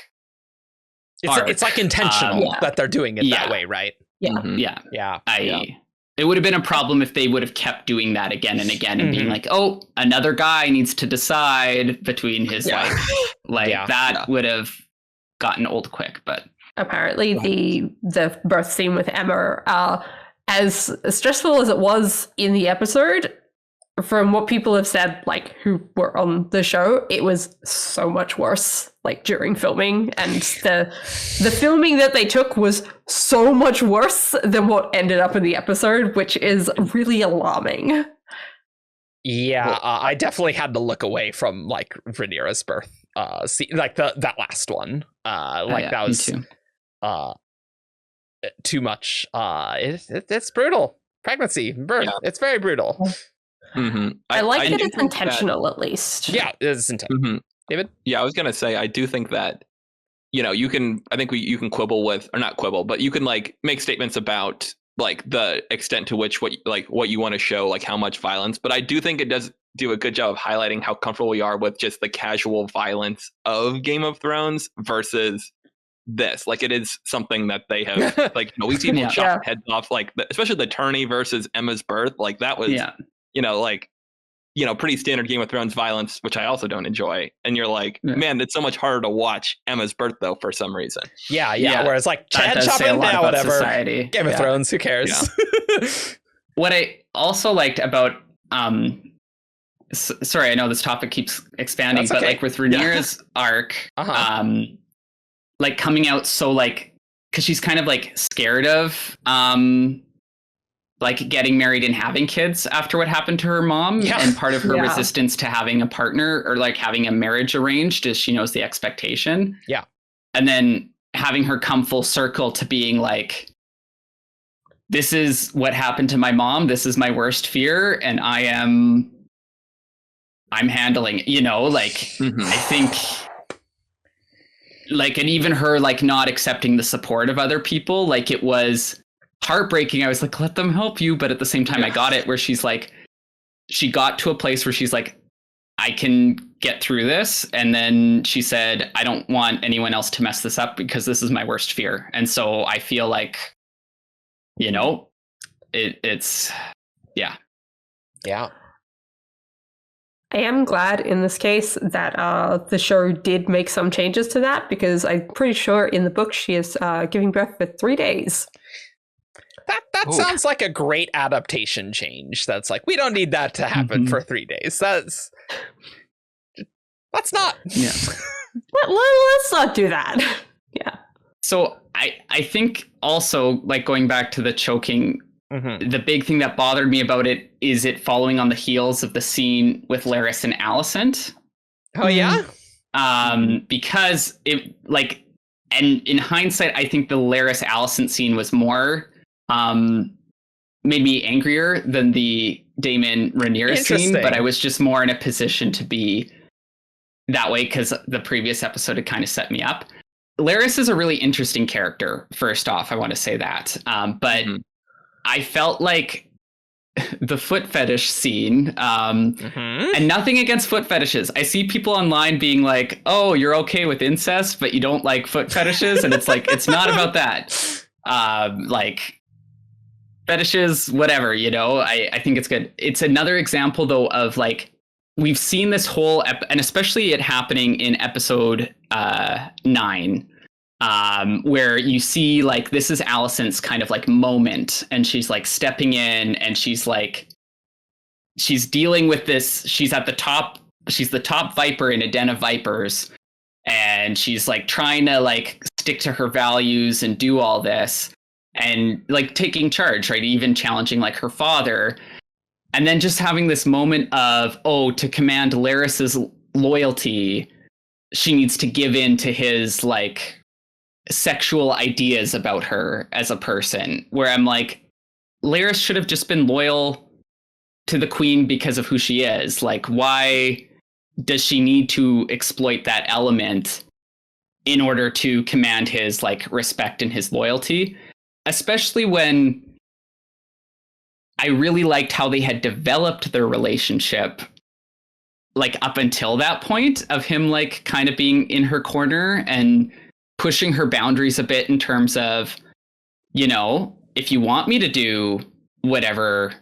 it's like intentional that they're doing it that way, right? It would have been a problem if they would have kept doing that again and again and being like, oh, another guy needs to decide between his wife. That would have gotten old quick. But apparently the birth scene with Emma, as stressful as it was in the episode, from what people have said, like, who were on the show, it was so much worse, like, during filming. And the filming that they took was so much worse than what ended up in the episode, which is really alarming. Yeah, I definitely had to look away from, like, Rhaenyra's birth scene, like, that last one. That was too much. It's brutal. Pregnancy, birth, it's very brutal. I like that it's intentional, at least. Yeah, it is intentional. David? Yeah, I was going to say, I do think that you can, I think you can quibble with, or not quibble, but you can like make statements about like the extent to which what you want to show, like how much violence. But I do think it does do a good job of highlighting how comfortable we are with just the casual violence of Game of Thrones versus this. Like it is something that they have like, we see people chop heads off, like especially the tourney versus Emma's birth. Like that was, pretty standard Game of Thrones violence, which I also don't enjoy. And you're like, man, it's so much harder to watch Emma's birth though for some reason. Yeah. Whereas like Chad chopping down whatever. Society. Game of Thrones, who cares? Yeah. What I also liked about sorry, I know this topic keeps expanding, but like with Rhaenyra's arc, like coming out so like, because she's kind of like scared of like getting married and having kids after what happened to her mom, and part of her resistance to having a partner or like having a marriage arranged is she knows the expectation. Yeah. And then having her come full circle to being like, this is what happened to my mom, this is my worst fear, and I'm handling it, like I think like, and even her like not accepting the support of other people, like it was heartbreaking. I was like, let them help you, but at the same time I got it, where she's like, she got to a place where she's like, I can get through this, and then she said, I don't want anyone else to mess this up because this is my worst fear. And so I feel like, it's I am glad in this case that the show did make some changes to that, because I'm pretty sure in the book she is giving birth for 3 days. That sounds like a great adaptation change. That's like, we don't need that to happen for 3 days. That's not. Yeah. Let's not do that. Yeah. So I think also, like, going back to the choking, the big thing that bothered me about it is it following on the heels of the scene with Larys and Alicent. Oh yeah? Because it, like, and in hindsight, I think the Larys Alicent scene was more made me angrier than the Daemon Rhaenyra scene, but I was just more in a position to be that way because the previous episode had kind of set me up. Larys is a really interesting character, first off, I want to say that. But I felt like the foot fetish scene, and nothing against foot fetishes. I see people online being like, oh, you're okay with incest, but you don't like foot fetishes. And it's like, it's not about that. Like, fetishes, whatever, I think it's good. It's another example, though, of like, we've seen this whole, and especially it happening in episode 9, where you see like, this is Alicent's kind of like moment, and she's like stepping in, and she's dealing with this. She's at the top. She's the top viper in a den of vipers, and she's like trying to like stick to her values and do all this, and like taking charge, right? Even challenging like her father. And then just having this moment of, to command Larys's loyalty, she needs to give in to his like sexual ideas about her as a person, where I'm like, Larys should have just been loyal to the queen because of who she is. Like, why does she need to exploit that element in order to command his like respect and his loyalty? Especially when I really liked how they had developed their relationship, like up until that point of him like kind of being in her corner and pushing her boundaries a bit in terms of, if you want me to do whatever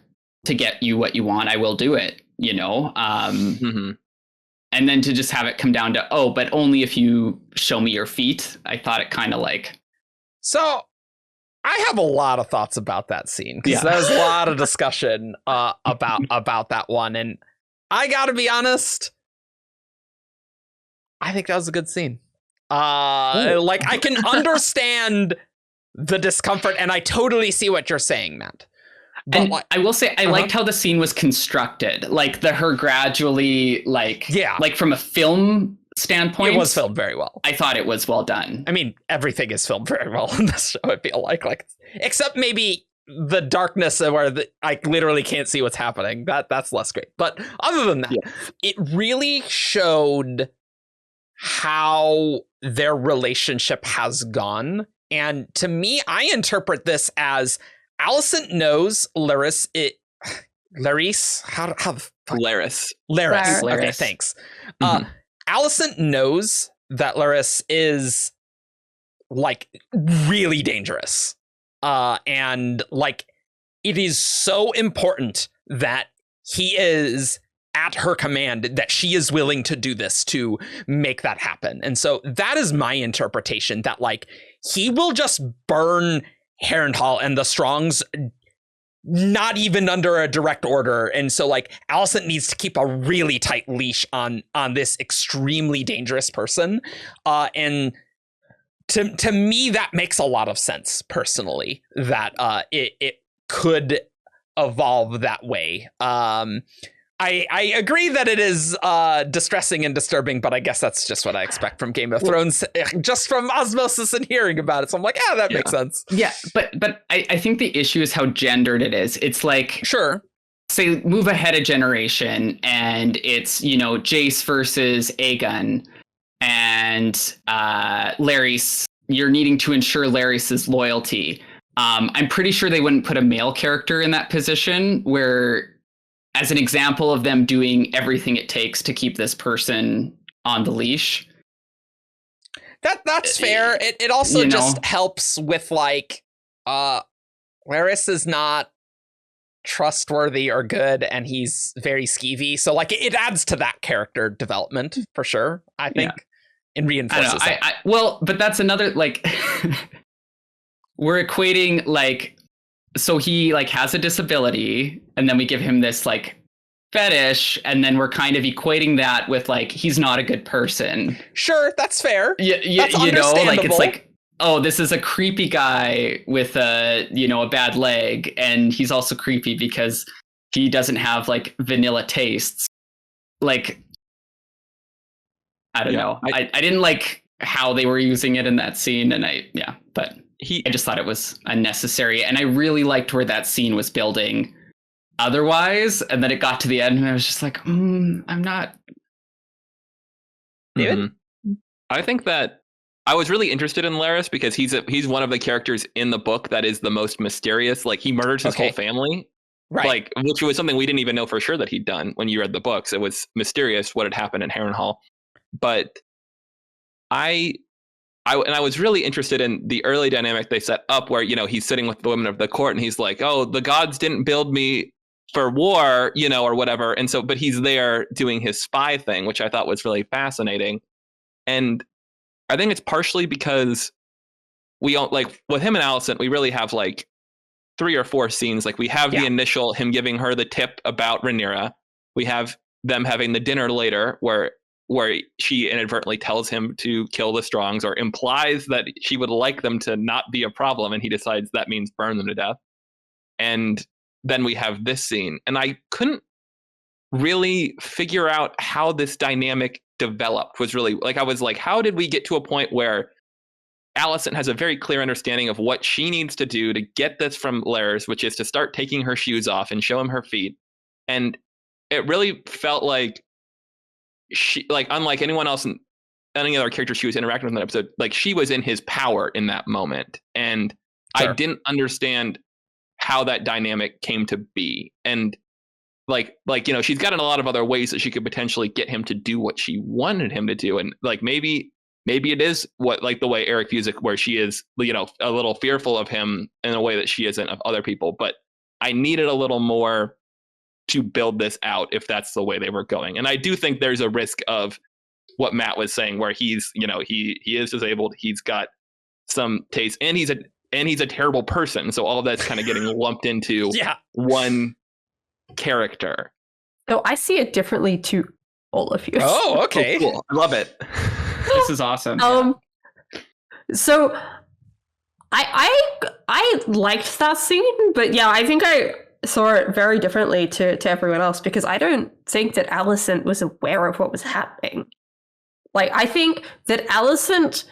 to get you what you want, I will do it, And then to just have it come down to, but only if you show me your feet. I thought it kind of like. So I have a lot of thoughts about that scene, because there's a lot of discussion about that one. And I got to be honest, I think that was a good scene. Like, I can understand the discomfort, and I totally see what you're saying, Matt. But and I will say, I liked how the scene was constructed, like her gradually, like from a film standpoint, it was filmed very well. I thought it was well done. I mean, everything is filmed very well in this show, I feel like except maybe the darkness where I literally can't see what's happening. That's less great. But other than that, it really showed how their relationship has gone. And to me, I interpret this as Alicent knows Laris. Laris? How the fuck? Laris. Laris. Laris. Okay, thanks. Mhm. Alicent knows that Laris is like really dangerous. And like it is so important that he is at her command, that she is willing to do this to make that happen. And so that is my interpretation, that like he will just burn Harrenhal and the Strongs not even under a direct order. And so like Alicent needs to keep a really tight leash on this extremely dangerous person. And to me, that makes a lot of sense personally, that it could evolve that way. I agree that it is distressing and disturbing, but I guess that's just what I expect from Game of Thrones, just from osmosis and hearing about it. So I'm like, that makes sense. Yeah, but I think the issue is how gendered it is. It's like, sure, say, move ahead a generation, and it's, Jace versus Aegon, and Larys. You're needing to ensure Larys's loyalty. I'm pretty sure they wouldn't put a male character in that position where, as an example of them doing everything it takes to keep this person on the leash. That's fair. It also just helps with like, Larys is not trustworthy or good, and he's very skeevy. So like it adds to that character development for sure, I think, and reinforces it. Well, but that's another, like, we're equating like, so he like has a disability, and then we give him this like fetish, and then we're kind of equating that with like he's not a good person. Sure, that's fair. That's understandable. Like it's like, oh, this is a creepy guy with a bad leg, and he's also creepy because he doesn't have like vanilla tastes. Like, I don't know. I didn't like how they were using it in that scene, and I just thought it was unnecessary, and I really liked where that scene was building otherwise, and then it got to the end, and I was just like, I'm not. David? I think that I was really interested in Larys because he's one of the characters in the book that is the most mysterious. Like, he murders his whole family, right? Like, which was something we didn't even know for sure that he'd done when you read the books. It was mysterious what had happened in Harrenhal, but I was really interested in the early dynamic they set up where, he's sitting with the women of the court and he's like, oh, the gods didn't build me for war, or whatever. And so, but he's there doing his spy thing, which I thought was really fascinating. And I think it's partially because we don't, like, with him and Alicent, we really have like 3 or 4 scenes. Like, we have the initial, him giving her the tip about Rhaenyra. We have them having the dinner later where she inadvertently tells him to kill the Strongs, or implies that she would like them to not be a problem, and he decides that means burn them to death. And then we have this scene, and I couldn't really figure out how this dynamic developed. Was really like, I was like, how did we get to a point where Alicent has a very clear understanding of what she needs to do to get this from Larys, which is to start taking her shoes off and show him her feet. And it really felt like she, like, unlike anyone else in any other character she was interacting with in that episode, like, she was in his power in that moment. And I didn't understand how that dynamic came to be. And like, she's got in a lot of other ways that she could potentially get him to do what she wanted him to do. And like, maybe it is what, like, the way Eric views it, where she is, a little fearful of him in a way that she isn't of other people. But I needed a little more to build this out if that's the way they were going. And I do think there's a risk of what Matt was saying, where he's, he is disabled, he's got some taste, and he's a terrible person. So all of that's kind of getting lumped into one character. So I see it differently to all of you. Oh, okay. Oh, cool. I love it. This is awesome. So I liked that scene, but I think I saw it very differently to everyone else, because I don't think that Alicent was aware of what was happening. Like, I think that Alicent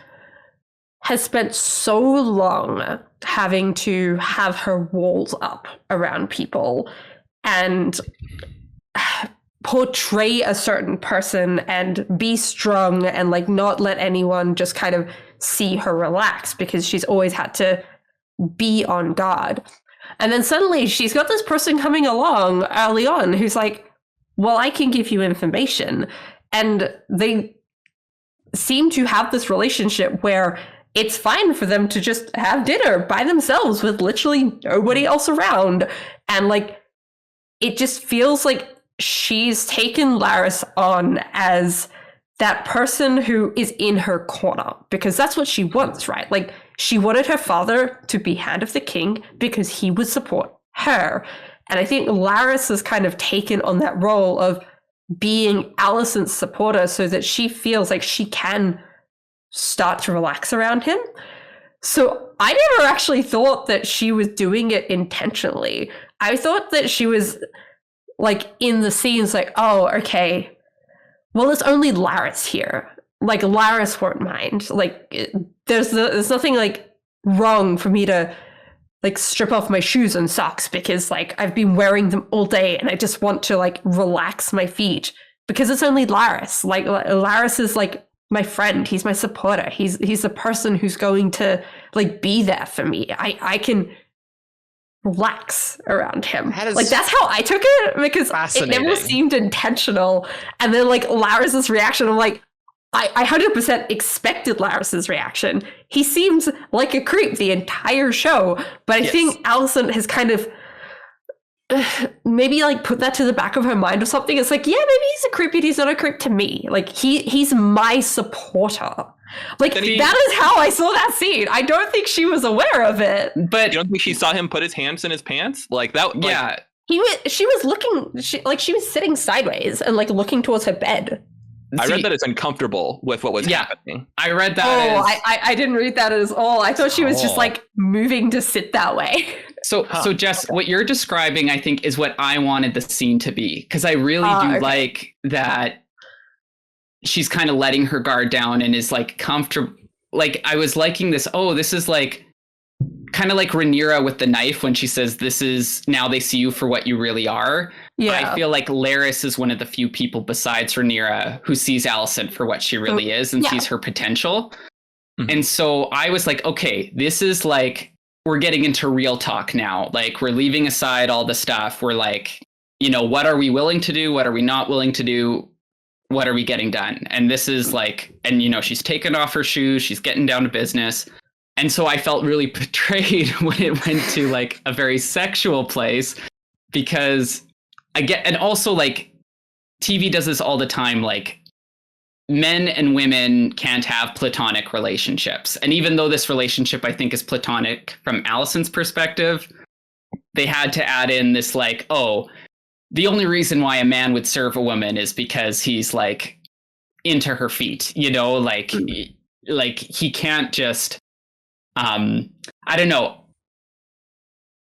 has spent so long having to have her walls up around people, and portray a certain person and be strong and like not let anyone just kind of see her relax, because she's always had to be on guard. And then suddenly she's got this person coming along early on who's like, well, I can give you information. And they seem to have this relationship where it's fine for them to just have dinner by themselves with literally nobody else around. And like, it just feels like she's taken Laris on as that person who is in her corner, because that's what she wants, right? Like, she wanted her father to be Hand of the King because he would support her. And I think Laris has kind of taken on that role of being Alicent's supporter so that she feels like she can start to relax around him. So I never actually thought that she was doing it intentionally. I thought that she was like in the scenes like, oh, okay, well, it's only Laris here. Like, Laris won't mind. Like, there's nothing like wrong for me to like strip off my shoes and socks because like I've been wearing them all day and I just want to like relax my feet, because it's only Laris. Like, Laris is like my friend. He's my supporter. He's the person who's going to like be there for me. I can relax around him. Like, that's how I took it, because it never seemed intentional. And then like Laris's reaction, I'm like, I 100% expected Laris's reaction. He seems like a creep the entire show, but I think Alicent has kind of maybe like put that to the back of her mind or something. It's like, yeah, maybe he's a creep, but he's not a creep to me. Like, he's my supporter. Like, that is how I saw that scene. I don't think she was aware of it. But you don't think she saw him put his hands in his pants? Like that? Like, yeah. She was looking, she was sitting sideways and like looking towards her bed. I read that it's uncomfortable with what was happening. I read that. I didn't read that at all. I thought she was just like moving to sit that way. So Jess, what you're describing, I think, is what I wanted the scene to be, because I really do like that she's kind of letting her guard down and is like comfortable. Like, I was liking this. Oh, this is like kind of like Rhaenyra with the knife when she says, "This is now they see you for what you really are." Yeah. I feel like Laris is one of the few people besides Rhaenyra who sees Alicent for what she really is and sees her potential. Mm-hmm. And so I was like, okay, this is like, we're getting into real talk now. Like, we're leaving aside all the stuff. We're like, you know, what are we willing to do? What are we not willing to do? What are we getting done? And this is like, and you know, she's taken off her shoes. She's getting down to business. And so I felt really betrayed when it went to like a very sexual place, because and also like TV does this all the time. Like, men and women can't have platonic relationships. And even though this relationship, I think, is platonic from Alicent's perspective, they had to add in this like, oh, the only reason why a man would serve a woman is because he's like into her feet, you know, like he can't just, I don't know.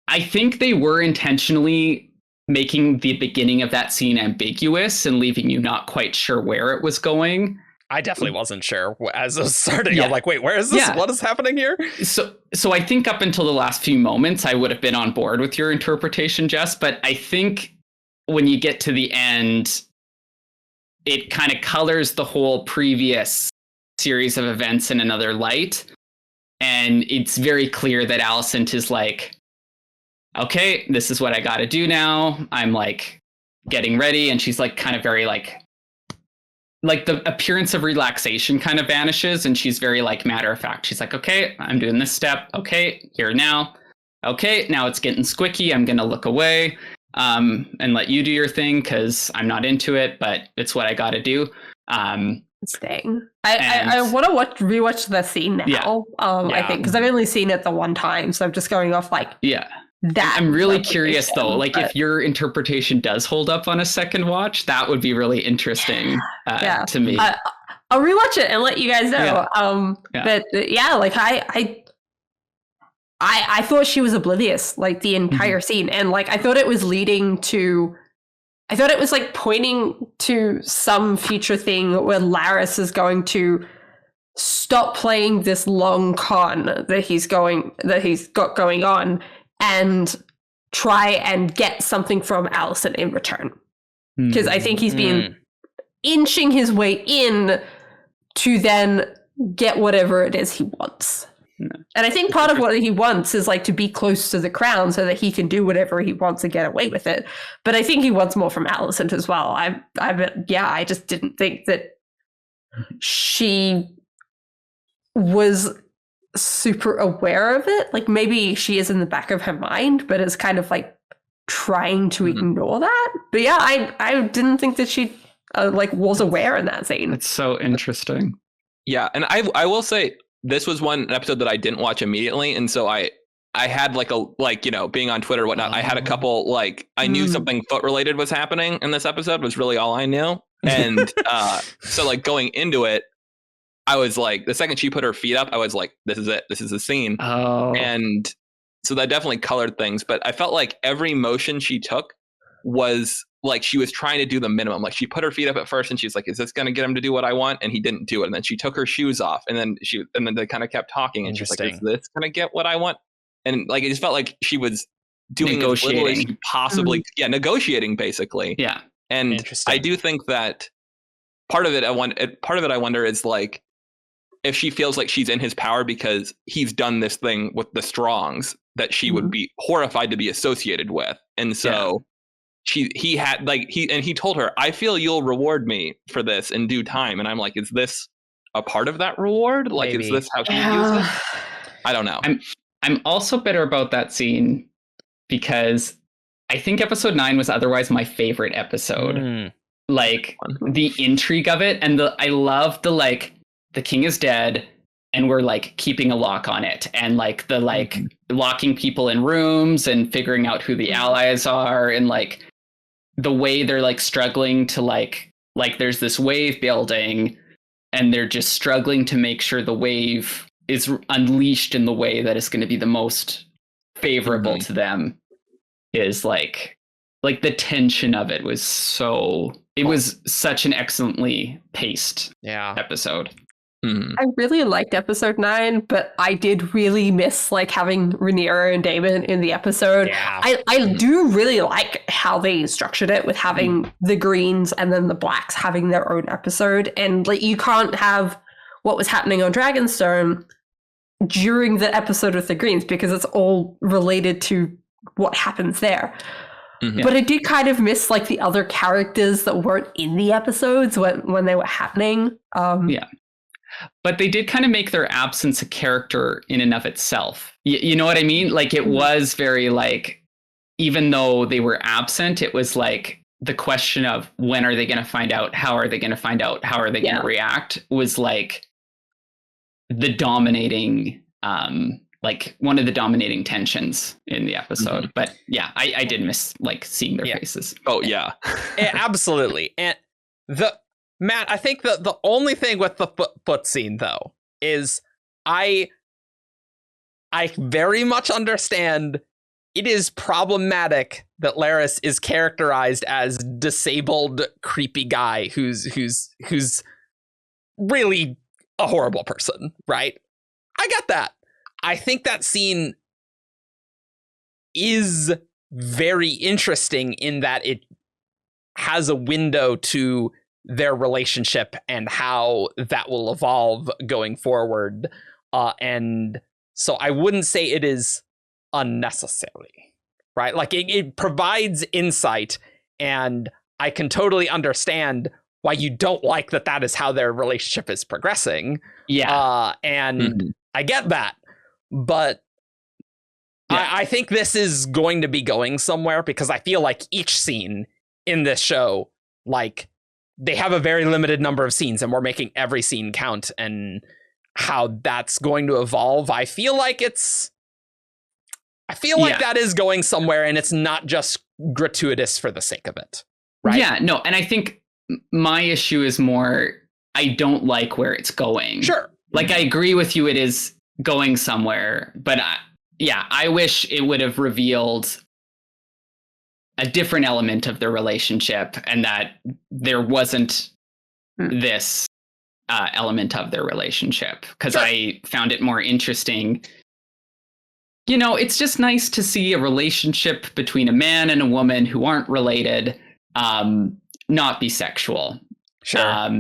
I think they were intentionally making the beginning of that scene ambiguous and leaving you not quite sure where it was going. I definitely wasn't sure as it was starting. Yeah. I'm like, wait, where is this? Yeah. What is happening here? So I think up until the last few moments, I would have been on board with your interpretation, Jess. But I think when you get to the end, it kind of colors the whole previous series of events in another light. And it's very clear that Alicent is like, okay, this is what I got to do now. I'm like getting ready. And she's like kind of very like the appearance of relaxation kind of vanishes. And she's very like matter of fact. She's like, okay, I'm doing this step. Okay, here now. Okay, now it's getting squicky. I'm going to look away and let you do your thing because I'm not into it, but it's what I got to do. Staying. I want to rewatch the scene now. I think because I've only seen it the one time. So I'm just going off like, that. I'm really curious though, like if your interpretation does hold up on a second watch, that would be really interesting to me. I'll rewatch it and let you guys know. But like I thought she was oblivious like the entire scene, and like I thought it was like pointing to some future thing where Laris is going to stop playing this long con that he's got going on and try and get something from Alicent in return. because I think he's been inching his way in to then get whatever it is he wants. And I think part of what he wants is like to be close to the crown so that he can do whatever he wants and get away with it. But I think he wants more from Alicent as well. I just didn't think that she was super aware of it. Like maybe she is in the back of her mind, but is kind of like trying to ignore that. But yeah, I didn't think that she like was aware in that scene. It's so interesting. Yeah, and I will say this was one episode that I didn't watch immediately, and so I had being on Twitter or whatnot, I had a couple I knew something foot related was happening in this episode was really all I knew. And so going into it, I was like, the second she put her feet up, I was like, this is it. This is the scene. Oh. And so that definitely colored things. But I felt like every motion she took was like she was trying to do the minimum. Like she put her feet up at first and she's like, is this going to get him to do what I want? And he didn't do it. And then she took her shoes off and then they kind of kept talking. And she's like, is this going to get what I want? And it just felt like she was doing as little as she possibly, negotiating basically. Yeah. And I do think that part of it I wonder is like, if she feels like she's in his power because he's done this thing with the Strongs that she would be horrified to be associated with. And so he told her, I feel you'll reward me for this in due time. And I'm like, is this a part of that reward? Like, Maybe. Is this how she views it? I don't know. I'm also bitter about that scene because I think episode 9 was otherwise my favorite episode. Like the intrigue of it. And I love the king is dead and we're keeping a lock on it. And locking people in rooms and figuring out who the allies are. And the way they're struggling to there's this wave building and they're just struggling to make sure the wave is unleashed in the way that is going to be the most favorable to them is the tension of it was was such an excellently paced episode. I really liked episode 9, but I did really miss having Rhaenyra and Daemon in the episode. Yeah. I do really like how they structured it with having the Greens and then the Blacks having their own episode. And you can't have what was happening on Dragonstone during the episode with the Greens because it's all related to what happens there. But I did kind of miss the other characters that weren't in the episodes when they were happening. But they did kind of make their absence a character in and of itself. You know what I mean? It was very even though they were absent, it was the question of when are they going to find out? How are they going to find out? How are they going to react? Was the dominating, one of the dominating tensions in the episode. But yeah, I did miss seeing their faces. Oh yeah. Absolutely. And Matt, I think the only thing with the foot scene, though, is I very much understand it is problematic that Larys is characterized as disabled, creepy guy who's really a horrible person, right? I get that. I think that scene is very interesting in that it has a window to their relationship and how that will evolve going forward. And so I wouldn't say it is unnecessary, right? It provides insight, and I can totally understand why you don't like that is how their relationship is progressing. Yeah. And I get that. But I think this is going to be going somewhere because I feel like each scene in this show, they have a very limited number of scenes and we're making every scene count, and how that's going to evolve. I feel like that is going somewhere and it's not just gratuitous for the sake of it. Right? Yeah, no. And I think my issue is more, I don't like where it's going. Sure. I agree with you. It is going somewhere, but I wish it would have revealed a different element of their relationship and that there wasn't this element of their relationship, because I found it more interesting. It's just nice to see a relationship between a man and a woman who aren't related not be sexual. Sure.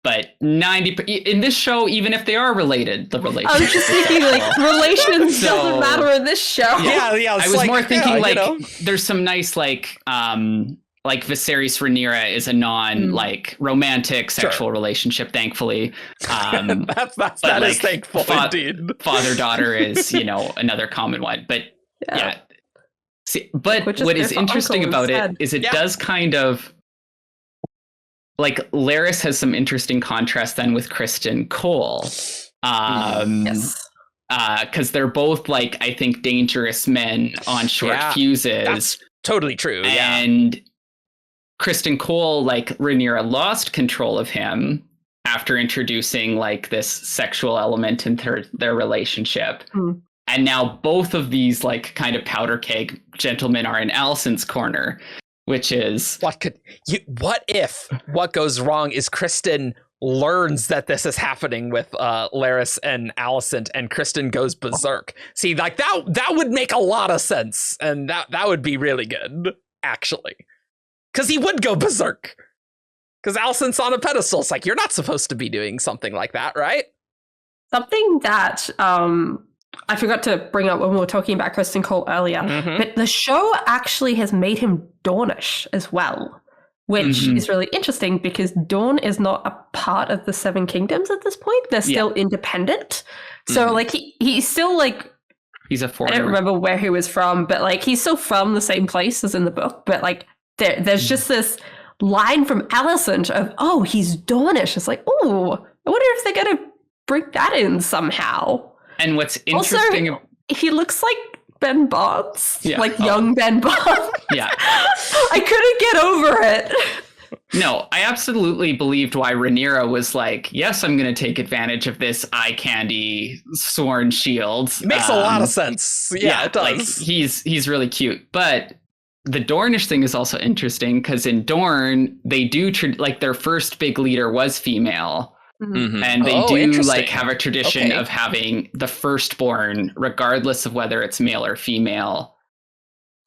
But 90 in this show, even if they are related, the relationship. I was just thinking like relations doesn't matter in this show. Yeah. I was more thinking like you know. there's some nice like Viserys Rhaenyra is a non like romantic sexual relationship, thankfully. That is thankful indeed. Father-daughter is, another common one. But yeah. See, but what is interesting about it is it does kind of like Larys has some interesting contrast then with Kristen Cole. Yes. Because they're both like, I think, dangerous men on short fuses. That's totally true. And Kristen Cole, like Rhaenyra lost control of him after introducing like this sexual element into their relationship. And now both of these like kind of powder keg gentlemen are in Alicent's corner, which is what if what goes wrong is Kristen learns that this is happening with Larys and Alicent, and Kristen goes berserk. See, like that would make a lot of sense, and that would be really good, actually, because he would go berserk. Because Alicent's on a pedestal. It's like, you're not supposed to be doing something like that, right? Something that I forgot to bring up when we were talking about Kristen Cole earlier, but the show actually has made him Dornish as well, which is really interesting because Dorne is not a part of the Seven Kingdoms at this point. They're still independent. So like he's still like, he's a foreigner. I don't remember where he was from, but like he's still from the same place as in the book. But like there's just this line from Alicent of, oh, he's Dornish. It's like, oh, I wonder if they're going to bring that in somehow. And what's interesting... Also, he looks like Ben Barnes, like young Ben Barnes. Yeah. I couldn't get over it. No, I absolutely believed why Rhaenyra was like, yes, I'm going to take advantage of this eye candy sworn shield. It makes a lot of sense. Yeah, it does. Like, he's really cute. But the Dornish thing is also interesting because in Dorne, they do, like their first big leader was female. And they do like have a tradition of having the firstborn, regardless of whether it's male or female,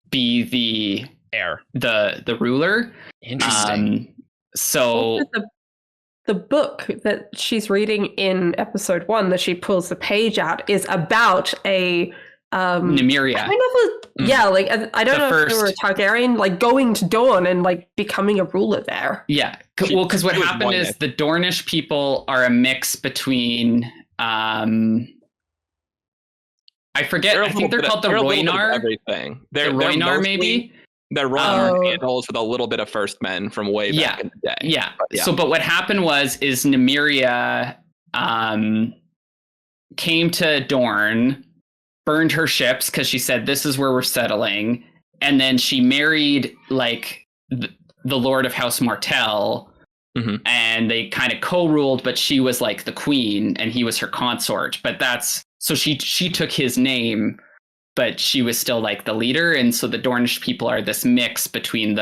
be the heir, the ruler. Interesting. So the book that she's reading in episode 1 that she pulls the page out is about a Nymeria. Kind of like I don't know if they were a Targaryen, like going to Dorne and like becoming a ruler there. Yeah, well, because what happened is the Dornish people are a mix between I forget. I think they're called the Rhoynar. Everything. They're Rhoynar, maybe. They're Rhoynar handles with a little bit of first men from way back in the day. Yeah. But what happened is Nymeria came to Dorne, burned her ships because she said, this is where we're settling. And then she married like the Lord of House Martell. And they kind of co-ruled, but she was like the queen and he was her consort. But so she took his name, but she was still like the leader. And so the Dornish people are this mix between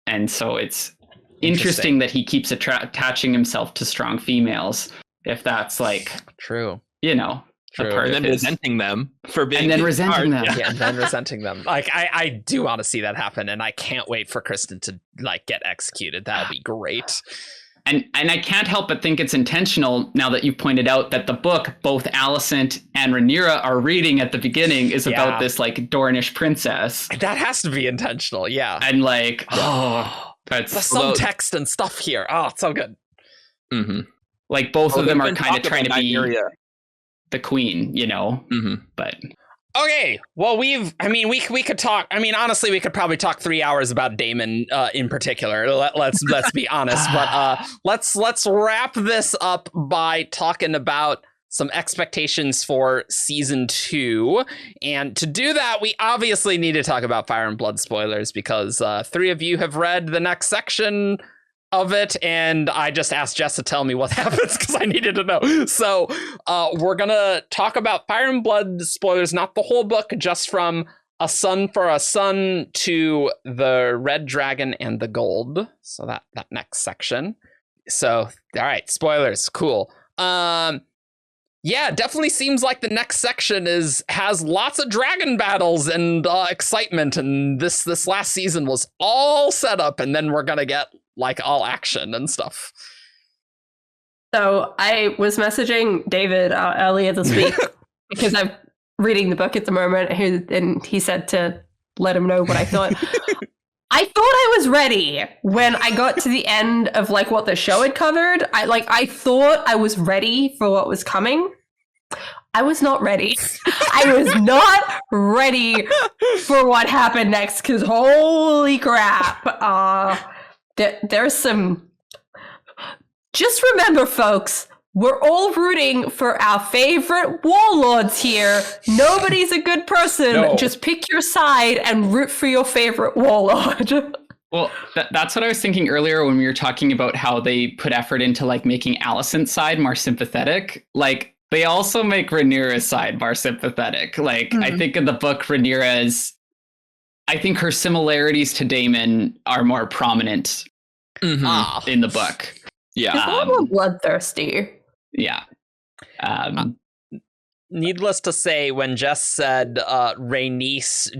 and so it's interesting that he keeps attaching himself to strong females, if that's like true. And then resenting them for being, and then resenting them. Yeah, and then resenting them. Like I do want to see that happen, and I can't wait for Kristen to like get executed. That'll be great. And I can't help but think it's intentional now that you pointed out that the book both Alicent and Rhaenyra are reading at the beginning is about this like Dornish princess. That has to be intentional, yeah. And like, there's some text and stuff here. Oh, it's so good. Like both of them are kind of trying to be the queen, but okay, well, we could talk. I mean, honestly, we could probably talk 3 hours about Daemon in particular. Let's be honest, but let's wrap this up by talking about some expectations for season 2. And to do that, we obviously need to talk about Fire and Blood spoilers because 3 of you have read the next section of it, and I just asked Jess to tell me what happens because I needed to know. So we're gonna talk about Fire and Blood spoilers, not the whole book, just from A Son for a Son to the Red Dragon and the Gold. So that next section. So all right, spoilers, cool. Yeah, definitely seems like the next section has lots of dragon battles and excitement, and this last season was all set up, and then we're gonna get like all action and stuff. So I was messaging David earlier this week because I'm reading the book at the moment, and he said to let him know what I thought. I thought I was ready when I got to the end of like what the show had covered. I thought I was ready for what was coming. I was not ready. I was not ready for what happened next, because holy crap. There's some... Just remember, folks, we're all rooting for our favorite warlords here. Nobody's a good person. No. Just pick your side and root for your favorite warlord. Well, that's what I was thinking earlier when we were talking about how they put effort into like making Alicent's side more sympathetic. Like, they also make Rhaenyra's side more sympathetic. Like, I think in the book, Rhaenyra I think her similarities to Daemon are more prominent in the book. She's a lot more bloodthirsty. Yeah. Needless to say, when Jess said Rhaenys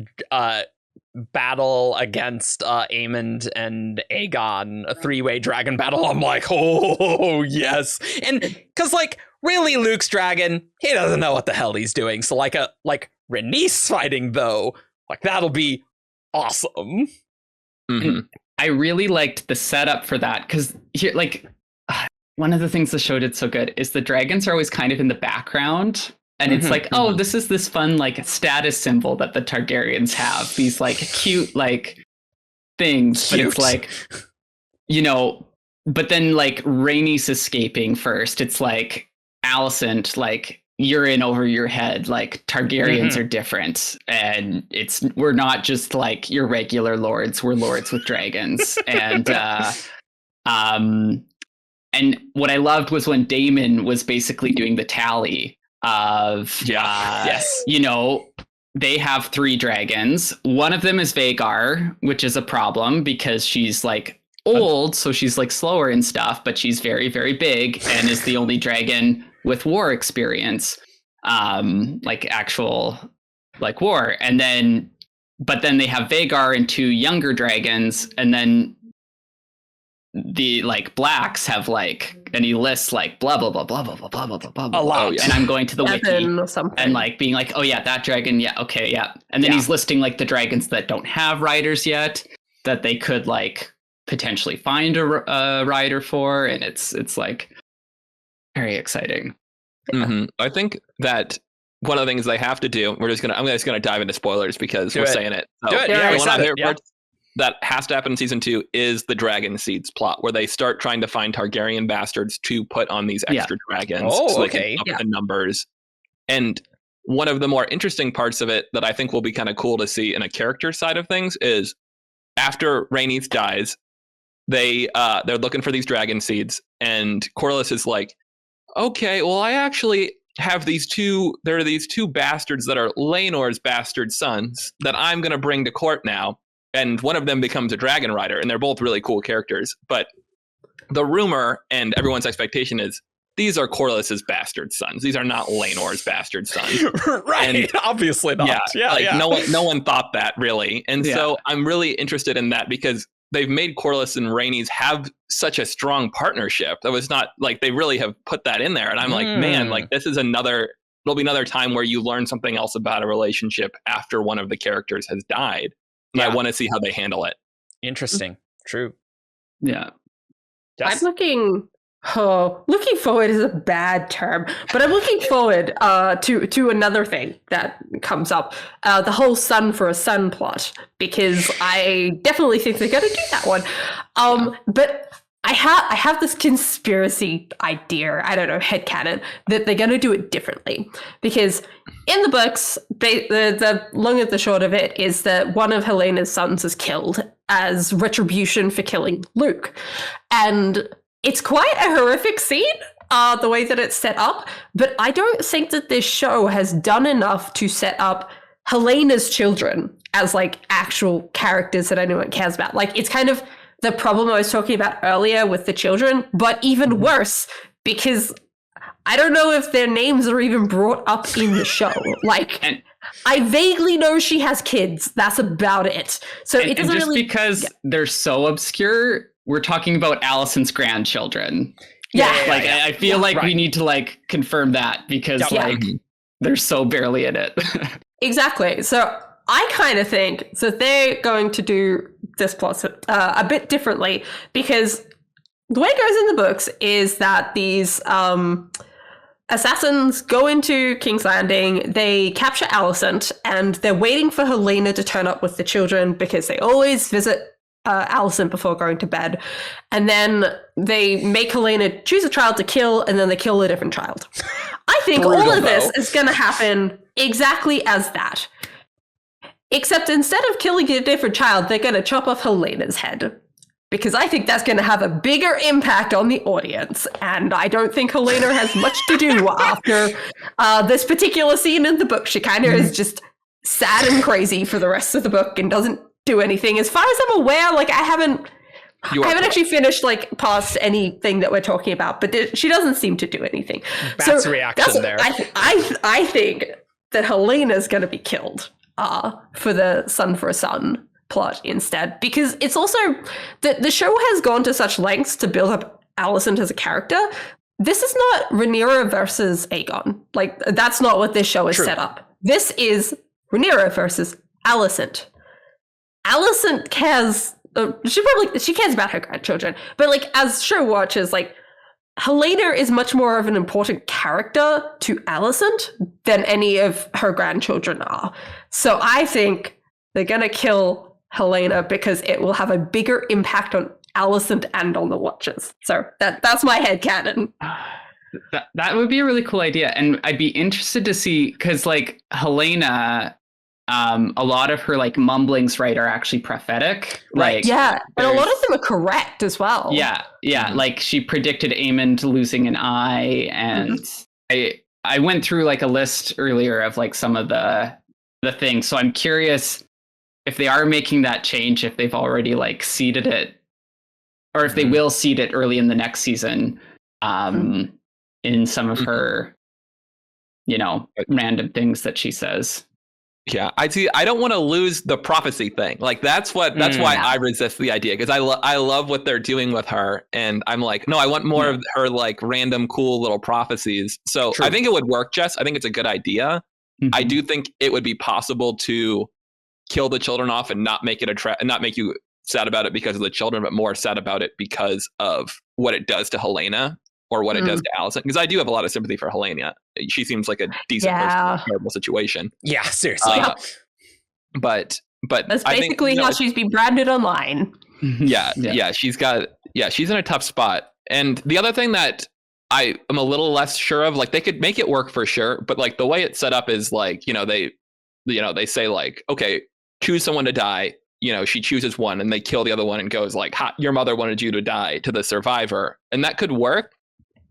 battle against Aemond and Aegon, a 3-way dragon battle, I'm like, oh yes. And because like really Luke's dragon, he doesn't know what the hell he's doing. So like Rhaenys fighting though, like that'll be awesome. I really liked the setup for that, because here, like, one of the things the show did so good is the dragons are always kind of in the background. And it's like, oh, this is this fun, like, status symbol that the Targaryens have. These, like, cute, like, things. But it's like, you know, but then, like, Rhaenys escaping first. It's like, Alicent, like, you're in over your head. Like, Targaryens are different. And we're not just, like, your regular lords. We're lords with dragons. And what I loved was when Daemon was basically doing the tally of, you know, they have 3 dragons. One of them is Vhagar, which is a problem because she's like old, so she's like slower and stuff, but she's very, very big and is the only dragon with war experience, like actual like war. But then they have Vhagar and 2 younger dragons, and then the like blacks have like, and he lists like blah blah blah blah blah blah blah blah blah blah. A lot. And I'm going to the wiki and like being like, oh yeah, that dragon, yeah, okay, yeah. And then he's listing like the dragons that don't have riders yet, that they could like potentially find a rider for, and it's like very exciting. I think that one of the things they have to do, I'm just gonna dive into spoilers because we're saying it. So, Do it. Yeah, one of my favorite parts that has to happen in season 2 is the Dragon Seeds plot, where they start trying to find Targaryen bastards to put on these extra dragons, so they can up the numbers. And one of the more interesting parts of it that I think will be kind of cool to see in a character side of things is after Rhaenys dies, they're looking for these dragon seeds, and Corlys is like, okay, well, I actually have these 2 bastards that are Laenor's bastard sons that I'm going to bring to court now. And one of them becomes a dragon rider, and they're both really cool characters. But the rumor and everyone's expectation is these are Corlys's bastard sons. These are not Laenor's bastard sons. Right. And obviously not. No one thought that, really. And so I'm really interested in that because they've made Corlys and Rhaenys have such a strong partnership. That was not like they really have put that in there. And I'm like, man, like this is there'll be another time where you learn something else about a relationship after one of the characters has died. And I want to see how they handle it. Interesting. True. Yeah. I'm looking forward is a bad term, but I'm looking forward to another thing that comes up, the whole son for a son plot, because I definitely think they're going to do that one. But I have this conspiracy idea, I don't know, headcanon, that they're going to do it differently. Because in the books, the long and the short of it is that one of Helena's sons is killed as retribution for killing Luke. And it's quite a horrific scene, the way that it's set up. But I don't think that this show has done enough to set up Helena's children as like actual characters that anyone cares about. Like, it's kind of the problem I was talking about earlier with the children, but even worse, because I don't know if their names are even brought up in the show. Like, I vaguely know she has kids. That's about it. So it doesn't just really... because they're so obscure, we're talking about Allison's grandchildren. I feel like we need to like confirm that because they're so barely in it. Exactly. So I kind of think that they're going to do this plot a bit differently, because the way it goes in the books is that these assassins go into King's Landing, they capture Alicent, and they're waiting for Helena to turn up with the children because they always visit Alicent before going to bed. And then they make Helena choose a child to kill, and then they kill a different child. I think all of this is going to happen exactly as that. Except instead of killing a different child, they're going to chop off Helena's head. Because I think that's going to have a bigger impact on the audience. And I don't think Helena has much to do after this particular scene in the book. She kind of is just sad and crazy for the rest of the book and doesn't do anything. As far as I'm aware, like I haven't actually finished like past anything that we're talking about, but she doesn't seem to do anything. That's reaction there. I think that Helena's going to be killed for the Son for a Son plot instead, because it's also the show has gone to such lengths to build up Alicent as a character. This is not Rhaenyra versus Aegon. Like, that's not what this show is set up. This is Rhaenyra versus Alicent. Alicent cares. She cares about her grandchildren, but like as show watchers, like Helena is much more of an important character to Alicent than any of her grandchildren are. So I think they're gonna kill Helena because it will have a bigger impact on Alicent and on the watchers. So that's my headcanon. That would be a really cool idea, and I'd be interested to see, because like Helena, a lot of her like mumblings, right, are actually prophetic. Right. Like, and a lot of them are correct as well. Yeah. Like she predicted Aemond losing an eye, and I went through like a list earlier of like some of the things. So I'm curious if they are making that change, if they've already like seeded it, or if they will seed it early in the next season, in some of her, random things that she says. Yeah, I don't want to lose the prophecy thing. Like that's why I resist the idea, because I love what they're doing with her, and I'm like, no, I want more of her like random cool little prophecies. So I think it would work, Jess. I think it's a good idea. I do think it would be possible to kill the children off and not make it not make you sad about it because of the children, but more sad about it because of what it does to Helena or what it does to Alicent. Because I do have a lot of sympathy for Helena. She seems like a decent person in a terrible situation. Yeah, seriously. But that's basically how she's been branded online. Yeah. She's in a tough spot. And the other thing that I am a little less sure of, like they could make it work for sure, but like the way it's set up is like, they say like, okay, choose someone to die. She chooses one and they kill the other one and goes like, your mother wanted you to die, to the survivor. And that could work.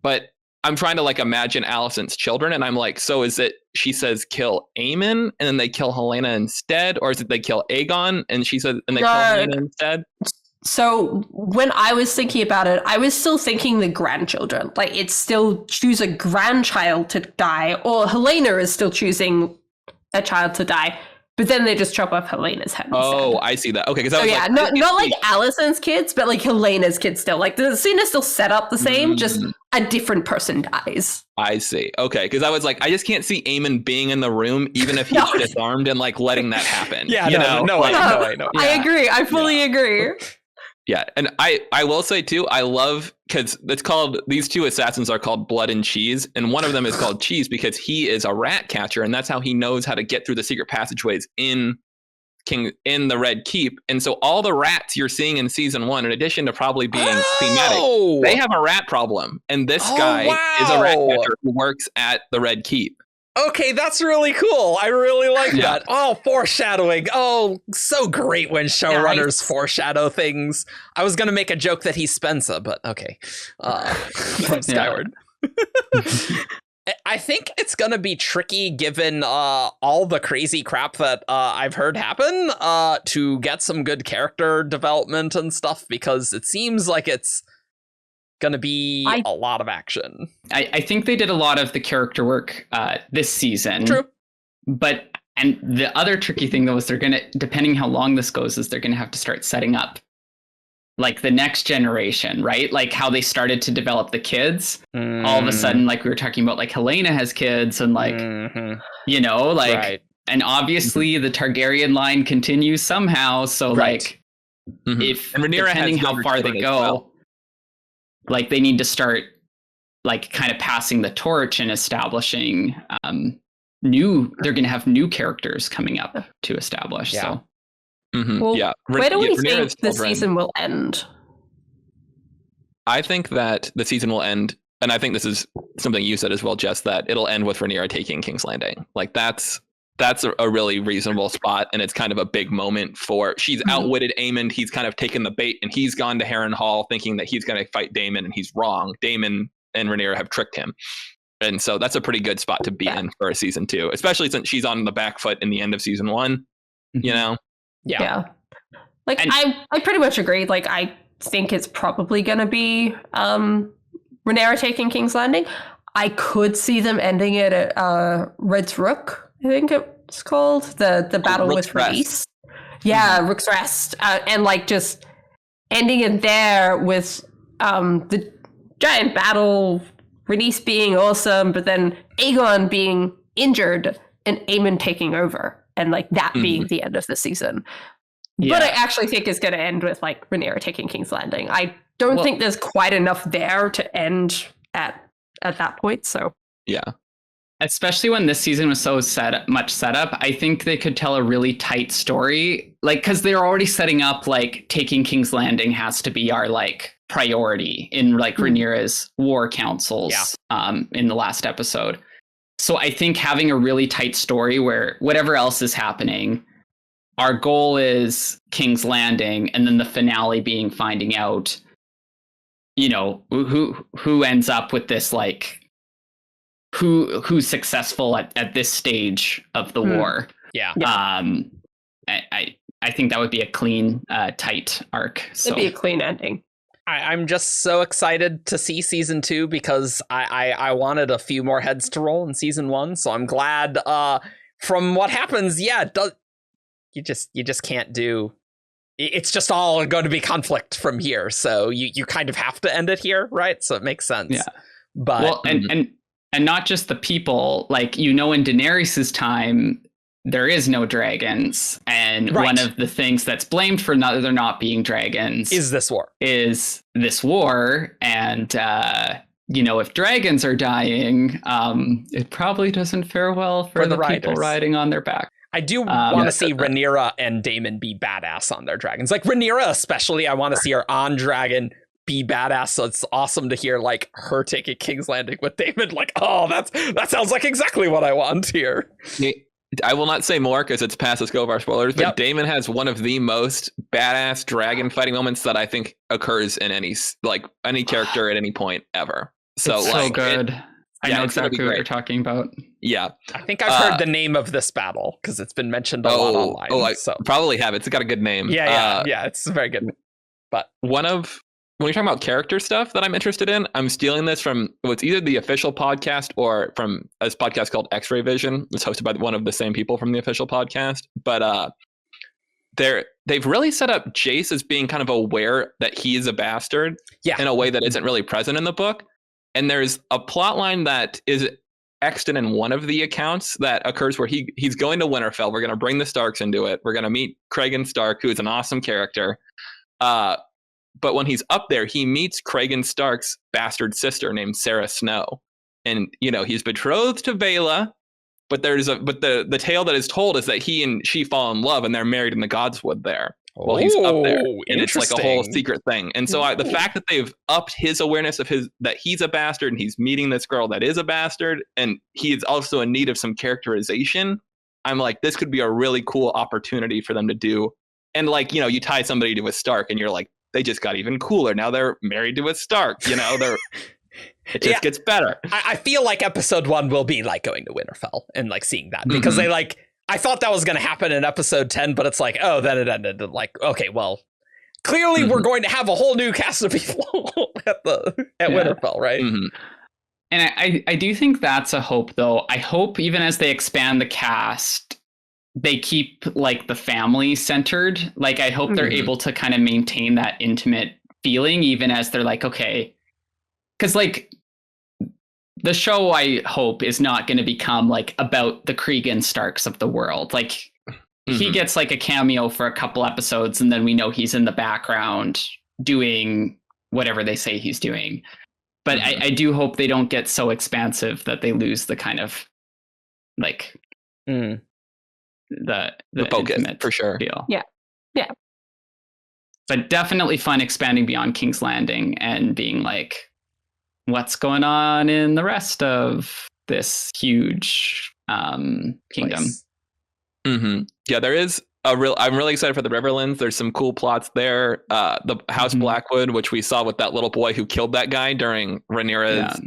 But I'm trying to like imagine Alicent's children. And I'm like, so is it, she says, kill Aemon and then they kill Helena instead? Or is it they kill Aegon and she says, and they kill Helena instead? So when I was thinking about it, I was still thinking the grandchildren. Like it's still choose a grandchild to die, or Helena is still choosing a child to die. But then they just chop off Helena's head. Oh, I see that. Okay, because not like Alicent's kids, but like Helena's kids still. Like the scene is still set up the same, just a different person dies. I see. Okay, because I was like, I just can't see Aemon being in the room, even if he's disarmed, and like letting that happen. No way. I agree. I fully agree. Yeah, and I will say too, I love, because it's called, these two assassins are called Blood and Cheese, and one of them is called Cheese because he is a rat catcher, and that's how he knows how to get through the secret passageways in the Red Keep. And so all the rats you're seeing in season 1, in addition to probably being thematic, they have a rat problem, and this guy is a rat catcher who works at the Red Keep. Okay, that's really cool. I really like that. Oh, foreshadowing. Oh, so great when showrunners foreshadow things. I was going to make a joke that he's Spencer, but okay. From Skyward. I think it's going to be tricky, given all the crazy crap that I've heard happen, to get some good character development and stuff, because it seems like it's gonna be a lot of action. I think they did a lot of the character work this season. True. And the other tricky thing, though, is they're going to, depending how long this goes, is they're going to have to start setting up like the next generation, right? Like how they started to develop the kids. All of a sudden, like we were talking about, like Helena has kids and like, you know, like, Right. and obviously the Targaryen line continues somehow. So Right. like if, And Rhaenyra depending has how younger far they children go, as well. like they need to start like kind of passing the torch and establishing they're going to have new characters coming up to establish. Yeah. So Well, Yeah. where do we Rhaenyra's think the children. season will end? I think that the season will end, and I think this is something you said as well, Jess, that it'll end with Rhaenyra taking King's Landing. Like that's a really reasonable spot, and it's kind of a big moment for she's outwitted Aemond. He's kind of taken the bait, and he's gone to Harrenhal thinking that he's going to fight Daemon, and he's wrong. Daemon and Rhaenyra have tricked him. And so that's a pretty good spot to be in for a season 2, especially since she's on the back foot in the end of season 1, you know? Yeah. Like And- I pretty much agree. Like I think it's probably gonna be Rhaenyra taking King's Landing. I could see them ending it at Red's Rook, I think it's called. The battle Rook's with Release. Yeah, Rook's Rest. And like just ending it there with the giant battle, Release being awesome, but then Aegon being injured and Aemond taking over, and like that being the end of the season. Yeah. But I actually think it's going to end with like Rhaenyra taking King's Landing. I don't think there's quite enough there to end at that point. So Yeah. especially when this season was so much setup, I think they could tell a really tight story. Like, because they're already setting up like taking King's Landing has to be our like priority in like Rhaenyra's war councils in the last episode. So I think having a really tight story where whatever else is happening, our goal is King's Landing, and then the finale being finding out, you know, who ends up with this, like who's successful at this stage of the war. Yeah. I think that would be a clean, tight arc. So it'd be a clean ending. I'm just so excited to see season 2 because I wanted a few more heads to roll in season 1. So I'm glad from what happens. Yeah, you just can't do. It's just all going to be conflict from here. So you kind of have to end it here, right? So it makes sense. Yeah. But well, and not just the people, like, you know, in Daenerys's time, there is no dragons. And one of the things that's blamed for there not being dragons is this war. And, you know, if dragons are dying, it probably doesn't fare well for the people riding on their back. I do want to see Rhaenyra and Daemon be badass on their dragons. Like Rhaenyra especially, I want to see her on dragon be badass. So it's awesome to hear like her taking King's Landing with Daemon. Like, oh, that sounds like exactly what I want here. I will not say more because it's past the scope of our spoilers, but Daemon has one of the most badass dragon fighting moments that I think occurs in any character at any point ever. So it's so good. I know exactly what you're talking about. Yeah. I think I've heard the name of this battle because it's been mentioned a lot online. I probably have. It's got a good name. Yeah, it's very good. But when you're talking about character stuff that I'm interested in, I'm stealing this from what's either the official podcast or from a podcast called X-Ray Vision. It's hosted by one of the same people from the official podcast. But they've really set up Jace as being kind of aware that he is a bastard in a way that isn't really present in the book. And there's a plot line that is extant in one of the accounts that occurs where he's going to Winterfell. We're going to bring the Starks into it. We're going to meet Cregan Stark, who is an awesome character. But when he's up there, he meets Cregan Stark's bastard sister named Sarah Snow. And, you know, he's betrothed to Baela, but the tale that is told is that he and she fall in love and they're married in the Godswood there. While he's up there, and it's like a whole secret thing. And so the fact that they've upped his awareness of that he's a bastard and he's meeting this girl that is a bastard, and he is also in need of some characterization, I'm like, this could be a really cool opportunity for them to do. And like, you know, you tie somebody to a Stark and you're like, they just got even cooler. Now they're married to a Stark, you know, it just gets better. I feel like episode 1 will be like going to Winterfell and like seeing that because they like, I thought that was going to happen in episode 10, but it's like, oh, then it ended like, okay, well, clearly we're going to have a whole new cast of people at Winterfell, right? Mm-hmm. And I do think that's a hope, though. I hope even as they expand the cast, they keep like the family centered. Like, I hope they're able to kind of maintain that intimate feeling, even as they're like, okay, because like the show, I hope, is not going to become like about the Cregan Starks of the world. Like, he gets like a cameo for a couple episodes, and then we know he's in the background doing whatever they say he's doing. But I do hope they don't get so expansive that they lose the kind of like the focus for sure. Feel. Yeah. But definitely fun expanding beyond King's Landing and being like, what's going on in the rest of this huge kingdom? Yeah, there is I'm really excited for the Riverlands. There's some cool plots there. The House Blackwood, which we saw with that little boy who killed that guy during Rhaenyra's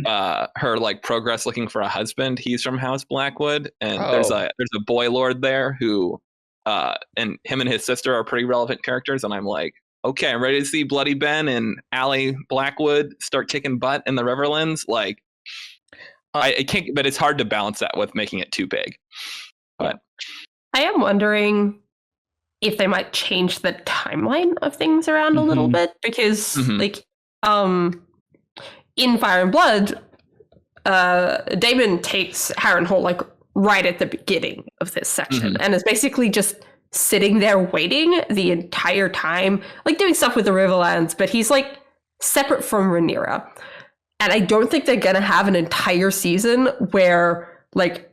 her like progress looking for a husband. He's from House Blackwood, and there's a boy lord there who and him and his sister are pretty relevant characters. And I'm like, okay, I'm ready to see Bloody Ben and Allie Blackwood start kicking butt in the Riverlands. Like, I can't, but it's hard to balance that with making it too big. But I am wondering if they might change the timeline of things around a little bit, because like in Fire and Blood, Daemon takes Harrenhal like right at the beginning of this section and is basically just sitting there waiting the entire time, like doing stuff with the Riverlands, but he's like separate from Rhaenyra. And I don't think they're gonna have an entire season where like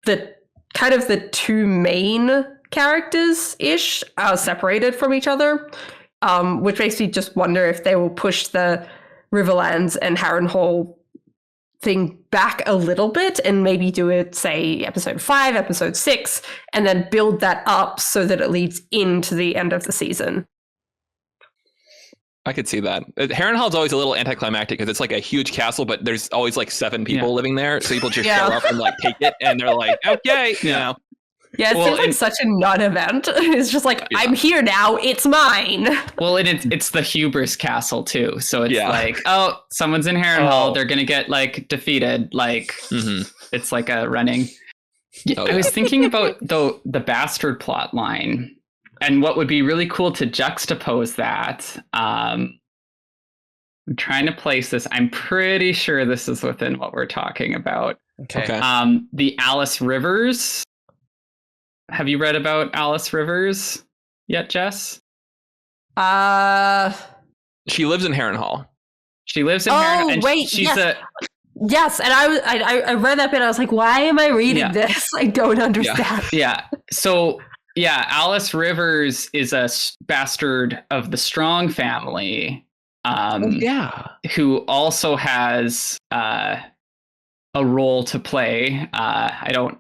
the kind of the two main characters-ish are separated from each other, which makes me just wonder if they will push the Riverlands and Harrenhal thing back a little bit and maybe do it, say, episode 5, episode 6, and then build that up so that it leads into the end of the season. I could see that. Harrenhal's always a little anticlimactic because it's like a huge castle, but there's always like 7 people living there. So people just show up and like take it, and they're like, okay, you know. Yeah, it seems like such a non-event. It's just like, I'm here now, it's mine. Well, and it's the hubris castle too. So it's like, oh, someone's in Harrenhal, they're gonna get like defeated. Like it's like a running. I was thinking about the bastard plot line, and what would be really cool to juxtapose that. I'm trying to place this. I'm pretty sure this is within what we're talking about. Okay. The Alice Rivers. Have you read about Alice Rivers yet, Jess? She lives in Harrenhal. She lives in Harrenhal. And wait, she's yes, and I read that bit. I was like, why am I reading this? I don't understand. So Alice Rivers is a bastard of the Strong family. Who also has a role to play. I don't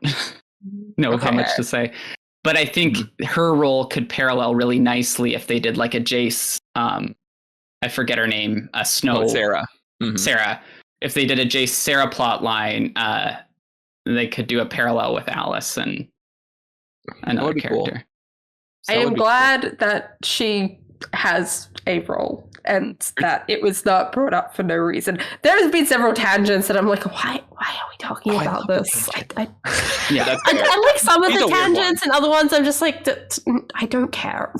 know how much to say, but I think her role could parallel really nicely if they did like a Jace. I forget her name. Snow. Sarah. Sarah. If they did a Jace Sarah plot line, they could do a parallel with Alice and another character. Cool. I am glad that she has a role and that it was not brought up for no reason. There's been several tangents that I'm like, why are we talking about this? I like some of the tangents, and other ones I'm just like, I don't care.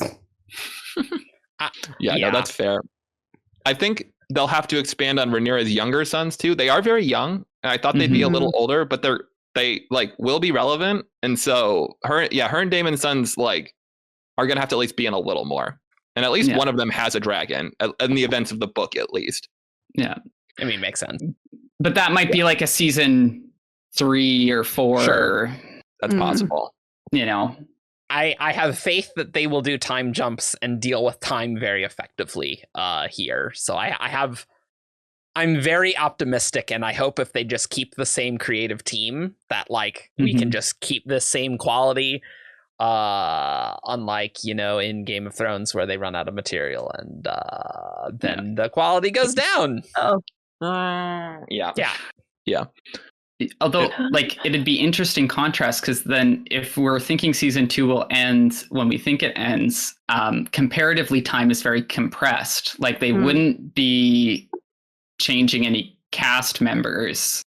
No, that's fair. I think they'll have to expand on Rhaenyra's younger sons too. They are very young, and I thought they'd be a little older, but they like will be relevant. And so her and Daemon's sons like are gonna have to at least be in a little more. And at least one of them has a dragon in the events of the book, at least. Yeah. I mean, makes sense. But that might be like a season 3 or 4. Sure. That's possible. You know, I have faith that they will do time jumps and deal with time very effectively here. So I'm very optimistic, and I hope if they just keep the same creative team that like we can just keep the same quality. Unlike, in Game of Thrones where they run out of material and then the quality goes down. Yeah. Although, like, it'd be interesting contrast, because then if we're thinking season 2 will end when we think it ends, comparatively time is very compressed. Like, they wouldn't be changing any cast members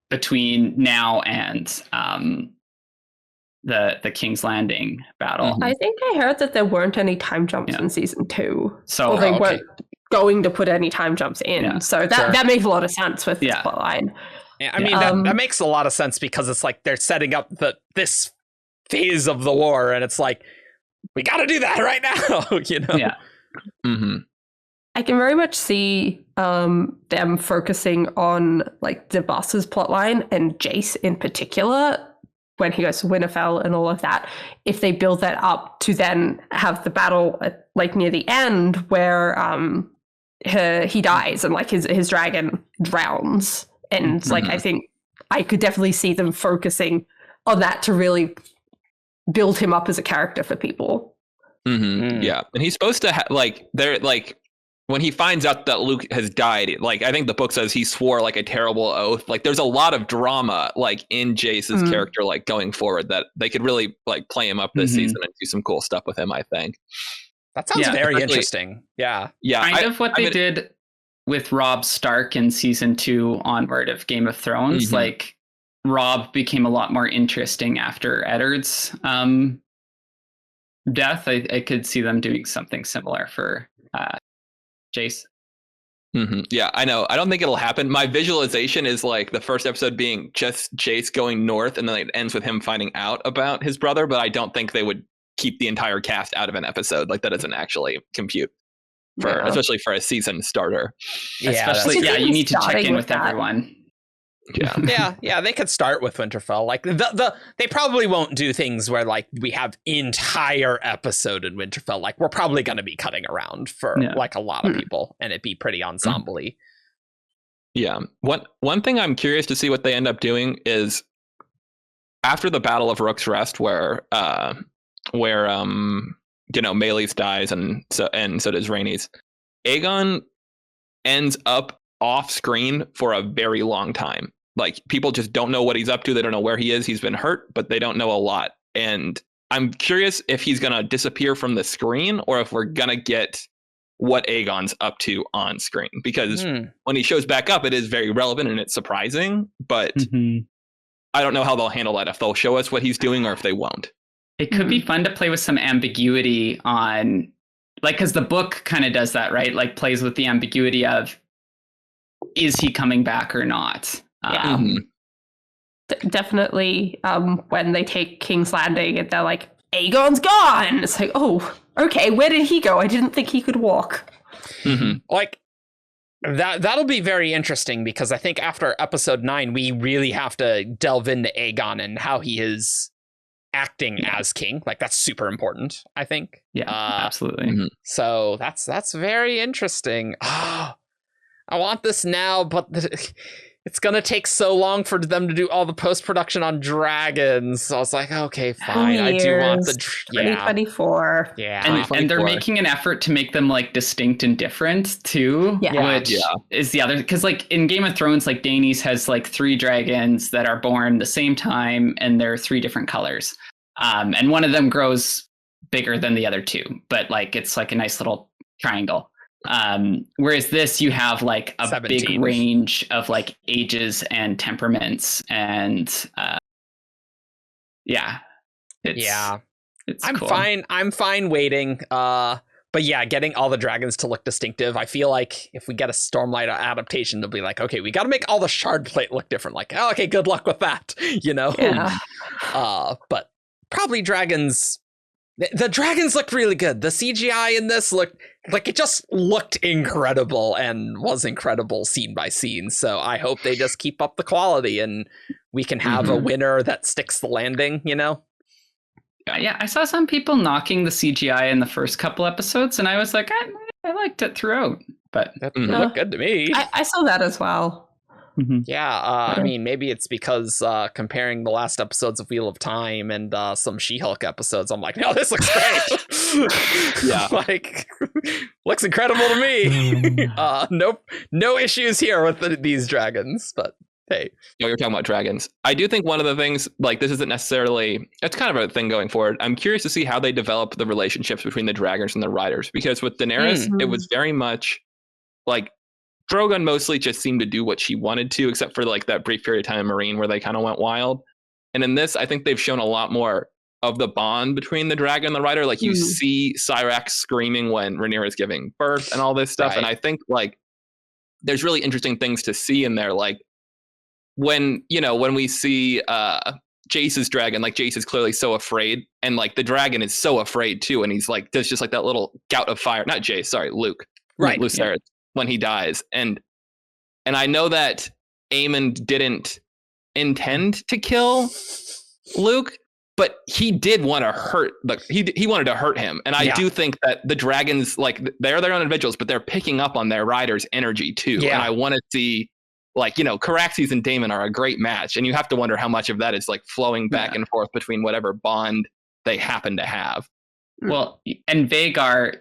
between now and the King's Landing battle. I think I heard that there weren't any time jumps in season 2. So or they weren't going to put any time jumps in. Yeah. So that makes a lot of sense with this plotline. Yeah, I mean, that makes a lot of sense, because it's like they're setting up this phase of the war, and it's like, we got to do that right now, you know? Yeah. Mm-hmm. I can very much see them focusing on like the boss's plotline and Jace in particular when he goes to Winterfell and all of that. If they build that up to then have the battle at, like near the end where he dies and like his dragon drowns. And like, I think I could definitely see them focusing on that to really build him up as a character for people. Yeah. And he's supposed to when he finds out that Luke has died, like, I think the book says he swore like a terrible oath. Like, there's a lot of drama like in Jace's character, like going forward, that they could really like play him up this season and do some cool stuff with him, I think. That sounds very interesting. Yeah. Kind of what they did with Robb Stark in season 2 onward of Game of Thrones. Like, Robb became a lot more interesting after Eddard's death. I could see them doing something similar for Jace. Yeah, I know. I don't think it'll happen. My visualization is like the first episode being just Jace going north, and then it ends with him finding out about his brother, but I don't think they would keep the entire cast out of an episode. Like, that doesn't actually compute. Especially for a season starter. Especially, you need to check in with everyone. Yeah, they could start with Winterfell. Like, they probably won't do things where like we have entire episode in Winterfell. Like, we're probably going to be cutting around for like a lot of people, and it'd be pretty ensemble-y. Yeah. One thing I'm curious to see what they end up doing is after the Battle of Rook's Rest, where Meleys dies, and so does Rhaenys. Aegon ends up off screen for a very long time. Like, people just don't know what he's up to. They don't know where he is. He's been hurt, but they don't know a lot. And I'm curious if he's going to disappear from the screen, or if we're going to get what Aegon's up to on screen. Because when he shows back up, it is very relevant and it's surprising. But I don't know how they'll handle that, if they'll show us what he's doing or if they won't. It could be fun to play with some ambiguity on, like, because the book kind of does that, right? Like, plays with the ambiguity of, is he coming back or not? Definitely when they take King's Landing and they're like, Aegon's gone! It's like, oh, okay, where did he go? I didn't think he could walk. Like, that'll be very interesting, because I think after episode 9, we really have to delve into Aegon and how he is acting as king. Like, that's super important, I think. Absolutely. So that's very interesting. I want this now, but it's gonna take so long for them to do all the post-production on dragons. So I was like, okay, fine. I do want the 2024. And they're making an effort to make them like distinct and different too, which is the other, because like in Game of Thrones, like Daenerys has like 3 dragons that are born the same time, and they're 3 different colors. And one of them grows bigger than the other 2, but like it's like a nice little triangle. Whereas this, you have like a 17. big range of like ages and temperaments, and I'm cool. I'm fine waiting. But yeah, getting all the dragons to look distinctive. I feel like if we get a Stormlight adaptation, they'll be like, okay, we got to make all the shard plate look different. Like, oh, okay, good luck with that, you know? But probably dragons. The dragons look really good. The CGI in this looked like it just looked incredible and was incredible scene by scene. So I hope they just keep up the quality and we can have a winner that sticks the landing, you know? Yeah, I saw some people knocking the CGI in the first couple episodes, and I was like, I liked it throughout. But it looked good to me. I saw that as well. I mean, maybe it's because comparing the last episodes of Wheel of Time and some She-Hulk episodes, I'm like, no, this looks great. Like, looks incredible to me. No issues here with these dragons, but Hey. You're talking about dragons. I do think one of the things, like, this isn't necessarily, it's kind of a thing going forward. I'm curious to see how they develop the relationships between the dragons and the riders, because with Daenerys, it was very much like Drogon mostly just seemed to do what she wanted to, except for like that brief period of time in Marine where they kind of went wild. And in this, I think they've shown a lot more of the bond between the dragon and the rider. Like you see Cyrax screaming when Rhaenyra is giving birth and all this stuff. Right. And I think like there's really interesting things to see in there. Like when we see Jace's dragon, like Jace is clearly so afraid, and like the dragon is so afraid too. And he's like, there's just like that little gout of fire. Not Jace, sorry, Luke. Right. Lucerys, when he dies. And I know that Aemon didn't intend to kill Luke, but he did want to hurt he wanted to hurt him. And I do think that the dragons, like, they're their own individuals, but they're picking up on their riders' energy too. Yeah. And I want to see, like, Caraxes and Daemon are a great match, and you have to wonder how much of that is like flowing back and forth between whatever bond they happen to have. Well, and Vhagar,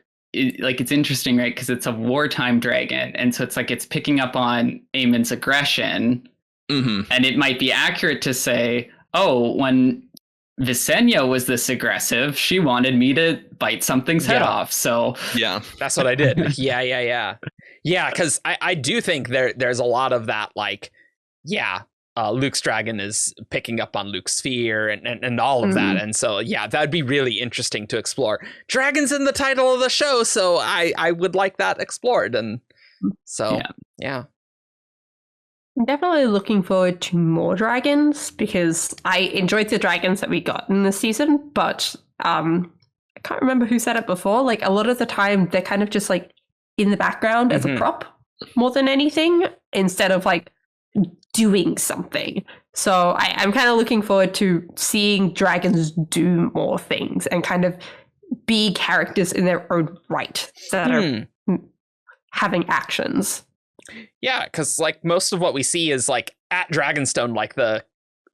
like, it's interesting, right? Because it's a wartime dragon, and so it's like it's picking up on Aemon's aggression, and it might be accurate to say, oh, when Visenya was this aggressive, she wanted me to bite something's head off. So yeah, that's what I did. Yeah, because I do think there's a lot of that, like, Luke's dragon is picking up on Luke's fear and all of that. And so, that'd be really interesting to explore. Dragon's in the title of the show, so I would like that explored. And so, yeah. I'm definitely looking forward to more dragons, because I enjoyed the dragons that we got in this season, but I can't remember who said it before. Like, a lot of the time, they're kind of just like in the background as a prop more than anything, instead of like doing something. So I'm kind of looking forward to seeing dragons do more things and kind of be characters in their own right that are having actions. Yeah, because like most of what we see is like at Dragonstone, like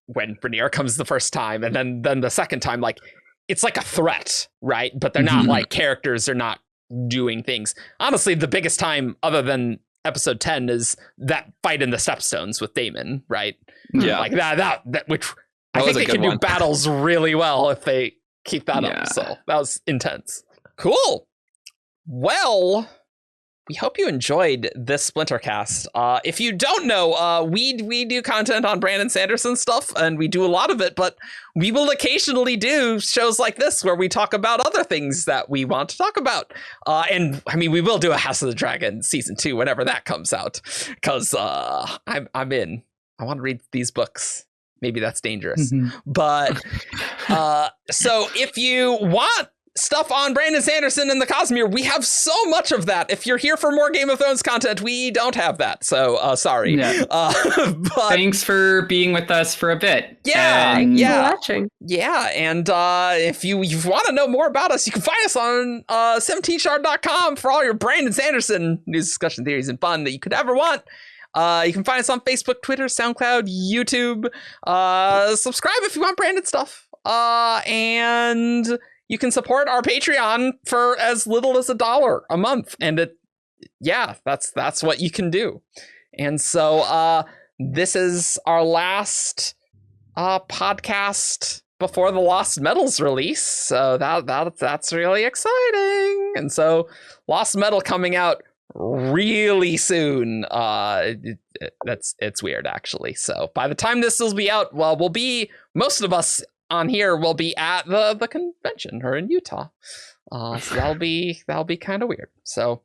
when Rhaenyra comes the first time, and then the second time, like it's like a threat, right? But they're not like characters, they're not doing things. Honestly, the biggest time other than episode 10 is that fight in the Stepstones with Daemon, right? Yeah, like that which I think they can do battles really well if they keep that up. So that was intense. Cool. Well, we hope you enjoyed this Splintercast. If you don't know, we do content on Brandon Sanderson stuff, and we do a lot of it, but we will occasionally do shows like this where we talk about other things that we want to talk about. And I mean, we will do a House of the Dragon season 2 whenever that comes out, because I'm in. I want to read these books. Maybe that's dangerous. But so if you want stuff on Brandon Sanderson and the Cosmere, we have so much of that. If you're here for more Game of Thrones content, we don't have that. So sorry. But thanks for being with us for a bit. Thanks for watching. Yeah, and if you want to know more about us, you can find us on 17shard.com for all your Brandon Sanderson news, discussion, theories, and fun that you could ever want. You can find us on Facebook, Twitter, SoundCloud, YouTube. Subscribe if you want Brandon stuff. And you can support our Patreon for as little as $1 a month. And that's what you can do. And so this is our last podcast before the Lost Metals release. So that's really exciting. And so Lost Metal coming out really soon. It's weird, actually. So by the time this will be out, well, most of us on here will be at the convention or in Utah. So that'll be kind of weird. So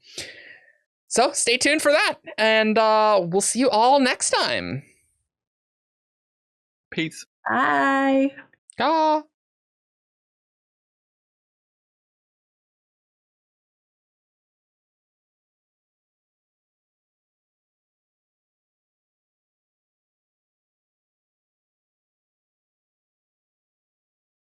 stay tuned for that, and we'll see you all next time. Peace. Bye.